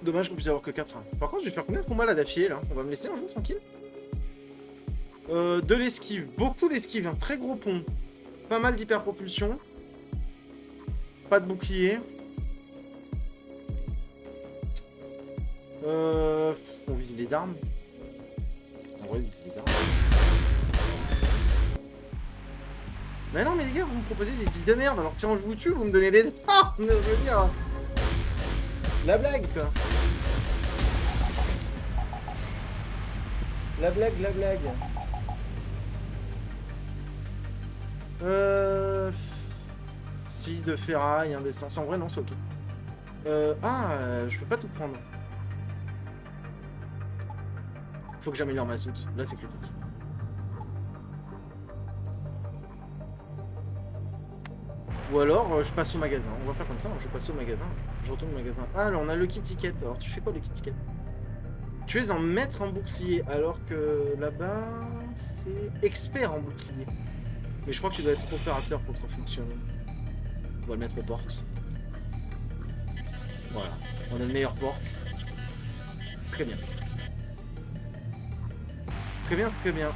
Dommage qu'on puisse avoir que 4. Par contre, je vais faire combien de combats là d'affilée là? On va me laisser un jour tranquille. De l'esquive, beaucoup d'esquive, un très gros pont. Pas mal d'hyperpropulsion. Pas de bouclier. On vise les armes. En vrai, vise les armes. Mais non, mais les gars, vous me proposez des deals de merde alors que quand je vous tue, vous me donnez des. Ah, je veux dire. La blague, quoi. La blague. 6 de ferraille, un d'essence. En vrai, non, c'est ok. Je peux pas tout prendre. Faut que j'améliore ma soute. Là, c'est critique. Ou alors, je passe au magasin. On va faire comme ça, je vais passer au magasin. Je retourne au magasin. Ah, alors on a le kit ticket. Alors, tu fais quoi, le kit ticket? Tu es en maître en bouclier, alors que là-bas, c'est expert en bouclier. Mais je crois que tu dois être opérateur pour que ça fonctionne. On va le mettre aux portes. Voilà. On a une meilleure porte. C'est très bien. C'est très bien.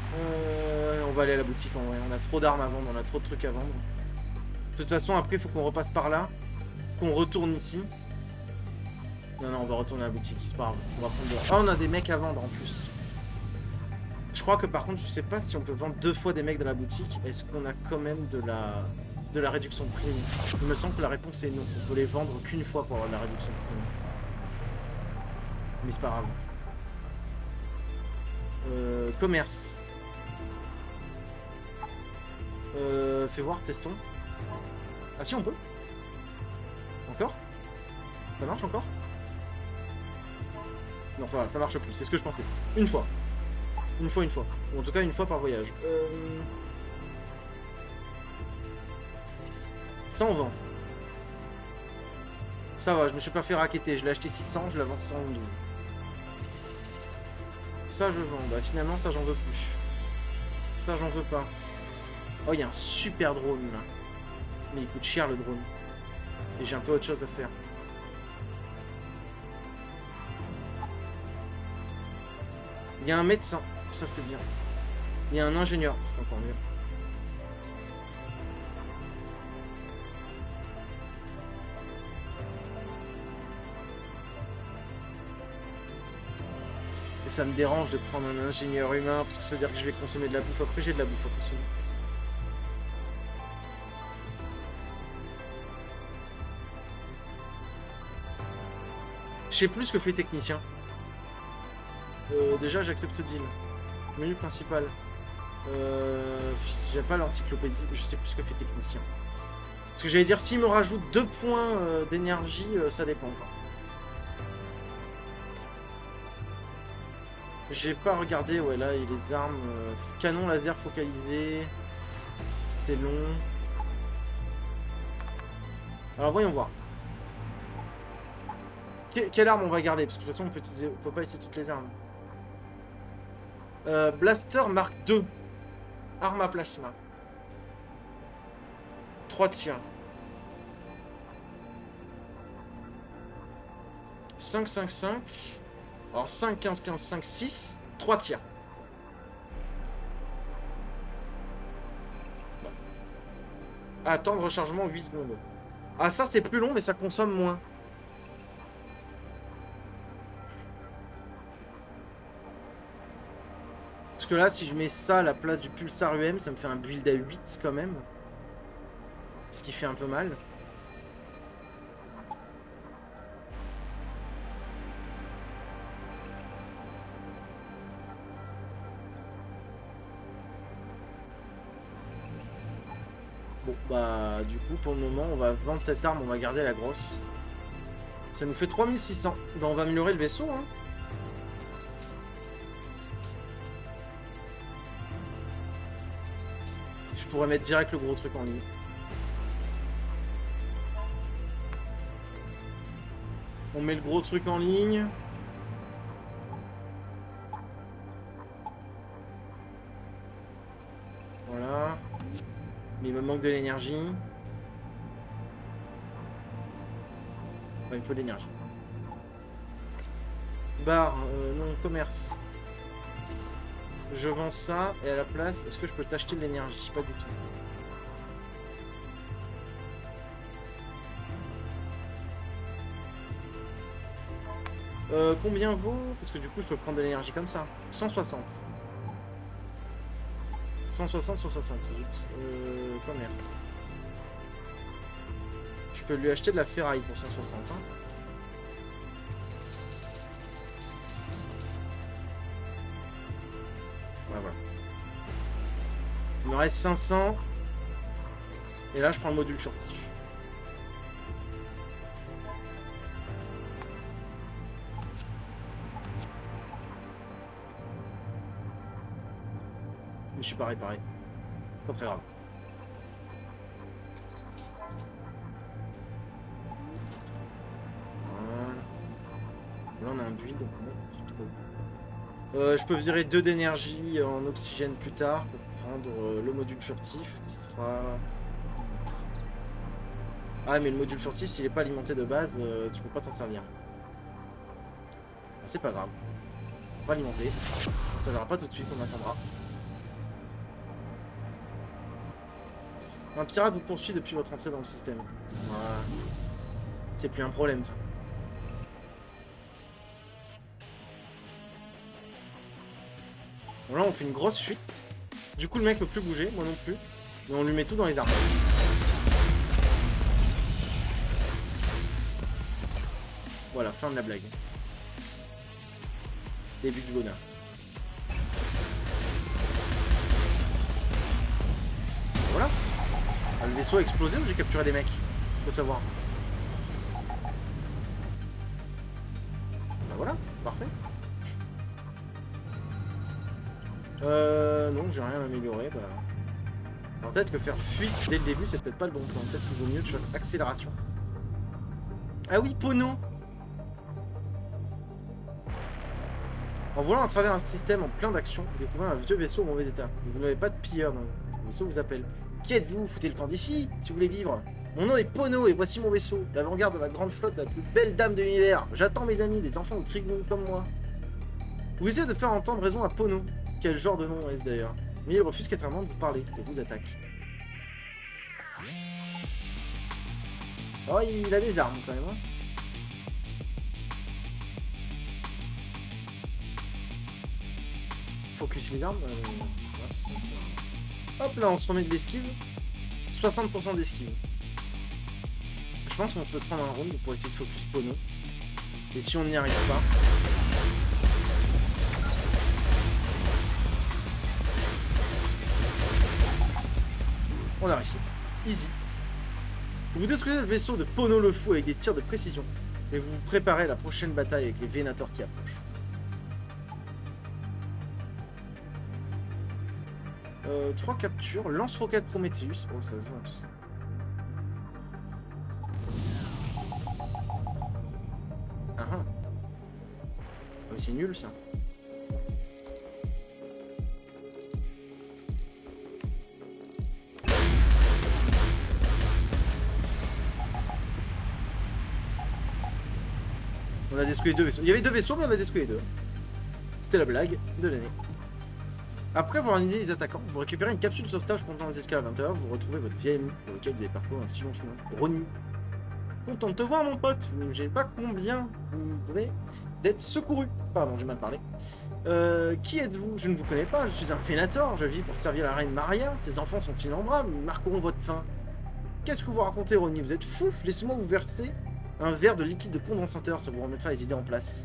On va aller à la boutique en vrai. On a trop d'armes à vendre, on a trop de trucs à vendre. De toute façon, après, il faut qu'on repasse par là. Qu'on retourne ici. Non, on va retourner à la boutique. C'est pas grave. On va prendre de... Ah, on a des mecs à vendre en plus. Je crois que par contre, je sais pas si on peut vendre 2 fois des mecs dans la boutique. Est-ce qu'on a quand même de la réduction de prix? Il me semble que la réponse est non. On peut les vendre qu'une fois pour avoir de la réduction de prix. Mais c'est pas grave. Commerce. Fais voir, testons. Ah si, on peut. Encore? Ça marche encore? Non, ça va, ça marche plus. C'est ce que je pensais. Une fois. Une fois. Ou en tout cas, une fois par voyage. Ça, on vend. Ça va, je me suis pas fait racketter. Je l'ai acheté 600, je l'avance 112. Ça, je vends. Bah, finalement, ça, j'en veux plus. Ça, j'en veux pas. Oh, il y a un super drone, là. Mais il coûte cher, le drone. Et j'ai un peu autre chose à faire. Il y a un médecin. Ça, c'est bien. Il y a un ingénieur. C'est encore mieux. Et ça me dérange de prendre un ingénieur humain parce que ça veut dire que je vais consommer de la bouffe. Après, j'ai de la bouffe à consommer. Je sais plus ce que fait technicien. Déjà, j'accepte ce deal. Menu principal. J'ai pas l'encyclopédie, je sais plus ce que fait technicien. Parce que j'allais dire, s'il me rajoute 2 points d'énergie, ça dépend. J'ai pas regardé, ouais, là, il y a les armes. Canon laser focalisé. C'est long. Alors, voyons voir. Quelle arme on va garder? Parce que de toute façon, on peut pas utiliser toutes les armes. Blaster Mark II. Arme à plasma. 3 tirs. 5, 5, 5. Alors 5, 15, 15, 5, 6. 3 tirs. Bon. Attendre rechargement 8 secondes. Ah, ça c'est plus long, mais ça consomme moins. Parce que là, si je mets ça à la place du pulsar UM, ça me fait un build à 8 quand même. Ce qui fait un peu mal. Bon, bah, du coup, pour le moment, on va vendre cette arme, on va garder la grosse. Ça nous fait 3600. Bah, on va améliorer le vaisseau, hein. Je pourrais mettre direct le gros truc en ligne. On met le gros truc en ligne. Voilà. Mais il me manque de l'énergie. Ouais, il me faut de l'énergie. Barre, non, commerce. Je vends ça et à la place, est-ce que je peux t'acheter de l'énergie? Pas du tout. Combien vaut? Parce que du coup, je peux prendre de l'énergie comme ça. 160. 160, 160. Commerce. Je peux lui acheter de la ferraille pour 160. Hein. Ouais, voilà. Il me reste 500. Et là, je prends le module furtif. Je suis pas réparé. Pas très grave. Voilà. Là, on a un build. Je peux virer 2 d'énergie en oxygène plus tard pour prendre le module furtif qui sera... Ah, mais le module furtif, s'il n'est pas alimenté de base, tu peux pas t'en servir. Ah, c'est pas grave. On va alimenter. Ça verra pas tout de suite, on attendra. Un pirate vous poursuit depuis votre entrée dans le système. Voilà. C'est plus un problème, ça. Bon, là, on fait une grosse fuite. Du coup, le mec peut plus bouger, moi non plus. Mais on lui met tout dans les armes. Voilà, fin de la blague. Début du bonheur. Voilà. Ah, le vaisseau a explosé ou j'ai capturé des mecs? Faut savoir. Bah voilà, parfait. Non, j'ai rien amélioré. Bah... Alors peut-être que faire fuite dès le début, c'est peut-être pas le bon plan. Peut-être qu'il vaut mieux que je fasse accélération. Ah oui, Pono. En volant à travers un système en plein d'action, vous découvrez un vieux vaisseau en mauvais état. Vous n'avez pas de pilleur dans le vaisseau vous appelle. Qui êtes-vous? Foutez le camp d'ici, si vous voulez vivre. Mon nom est Pono et voici mon vaisseau, l'avant-garde de la grande flotte, la plus belle dame de l'univers. J'attends mes amis, des enfants de Trigon comme moi. Vous essayez de faire entendre raison à Pono. Quel genre de nom est-ce d'ailleurs? Mais il refuse carrément de vous parler et vous attaque. Oh, il a des armes quand même. Hein. Focus les armes. Hop là, on se remet de l'esquive. 60% d'esquive. Je pense qu'on peut se prendre un round pour essayer de focus Pono. Et si on n'y arrive pas... On a réussi. Easy. Vous détruisez le vaisseau de Pono le Fou avec des tirs de précision. Et vous vous préparez à la prochaine bataille avec les Vénators qui approchent. 3 captures. Lance-roquette Prometheus. Oh, ça se voit tout ça. Ah ah. Mais c'est nul ça. On a détruit 2 vaisseaux. Il y avait 2 vaisseaux, mais on a détruit les 2. C'était la blague de l'année. Après avoir aligné les attaquants, vous récupérez une capsule de sauvetage contenant les esclaves à l'intérieur. Vous retrouvez votre vieil ami pour lequel vous avez parcouru un si long chemin. Ronnie. Content de te voir, mon pote. Je sais pas combien vous devez d'être secouru. Pardon, j'ai mal parlé. Qui êtes-vous? Je ne vous connais pas. Je suis un Vénator. Je vis pour servir la reine Maria. Ses enfants sont innombrables. Ils marqueront votre fin. Qu'est-ce que vous racontez, Ronnie? Vous êtes fou? Laissez-moi vous verser un verre de liquide de condensateur. Ça vous remettra les idées en place.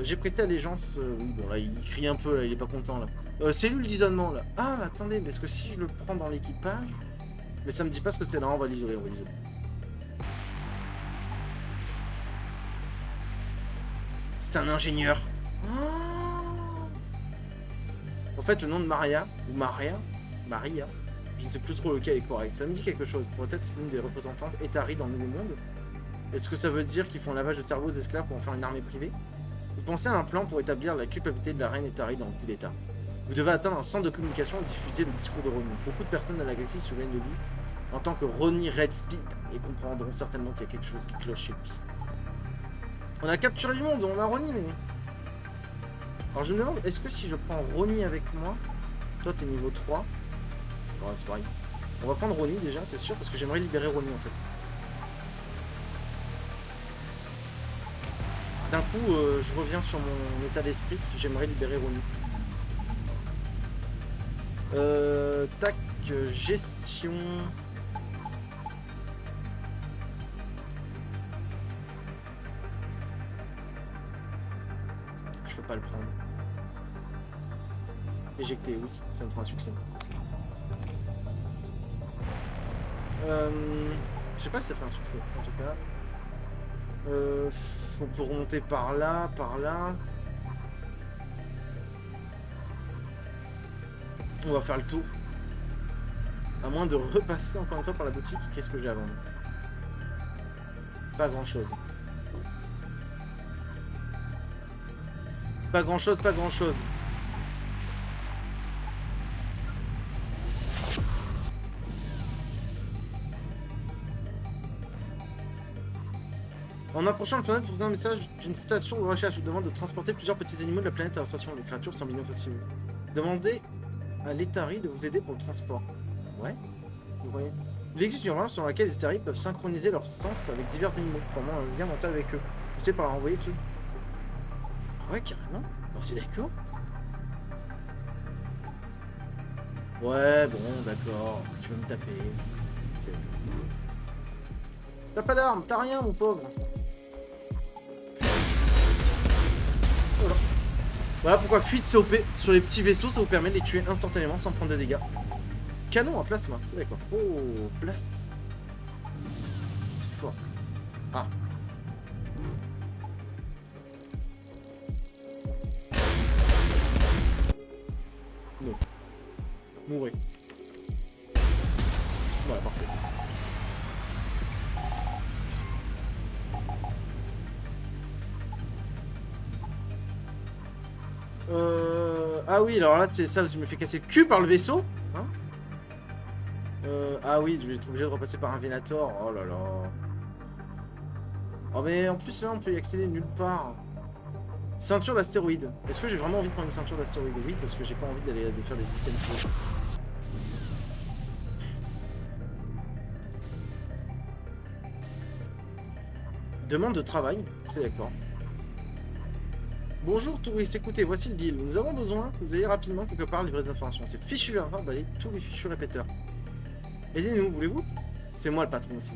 J'ai prêté allégeance. Oui, bon, là, il crie un peu, là, il est pas content, là. Cellule d'isolement, là. Ah, mais attendez, parce que si je le prends dans l'équipage. Mais ça me dit pas ce que c'est là, on va l'isoler, on va l'isoler. C'est un ingénieur. Oh, en fait, le nom de Maria, ou Maria, je ne sais plus trop lequel est correct. Ça me dit quelque chose. Peut-être une des représentantes Etari dans le Nouveau Monde. Est-ce que ça veut dire qu'ils font un lavage de cerveau aux esclaves pour en faire une armée privée? Vous pensez à un plan pour établir la culpabilité de la reine Etari dans le coup d'État. Vous devez atteindre un centre de communication et diffuser le discours de Roni. Beaucoup de personnes dans la galaxie se souviennent de lui en tant que Roni Redspeed et comprendront certainement qu'il y a quelque chose qui cloche chez lui. On a capturé le monde, on a Roni, mais... Alors je me demande, est-ce que si je prends Roni avec moi... Toi t'es niveau 3. Ouais, c'est pareil. On va prendre Roni déjà, c'est sûr, parce que j'aimerais libérer Roni en fait. D'un coup, je reviens sur mon état d'esprit, j'aimerais libérer Roni. Tac, gestion... Je peux pas le prendre. Éjecter, oui, ça me fera un succès. Je sais pas si ça fait un succès, en tout cas. On peut remonter par là, par là. On va faire le tour. À moins de repasser encore une fois par la boutique, qu'est-ce que j'ai à vendre? Pas grand chose. Pas grand chose, pas grand chose. En approchant la planète, vous avez un message d'une station de recherche vous demande de transporter plusieurs petits animaux de la planète à la station. Les créatures sont mignons facilement. Demandez à l'Etari de vous aider pour le transport. Ouais, vous voyez. Il existe une urgence sur laquelle les Etari peuvent synchroniser leur sens avec divers animaux, formant un lien mental avec eux. Vous savez par leur envoyer tout. Ah ouais, carrément. Bon, c'est d'accord. Ouais, bon, d'accord. Tu veux me taper. Okay. T'as pas d'armes, t'as rien, mon pauvre. Voilà. Voilà pourquoi fuite COP sur les petits vaisseaux, ça vous permet de les tuer instantanément sans prendre de dégâts. Canon à plasma, c'est d'accord. Oh, blast. C'est fort. Ah. Non. Mourez. Voilà, parfait. Ah oui, alors là, c'est ça, je me fais casser le cul par le vaisseau. Hein, ah oui, je vais être obligé de repasser par un Venator. Oh là là. Oh mais en plus là, on peut y accéder nulle part. Ceinture d'astéroïdes. Est-ce que j'ai vraiment envie de prendre une ceinture d'astéroïdes? Oui, parce que j'ai pas envie d'aller faire des systèmes faux. Demande de travail, c'est d'accord. Bonjour touristes, écoutez, voici le deal. Nous avons besoin que vous ayez rapidement quelque part livrer des informations. C'est fichu vers balayer tous les fichus répéteurs. Aidez-nous, voulez-vous? C'est moi le patron aussi.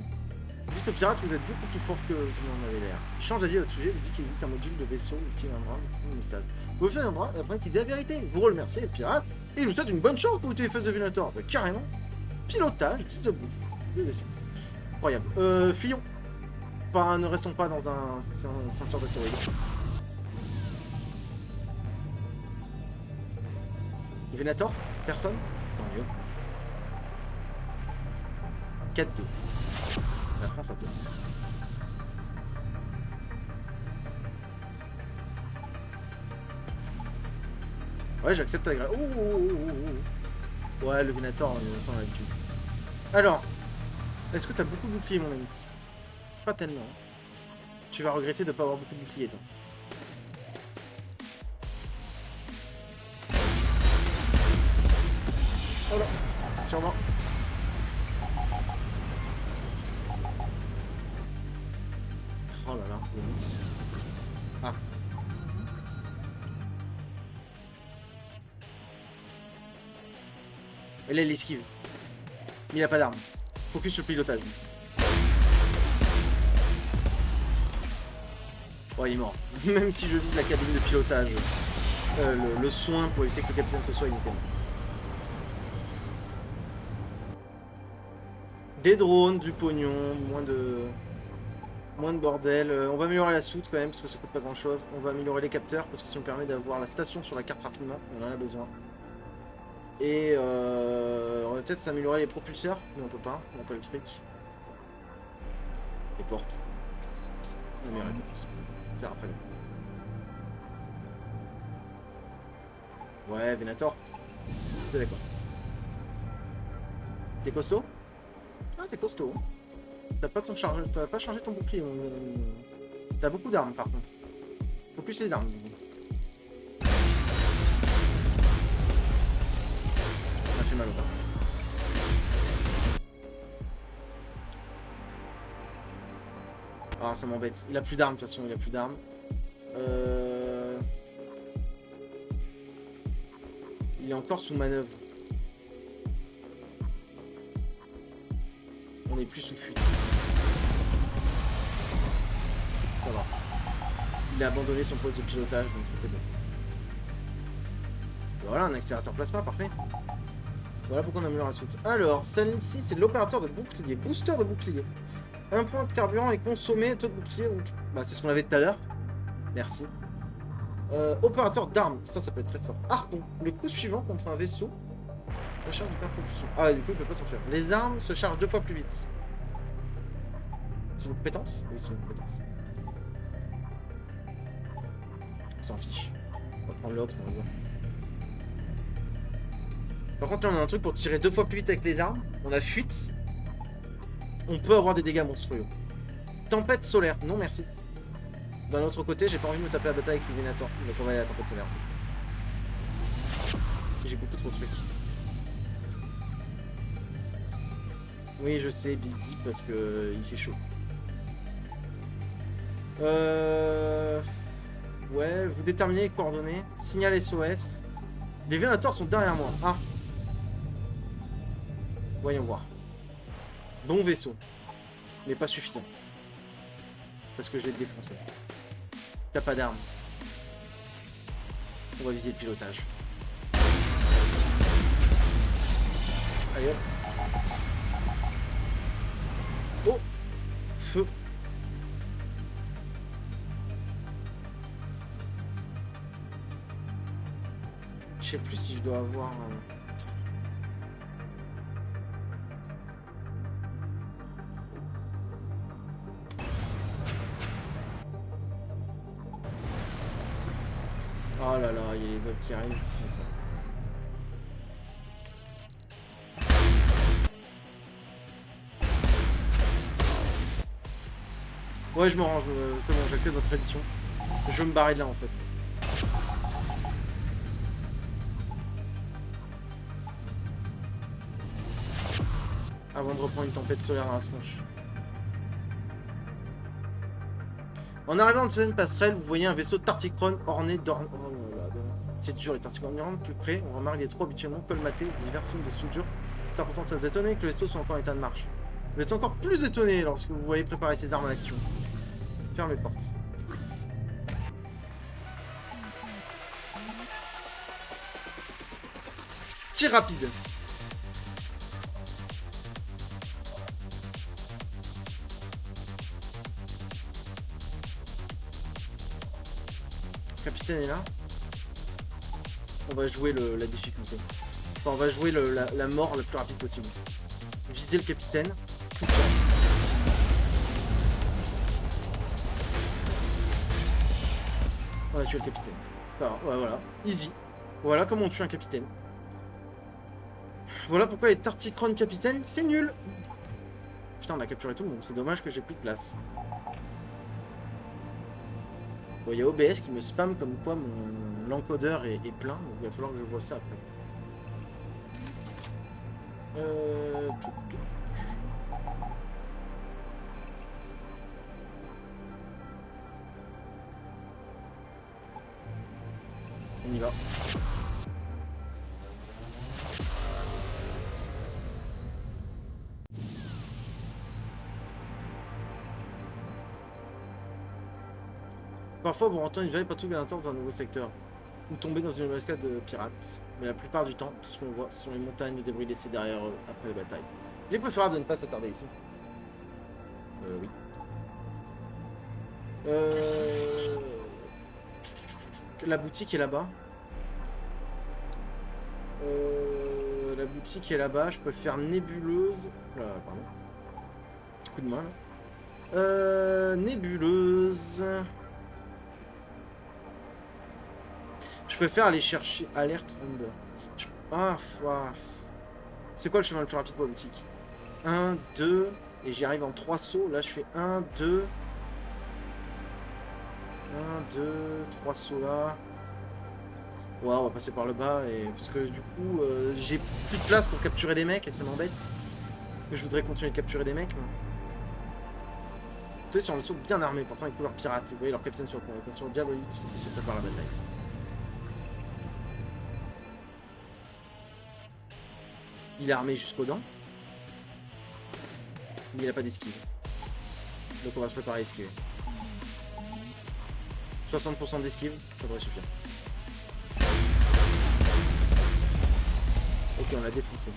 Dites aux pirates que vous êtes beaucoup plus fort que vous en avez l'air. Il change d'avis à votre sujet, vous dit qu'il existe un module de vaisseau utile à un drame, un message. Vous pouvez faire un bras et après qu'il dise la vérité. Vous remerciez les pirates et je vous souhaite une bonne chance pour utiliser les fesses de Venator. Bah, carrément. Pilotage, 10 de bouffe. Des vaisseaux. Incroyable. Fillon. Pas, ne restons pas dans un ceinture d'astéroïdes. Venator? Personne? Tant mieux. 4-2. La France a peur. Ouais, j'accepte ta grève. Ouais, le Venator, on s'en a l'habitude. Alors, est-ce que t'as beaucoup de boucliers, mon ami? Pas tellement. Tu vas regretter de pas avoir beaucoup de boucliers, toi. Oh là, sûrement. Oh là là, ah. Et là, il esquive. Mais il a pas d'arme. Focus sur le pilotage. Oh, il est mort. Même si je vise la cabine de pilotage, le soin pour éviter que le capitaine se soit imité. Des drones, du pognon, moins de bordel. On va améliorer la soute quand même parce que ça coûte pas grand chose. On va améliorer les capteurs parce que ça nous permet d'avoir la station sur la carte rapidement. On en a besoin. Et on va peut-être s'améliorer les propulseurs, mais on peut pas. On n'a pas le fric. Les portes. On va améliorer les portes. Tiens, après. Ouais, Venator. T'es d'accord. T'es costaud? Ah, t'es costaud. T'as pas changé ton bouclier. T'as beaucoup d'armes par contre. Faut plus les armes. Ça m'a fait mal au bas. Ah, ça m'embête. Il a plus d'armes de toute façon, il a plus d'armes. Il est encore sous manœuvre. On est plus sous fuite. Ça va. Il a abandonné son poste de pilotage, donc c'était bon. Voilà, un accélérateur plasma, parfait. Voilà pourquoi on améliore la suite. Alors, celle-ci, c'est l'opérateur de bouclier, booster de bouclier. Un point de carburant est consommé, taux de bouclier. Bah, c'est ce qu'on avait tout à l'heure. Merci. Opérateur d'armes, ça peut être très fort. Harpon, le coup suivant contre un vaisseau. Ça charge du propulsion. Ah, du coup, il peut pas s'enfuir. Les armes se chargent 2 fois plus vite. C'est une compétence? Oui, c'est une compétence. On s'en fiche. On va prendre l'autre, on va voir. Par contre, là, on a un truc pour tirer 2 fois plus vite avec les armes. On a fuite. On peut avoir des dégâts monstrueux. Tempête solaire. Non, merci. D'un autre côté, j'ai pas envie de me taper la bataille avec le Venator. Donc on va aller à la tempête solaire. J'ai beaucoup trop de trucs. Oui, je sais, bip bip parce que il fait chaud. Ouais, vous déterminez les coordonnées. Signal SOS. Les Vénators sont derrière moi. Ah. Voyons voir. Bon vaisseau. Mais pas suffisant. Parce que je vais te défoncer. T'as pas d'armes. On va viser le pilotage. Allez hop. Oh. Feu. Je sais plus si je dois avoir... Oh là là, il y a les autres qui arrivent. Ouais, je me range, c'est bon, j'accepte votre tradition. Je vais me barrer de là en fait. Avant de reprendre une tempête solaire dans la tronche. En arrivant dans une passerelle, vous voyez un vaisseau Tarticron orné d'or... Oh là là, c'est dur les Tarticron. En arrivant de plus près, on remarque des trous habituellement colmatés, divers signes de soudure. C'est important de vous étonner que le vaisseau soit encore en état de marche. Vous êtes encore plus étonné lorsque vous voyez préparer ses armes en action. Ferme les portes. Tir rapide. Le capitaine est là. On va jouer la difficulté. Enfin, on va jouer la mort le plus rapide possible. Viser le capitaine. Tout ça. On va tuer le capitaine. Enfin, ouais, voilà. Easy. Voilà comment on tue un capitaine. Voilà pourquoi les Tarticron capitaine, c'est nul. Putain, on a capturé tout le monde. C'est dommage que j'ai plus de place. Bon, il y a OBS qui me spam comme quoi l'encodeur est plein. Donc il va falloir que je vois ça après. On y va. Parfois, vous rentrez une vieille patrouille Venator dans un nouveau secteur, ou tomber dans une embuscade de pirates. Mais la plupart du temps, tout ce qu'on voit, ce sont les montagnes de débris laissées derrière eux après les batailles. Il est préférable de ne pas s'attarder ici. Oui. La boutique est là-bas. La boutique est là-bas. Je peux faire nébuleuse. Pardon. Petit coup de main là. Nébuleuse. Je préfère aller chercher Alert Amber. C'est quoi le chemin le plus rapide pour la boutique? 1, 2. Et j'y arrive en 3 sauts. Là, je fais 1, 2. 1, 2, 3 sauts là. Ouais, on va passer par le bas. Parce que du coup, j'ai plus de place pour capturer des mecs et ça m'embête. Je voudrais continuer de capturer des mecs. Vous êtes sur un vaisseau bien armé, pourtant avec couleurs pirates. Vous voyez leur capitaine sur le pont, sur le diabolique qui se prépare à la bataille. Il est armé jusqu'aux dents. Mais il n'a pas d'esquive. Donc on va se préparer à esquiver. 60% d'esquive, ça devrait suffire. Ok, on l'a défoncé.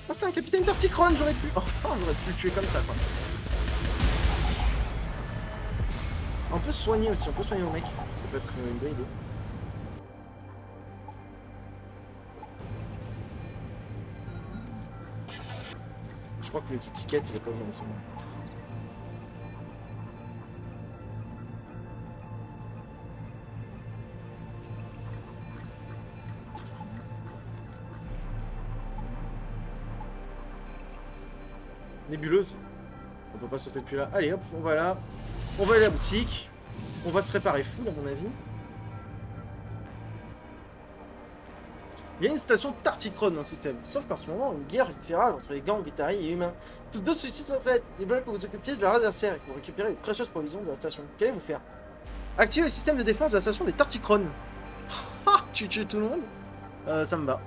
Oh, c'était un capitaine Tarticron, j'aurais pu... Oh, j'aurais pu le tuer comme ça, quoi. On peut se soigner aussi, on peut soigner au mec. Ça peut être une bonne idée. Je crois que le kit ticket, il est pas besoin de ce moment. Nébuleuse. On peut pas sauter depuis là. Allez hop, on va là. On va aller à la boutique. On va se réparer full à mon avis. Il y a une station Tarticron dans le système. Sauf qu'en ce moment, une guerre fait rage entre les gangs, Guitari et humains. Tous deux sollicitent votre aide. Ils veulent que vous occupiez de leur adversaire et que vous récupérez les précieuses provisions de la station. Qu'allez-vous faire? Activez le système de défense de la station des Tarticron. Ah, tu tues tout le monde? Ça me va.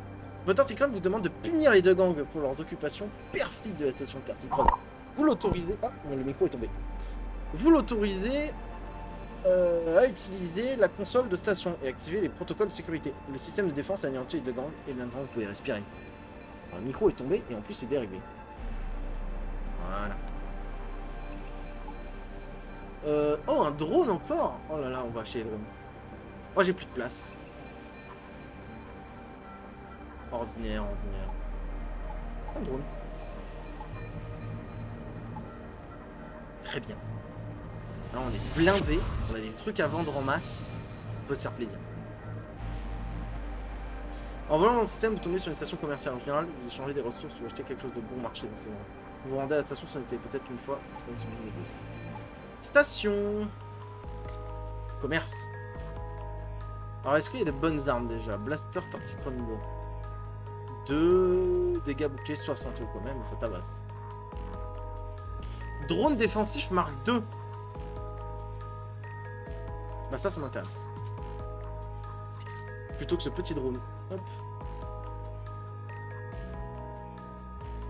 Votre Tarticron vous demande de punir les deux gangs pour leurs occupations perfides de la station Tarticron. Vous l'autorisez... Ah, bon, le micro est tombé. Vous l'autorisez à utiliser la console de station et activer les protocoles de sécurité. Le système de défense a anéanti les deux gangs et maintenant vous pouvez respirer. Alors, le micro est tombé et en plus c'est dérivé. Voilà. Oh, un drone encore. Oh là là, on va acheter le drone. Oh, j'ai plus de place. Ordinaire. Un drone. Très bien. Là, on est blindé, on a des trucs à vendre en masse, on peut se faire plaisir. En volant dans le système, vous tombez sur une station commerciale. En général, vous échangez des ressources ou achetez quelque chose de bon marché dans ces moments. Vous vous rendez à la station sur peut-être une fois. Station. Commerce. Alors, est-ce qu'il y a de bonnes armes déjà? Blaster Tarticron niveau 2 dégâts boucliers 60 quand même, ça tabasse. Drone défensif Mark 2. Bah ça m'intéresse. Plutôt que ce petit drone. Hop.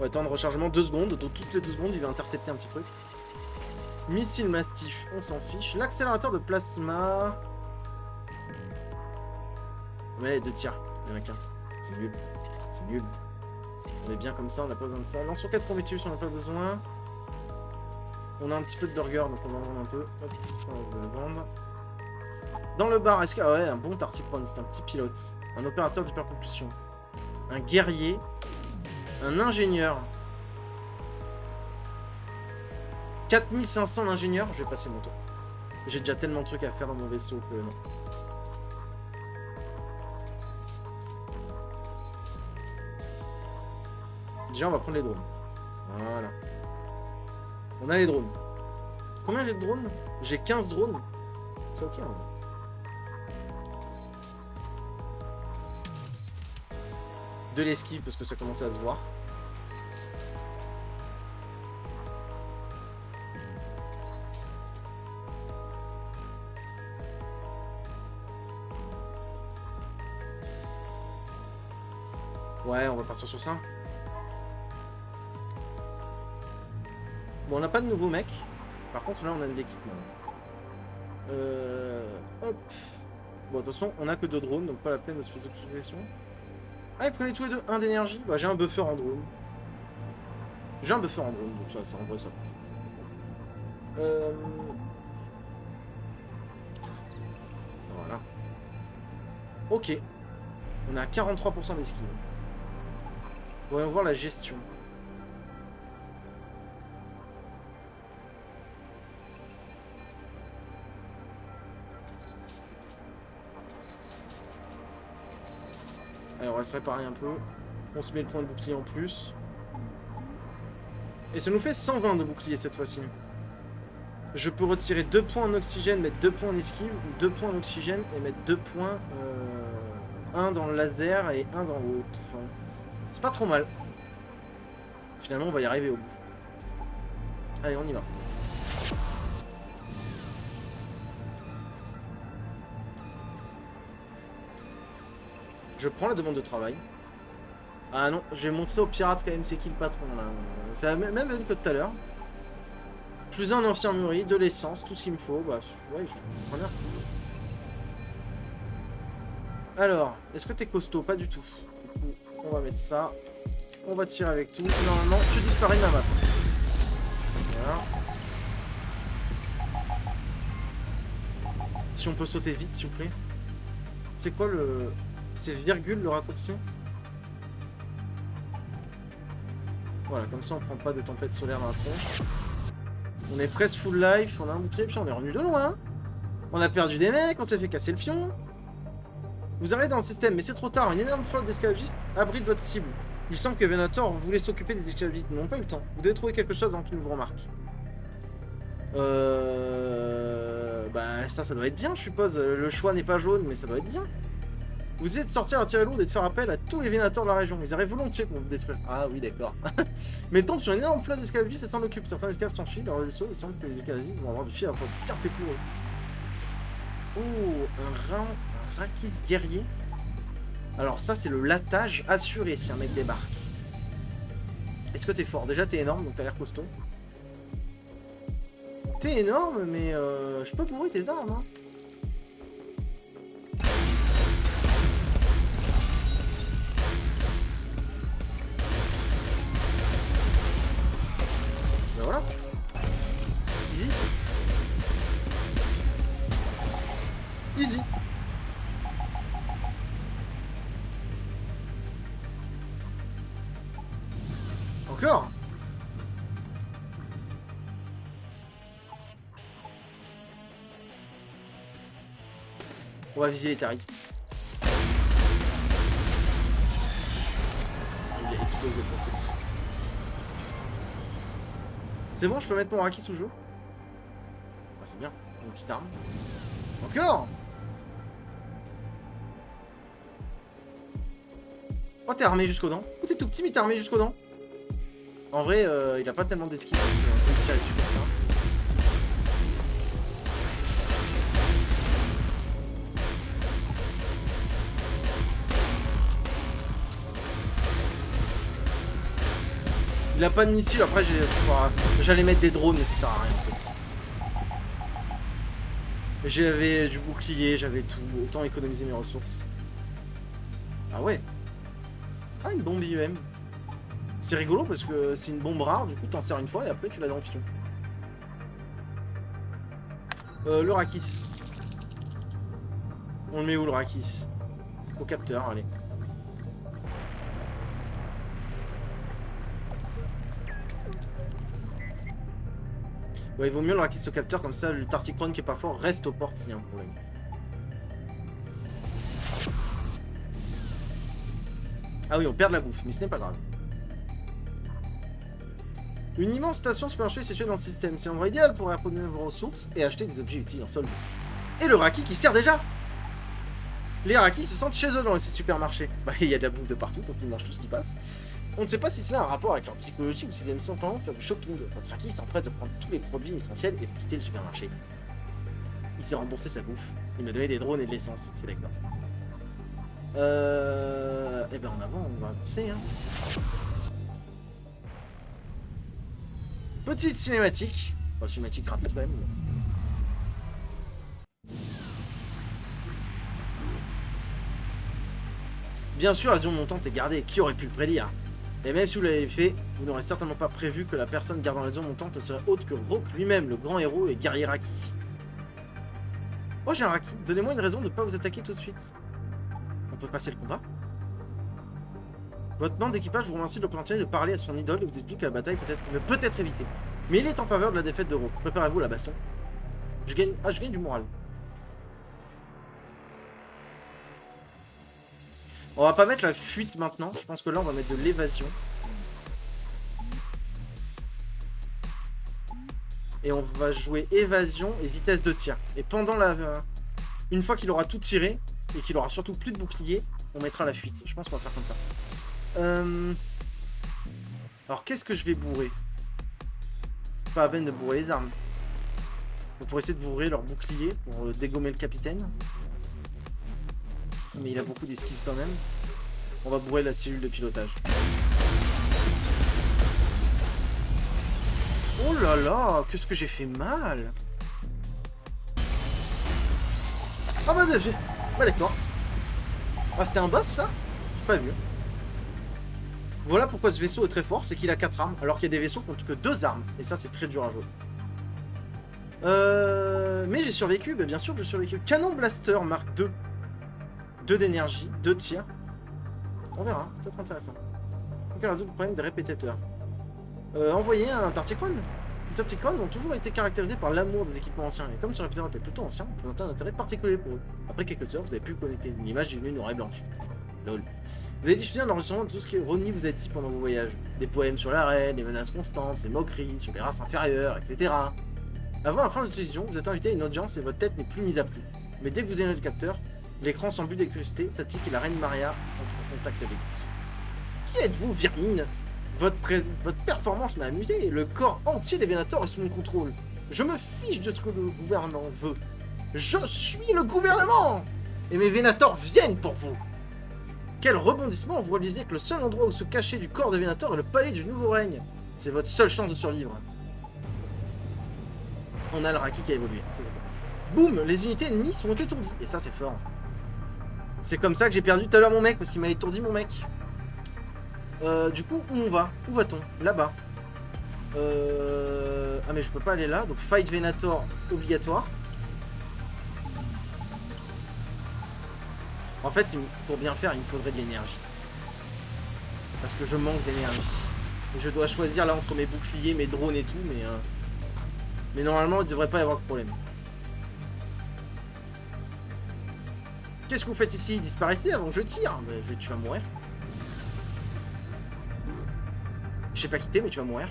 Ouais, temps de rechargement 2 secondes. Donc toutes les 2 secondes, il va intercepter un petit truc. Missile Mastiff, on s'en fiche. L'accélérateur de plasma. Mais les 2 tirs. Il y en a qu'un. C'est nul. C'est nul. On est bien comme ça, on n'a pas besoin de ça. Lance roquette Prometheus, on n'a pas besoin. On a un petit peu de burger, donc on va en vendre un peu. Hop, ça on va le vendre. Dans le bar, est-ce que... Ah ouais, un bon Tarticron, c'est un petit pilote. Un opérateur d'hyperpropulsion. Un guerrier. Un ingénieur. 4500 d'ingénieur, je vais passer mon tour. J'ai déjà tellement de trucs à faire dans mon vaisseau que non. Déjà, on va prendre les drones. Voilà. On a les drones. Combien j'ai de drones? J'ai 15 drones. C'est ok, hein. De l'esquive parce que ça commençait à se voir. Ouais, on va partir sur ça. Bon, on n'a pas de nouveaux mecs. Par contre, là, on a de l'équipement. Hop. Bon, attention, on a que 2 drones, donc pas la peine de se poser de questions. Ah, ils prenaient tous les deux 1 d'énergie. Bah, j'ai un buffer en drone. J'ai un buffer en drone, donc ça en vrai, ça passe. Voilà. Ok. On est à 43% d'esquive. Voyons voir la gestion. Alors on va se réparer un peu. On se met le point de bouclier en plus. Et ça nous fait 120 de bouclier cette fois-ci. Je peux retirer 2 points en oxygène, mettre 2 points en esquive, ou 2 points en oxygène et mettre 2 points, 1 dans le laser et 1 dans l'autre. Enfin, c'est pas trop mal. Finalement, on va y arriver au bout. Allez, on y va. Je prends la demande de travail. Ah non, je vais montrer aux pirates quand même c'est qui le patron là. C'est la même même que tout à l'heure. Plus un infirmerie, de l'essence, tout ce qu'il me faut. Bah ouais, je prends bien. Alors, est-ce que t'es costaud? Pas du tout. On va mettre ça. On va tirer avec tout. Normalement, tu disparais de la map. Voilà. Si on peut sauter vite, s'il vous plaît. C'est quoi le... C'est virgule le raccourci? Voilà, comme ça on prend pas de tempête solaire dans la tronche. On est presque full life, on a un bouclier, puis on est revenu de loin. On a perdu des mecs, on s'est fait casser le fion. Vous arrivez dans le système, mais c'est trop tard. Une énorme flotte d'esclavagistes abrite votre cible. Il semble que Venator voulait s'occuper des esclavagistes, mais n'ont pas eu le temps. Vous devez trouver quelque chose avant qu'ils ne vous remarquent. Bah ça doit être bien, je suppose. Le choix n'est pas jaune, mais ça doit être bien. Vous essayez de sortir la tirée lourde et de faire appel à tous les Vénators de la région. Ils arrivent volontiers pour vous détruire. Ah oui, d'accord. Mais tombent sur une énorme flotte d'esclavagistes et s'en occupent. Certains esclaves s'enfuient, leur vaisseau, il semble que les esclavagistes vont avoir du fil à prendre. Bien fait pour eux. Oh, un Rakis guerrier. Alors ça, c'est le latage assuré si un mec débarque. Est-ce que t'es fort? Déjà, t'es énorme, donc t'as l'air costaud. T'es énorme, mais je peux bourrer tes armes, hein. Ben voilà. Easy. Easy. Encore. On va viser les tarifs. Il a explosé le confetti. C'est bon, je peux mettre mon Raki sous jeu. Ah, c'est bien, une petite arme. Encore. Oh, t'es armé jusqu'aux dents. Oh, t'es tout petit, mais t'es armé jusqu'aux dents. En vrai, il a pas tellement d'esquive. On peut tirer dessus comme ça. Il a pas de missile, après j'allais mettre des drones mais ça sert à rien en fait. J'avais du bouclier, j'avais tout, autant économiser mes ressources. Ah ouais. Ah, une bombe IEM. C'est rigolo parce que c'est une bombe rare, du coup t'en sers une fois et après tu l'as dans le fion. Le Rakis. On le met où le Rakis? Au capteur, allez. Ouais, il vaut mieux le Rakis au capteur, comme ça le Tarticron qui est pas fort reste aux portes s'il y a un problème. Ah oui, on perd de la bouffe, mais ce n'est pas grave. Une immense station supermarché est située dans le système. C'est l'endroit idéal pour approvisionner vos ressources et acheter des objets utiles en solde. Et le Raki qui sert déjà. Les Rakis se sentent chez eux dans ces supermarchés. Bah, il y a de la bouffe de partout, donc ils mangent tout ce qui passe. On ne sait pas si cela a un rapport avec leur psychologie ou s'ils aiment simplement faire du shopping. Votre Raki s'empresse de prendre tous les produits essentiels et de quitter le supermarché. Il s'est remboursé sa bouffe. Il m'a donné des drones et de l'essence, c'est d'accord. Eh ben en avant, on va avancer, hein. Petite cinématique. Enfin, cinématique rapide quand même. Bien sûr, la zone montante est gardée, qui aurait pu le prédire? Et même si vous l'avez fait, vous n'aurez certainement pas prévu que la personne gardant la zone montante ne serait autre que Rock lui-même, le grand héros et guerrier Raki. Oh, j'ai un Raki. Donnez-moi une raison de ne pas vous attaquer tout de suite. On peut passer le combat? Votre membre d'équipage vous remercie de l'opportunité de parler à son idole et vous explique que la bataille peut être évitée. Mais il est en faveur de la défaite de Rock. Préparez-vous à la baston. Je gagne du moral. On va pas mettre la fuite maintenant. Je pense que là, on va mettre de l'évasion. Et on va jouer évasion et vitesse de tir. Et pendant la... une fois qu'il aura tout tiré, et qu'il aura surtout plus de bouclier, on mettra la fuite. Je pense qu'on va faire comme ça. Alors, qu'est-ce que je vais bourrer? Pas à peine de bourrer les armes. On pourrait essayer de bourrer leur bouclier pour dégommer le capitaine. Mais il a beaucoup d'esquives quand même. On va bourrer la cellule de pilotage. Oh là là, qu'est-ce que j'ai fait mal. Ah bah d'accord. Ah, c'était un boss ça? J'ai pas vu. Voilà pourquoi ce vaisseau est très fort, c'est qu'il a 4 armes, alors qu'il y a des vaisseaux qui n'ont que 2 armes. Et ça, c'est très dur à jouer. Mais j'ai survécu, bah, bien sûr que j'ai survécu. Canon Blaster Mark II. 2 d'énergie, 2 tirs. On verra, peut-être intéressant. Donc, résoudre le problème des répétateurs. Envoyer un Tarticon. Les Tarticons ont toujours été caractérisés par l'amour des équipements anciens. Et comme ce répéteur était plutôt ancien, on présentait un intérêt particulier pour eux. Après quelques heures, vous avez pu connecter une image devenue noire et blanche. Lol. Vous avez diffusé un enregistrement de tout ce que Ronnie vous a dit pendant vos voyages. Des poèmes sur la reine, les menaces constantes, ses moqueries, sur les races inférieures, etc. Avant la fin de cette décision, vous êtes invité à une audience et votre tête n'est plus mise à prix. Mais dès que vous avez le capteur, l'écran sans but d'électricité s'attique et la reine Maria entre en contact avec vous. Qui êtes-vous, Vermine? Votre performance m'a amusé. Le corps entier des Vénators est sous mon contrôle. Je me fiche de ce que le gouvernement veut. Je suis le gouvernement. Et mes Vénators viennent pour vous. Quel rebondissement, vous réalisez que le seul endroit où se cacher du corps des Vénators est le palais du nouveau règne. C'est votre seule chance de survivre. On a le Raki qui a évolué. Boum, les unités ennemies sont étourdies. Et ça, c'est fort. C'est comme ça que j'ai perdu tout à l'heure mon mec, parce qu'il m'a étourdi mon mec. Du coup, où on va? Où va-t-on? Là-bas. Ah mais je peux pas aller là, donc Fight Venator obligatoire. En fait, pour bien faire, il me faudrait de l'énergie. Parce que je manque d'énergie. Et je dois choisir là entre mes boucliers, mes drones et tout, mais normalement, il ne devrait pas y avoir de problème. Qu'est-ce que vous faites ici? Disparaissez avant que je tire. Tu vas mourir. Je sais pas quitter, mais tu vas mourir.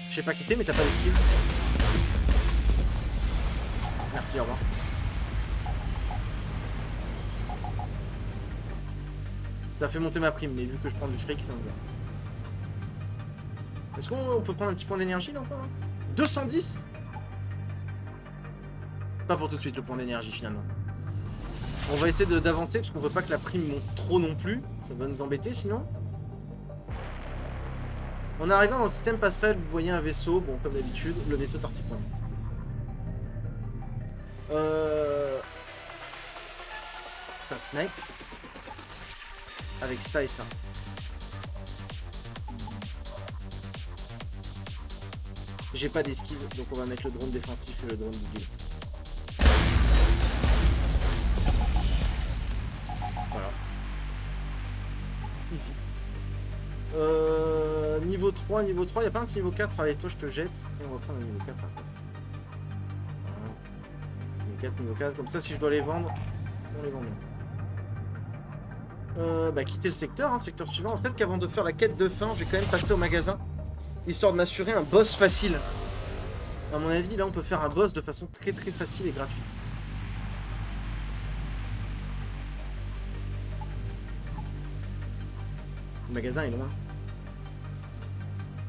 Je sais pas quitter, mais t'as pas d'esquive. Merci, au revoir. Ça fait monter ma prime, mais vu que je prends du fric, ça me va. Est-ce qu'on peut prendre un petit point d'énergie là encore? 210. Pas pour tout de suite le point d'énergie finalement. On va essayer d'avancer parce qu'on veut pas que la prime monte trop non plus. Ça va nous embêter sinon. En arrivant dans le système passerelle, vous voyez un vaisseau, bon comme d'habitude, le vaisseau Tarticon. Ça snipe. Avec ça et ça. J'ai pas d'esquive, donc on va mettre le drone défensif et le drone du guild. Voilà. Easy. Niveau 3, il n'y a pas un petit niveau 4. Allez, toi je te jette et on va prendre un niveau 4 à la place. Voilà. Niveau 4, comme ça si je dois les vendre, on les vend bien. Bah quitter le secteur, hein, secteur suivant. Peut-être qu'avant de faire la quête de fin, je vais quand même passer au magasin. Histoire de m'assurer un boss facile. À mon avis, là on peut faire un boss de façon très facile et gratuite. Le magasin est loin.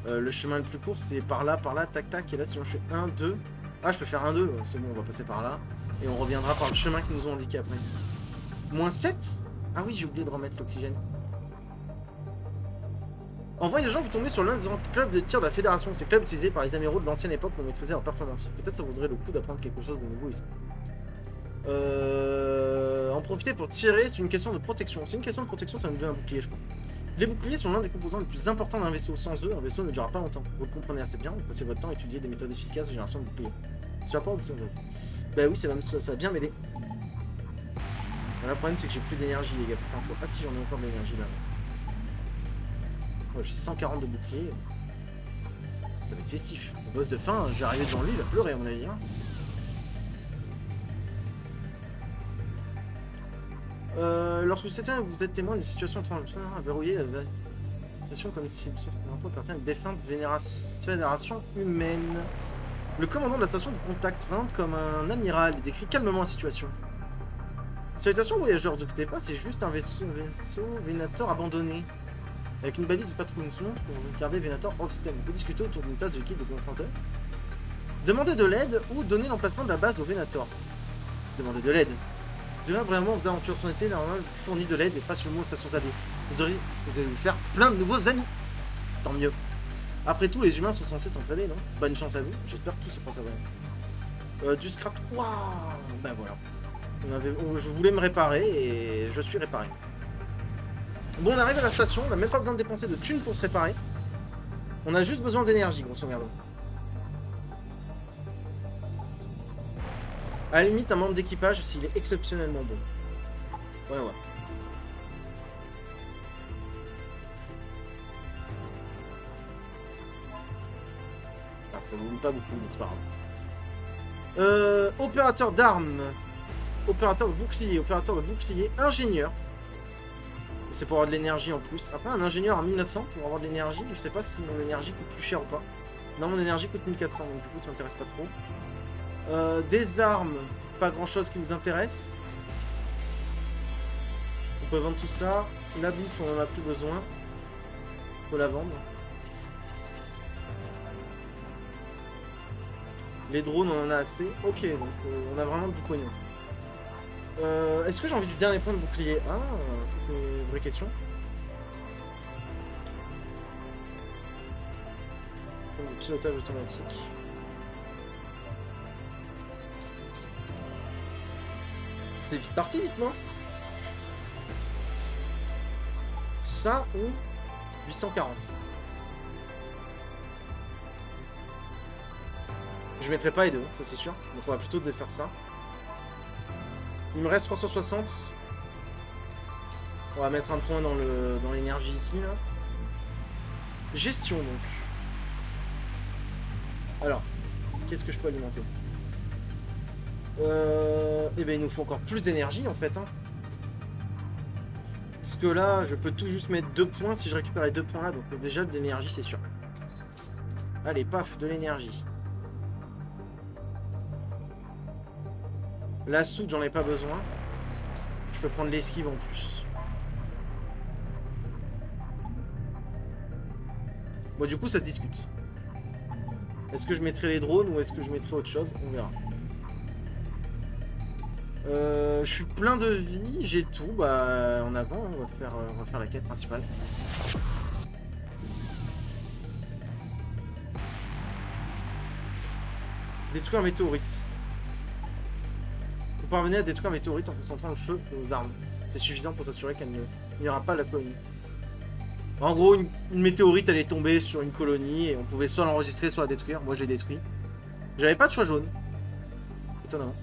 Le chemin le plus court c'est par là, tac tac. Et là si on fait 1, 2. Ah je peux faire 1, 2, c'est bon, on va passer par là. Et on reviendra par le chemin qu'ils nous ont indiqué après. Moins 7. Ah oui, j'ai oublié de remettre l'oxygène. En voyageant, vous tombez sur l'un des clubs de tir de la Fédération. Ces clubs utilisés par les amiraux de l'ancienne époque pour maîtriser leur performance. Peut-être ça vaudrait le coup d'apprendre quelque chose de nouveau ici. En profiter pour tirer, c'est une question de protection. C'est une question de protection, ça nous donne un bouclier, je crois. Les boucliers sont l'un des composants les plus importants d'un vaisseau. Sans eux, un vaisseau ne durera pas longtemps. Vous le comprenez assez bien, vous passez votre temps à étudier des méthodes efficaces de génération de boucliers. Tu vas pas ou bah oui, ça va bien m'aider. Le problème, c'est que j'ai plus d'énergie, les gars, pour faire un choix. Ah si, j'en ai encore de l'énergie là. Oh, j'ai 140 de boucliers. Ça va être festif. Le boss de fin, je vais arriver devant lui, il va pleurer à mon avis. Hein. Lorsque vous êtes témoin d'une situation à verrouiller la situation comme si l'impôt appartient à une défunte fédération humaine. Le commandant de la station de contact se présente comme un amiral et décrit calmement la situation. Salutations voyageurs, ne vous inquiétez pas, c'est juste un vaisseau Venator abandonné. Avec une balise de patrouille pour garder Venator off-stem. On peut discuter autour d'une tasse de liquide de concentré. Demandez de l'aide ou donner l'emplacement de la base au Venator. Demandez de l'aide. Demain, vraiment, vos aventures sont été normalement fournies de l'aide et pas seulement aux stations alliées. Vous allez vous faire plein de nouveaux amis. Tant mieux. Après tout, les humains sont censés s'entraider, non? Bonne chance à vous. J'espère que tout se passe à bien. Du scrap. Waouh. Ben voilà. Je voulais me réparer et je suis réparé. Bon, on arrive à la station. On n'a même pas besoin de dépenser de thunes pour se réparer. On a juste besoin d'énergie, grosso modo. À la limite, un membre d'équipage s'il est exceptionnellement bon. Ouais. Ah, ça ne vaut pas beaucoup, mais c'est pas grave. Opérateur d'armes. Opérateur de bouclier, ingénieur. C'est pour avoir de l'énergie en plus. Après, un ingénieur à 1900 pour avoir de l'énergie. Je sais pas si mon énergie coûte plus cher ou pas. Non, mon énergie coûte 1400, donc du coup, ça m'intéresse pas trop. Des armes, pas grand chose qui nous intéresse. On peut vendre tout ça. La bouffe, on en a plus besoin. Faut la vendre. Les drones, on en a assez. Ok, donc on a vraiment du pognon. Est-ce que j'ai envie du dernier point de bouclier? Ah, ça c'est une vraie question. De pilotage automatique. C'est vite parti, dites-moi. Ça ou 840. Je mettrai pas les deux, ça c'est sûr. Donc on va plutôt faire ça. Il me reste 360. On va mettre un point dans l'énergie ici là. Gestion donc. Alors, qu'est-ce que je peux alimenter? Eh ben il nous faut encore plus d'énergie en fait. Hein. Parce que là, je peux tout juste mettre 2 points si je récupère les 2 points là. Donc déjà de l'énergie c'est sûr. Allez, paf, de l'énergie. La soude, j'en ai pas besoin. Je peux prendre l'esquive en plus. Bon, du coup, ça se discute. Est-ce que je mettrai les drones ou est-ce que je mettrai autre chose? On verra. Je suis plein de vie, j'ai tout. Bah, en avant, on va faire la quête principale. Détruire un météorite. Vous parvenez à détruire un météorite en concentrant le feu de vos armes. C'est suffisant pour s'assurer qu'il n'y aura pas la colonie. En gros, une météorite elle est tombée sur une colonie et on pouvait soit l'enregistrer, soit la détruire. Moi je l'ai détruit. J'avais pas de choix jaune. Étonnamment.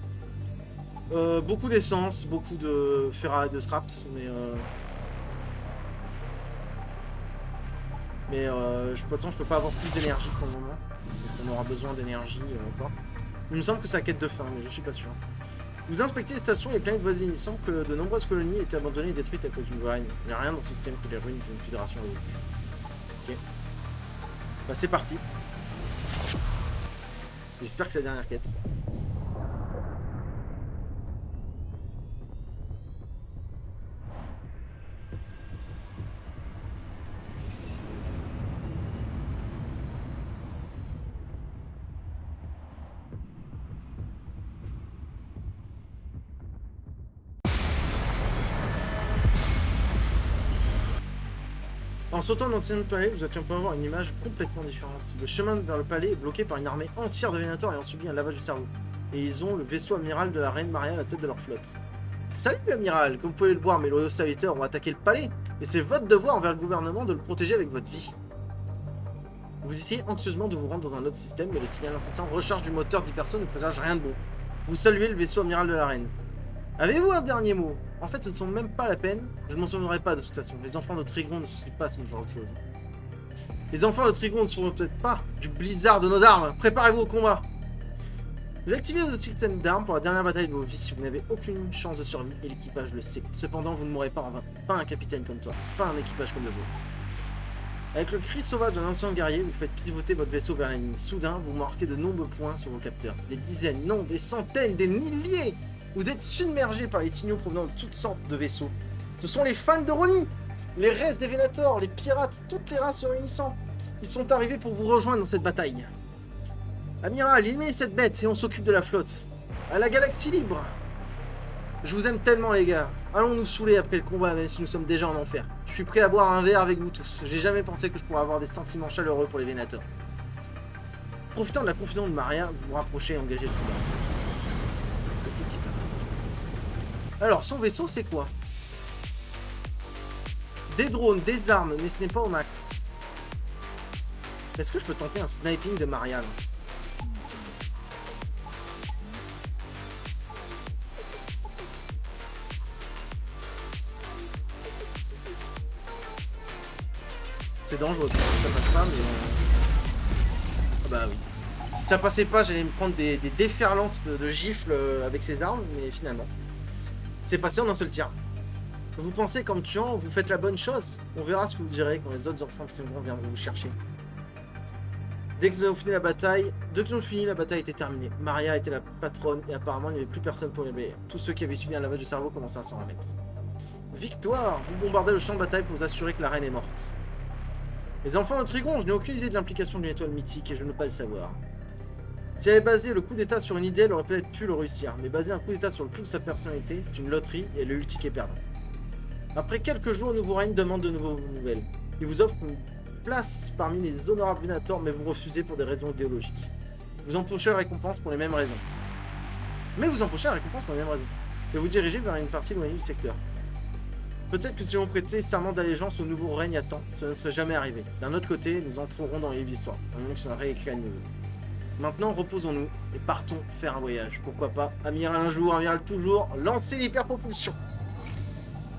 Beaucoup d'essence, beaucoup de ferraille, de scraps, mais de toute façon je peux pas avoir plus d'énergie pour le moment. Donc, on aura besoin d'énergie encore. Il me semble que c'est la quête de fin, mais je suis pas sûr. Vous inspectez les stations et les planètes voisines. Il semble que de nombreuses colonies étaient abandonnées et détruites à cause d'une vague. Il n'y a rien dans ce système que les ruines d'une fédération. Ok. Bah c'est parti. J'espère que c'est la dernière quête. En sautant dans l'ancien palais, vous allez pouvoir avoir une image complètement différente. Le chemin vers le palais est bloqué par une armée entière de Venator ayant subi un lavage du cerveau. Et ils ont le vaisseau amiral de la reine Maria à la tête de leur flotte. Salut amiral, comme vous pouvez le voir, mes loyaux serviteurs ont attaqué le palais, et c'est votre devoir envers le gouvernement de le protéger avec votre vie. Vous essayez anxieusement de vous rendre dans un autre système, mais le signal incessant recharge du moteur d'hyperson ne présage rien de bon. Vous saluez le vaisseau amiral de la reine. Avez-vous un dernier mot? En fait, ce ne sont même pas la peine, je ne m'en souviendrai pas de toute façon. Les enfants de Trigon ne se soucient pas de ce genre de choses. Les enfants de Trigon ne seront peut-être pas du blizzard de nos armes. Préparez-vous au combat. Vous activez votre système d'armes pour la dernière bataille de vos vies si vous n'avez aucune chance de survie et l'équipage le sait. Cependant, vous ne mourrez pas en vain. Pas un capitaine comme toi, pas un équipage comme le vôtre. Avec le cri sauvage d'un ancien guerrier, vous faites pivoter votre vaisseau vers l'ennemi. Soudain, vous marquez de nombreux points sur vos capteurs. Des dizaines, non, des centaines, des milliers. Vous êtes submergés par les signaux provenant de toutes sortes de vaisseaux. Ce sont les fans de Ronnie, les restes des Vénators, les pirates, toutes les races se réunissant. Ils sont arrivés pour vous rejoindre dans cette bataille. Amiral, éliminez cette bête et on s'occupe de la flotte. À la galaxie libre. Je vous aime tellement les gars. Allons nous saouler après le combat même si nous sommes déjà en enfer. Je suis prêt à boire un verre avec vous tous. J'ai jamais pensé que je pourrais avoir des sentiments chaleureux pour les Vénators. Profitant de la confusion de Maria, vous vous rapprochez et engagez le combat. Et c'est type là. Alors son vaisseau c'est quoi? Des drones, des armes, mais ce n'est pas au max. Est-ce que je peux tenter un sniping de Maria là? C'est dangereux, parce que ça passe pas, mais... Ah bah oui. Si ça passait pas, j'allais me prendre des déferlantes de gifles avec ces armes, mais finalement... C'est passé en un seul tir. Vous pensez qu'en me tuant, vous faites la bonne chose? On verra ce que vous direz quand les autres enfants de Trigon viendront vous chercher. Dès que nous avons fini la bataille, était terminée. Maria était la patronne et apparemment il n'y avait plus personne pour l'éblouir. Tous ceux qui avaient subi un lavage de cerveau commençaient à s'en remettre. Victoire! Vous bombardez le champ de bataille pour vous assurer que la reine est morte. Les enfants de Trigon, je n'ai aucune idée de l'implication d'une étoile mythique et je ne veux pas le savoir. Si elle avait basé le coup d'état sur une idée, elle aurait peut-être pu le réussir, mais baser un coup d'état sur le clou de sa personnalité, c'est une loterie et le ultique est perdant. Après quelques jours, le nouveau règne demande de nouvelles. Il vous offre une place parmi les honorables Vénators, mais vous refusez pour des raisons idéologiques. Vous empochez la récompense pour les mêmes raisons. Et vous dirigez vers une partie éloignée du secteur. Peut-être que si on prêtait serment d'allégeance au nouveau règne à temps, ça ne serait jamais arrivé. D'un autre côté, nous entrerons dans les livres d'histoire, à moins que ce soit réécrit à nouveau. Maintenant, reposons-nous et partons faire un voyage. Pourquoi pas, amiral un jour, amiral toujours, lancer l'hyperpropulsion.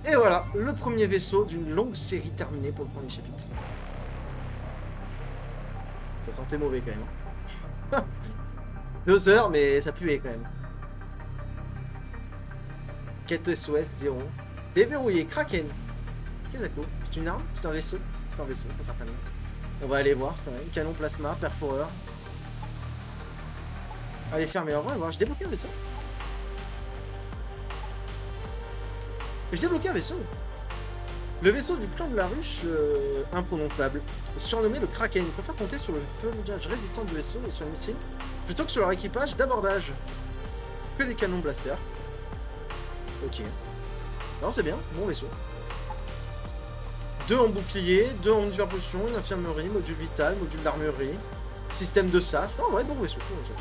Et voilà, le premier vaisseau d'une longue série terminée pour le premier chapitre. Ça sentait mauvais quand même. 2 heures, mais ça puait quand même. Quête SOS 0. Déverrouillé, Kraken. Kezako, c'est une arme? C'est un vaisseau? C'est un vaisseau, ça certainement. On va aller voir quand même. Canon plasma, perforeur. Allez, fermez. En vrai, j'ai débloqué un vaisseau. J'ai débloqué un vaisseau. Le vaisseau du clan de la ruche imprononçable, surnommé le Kraken, préfère compter sur le fumigage résistant du vaisseau et sur les missiles, plutôt que sur leur équipage d'abordage. Que des canons blaster. Ok. Non, c'est bien, bon vaisseau. 2 en bouclier, 2 en hyperpotion, une infirmerie, module vital, module d'armurerie, système de SAF. Oh ouais, bon vaisseau, bon vaisseau.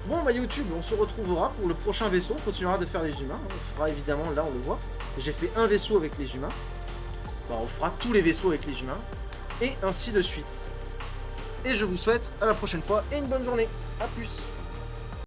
Bon bah YouTube, on se retrouvera pour le prochain vaisseau, on continuera de faire les humains. On fera évidemment, là on le voit, j'ai fait un vaisseau avec les humains. Bah, on fera tous les vaisseaux avec les humains. Et ainsi de suite. Et je vous souhaite à la prochaine fois et une bonne journée. A plus.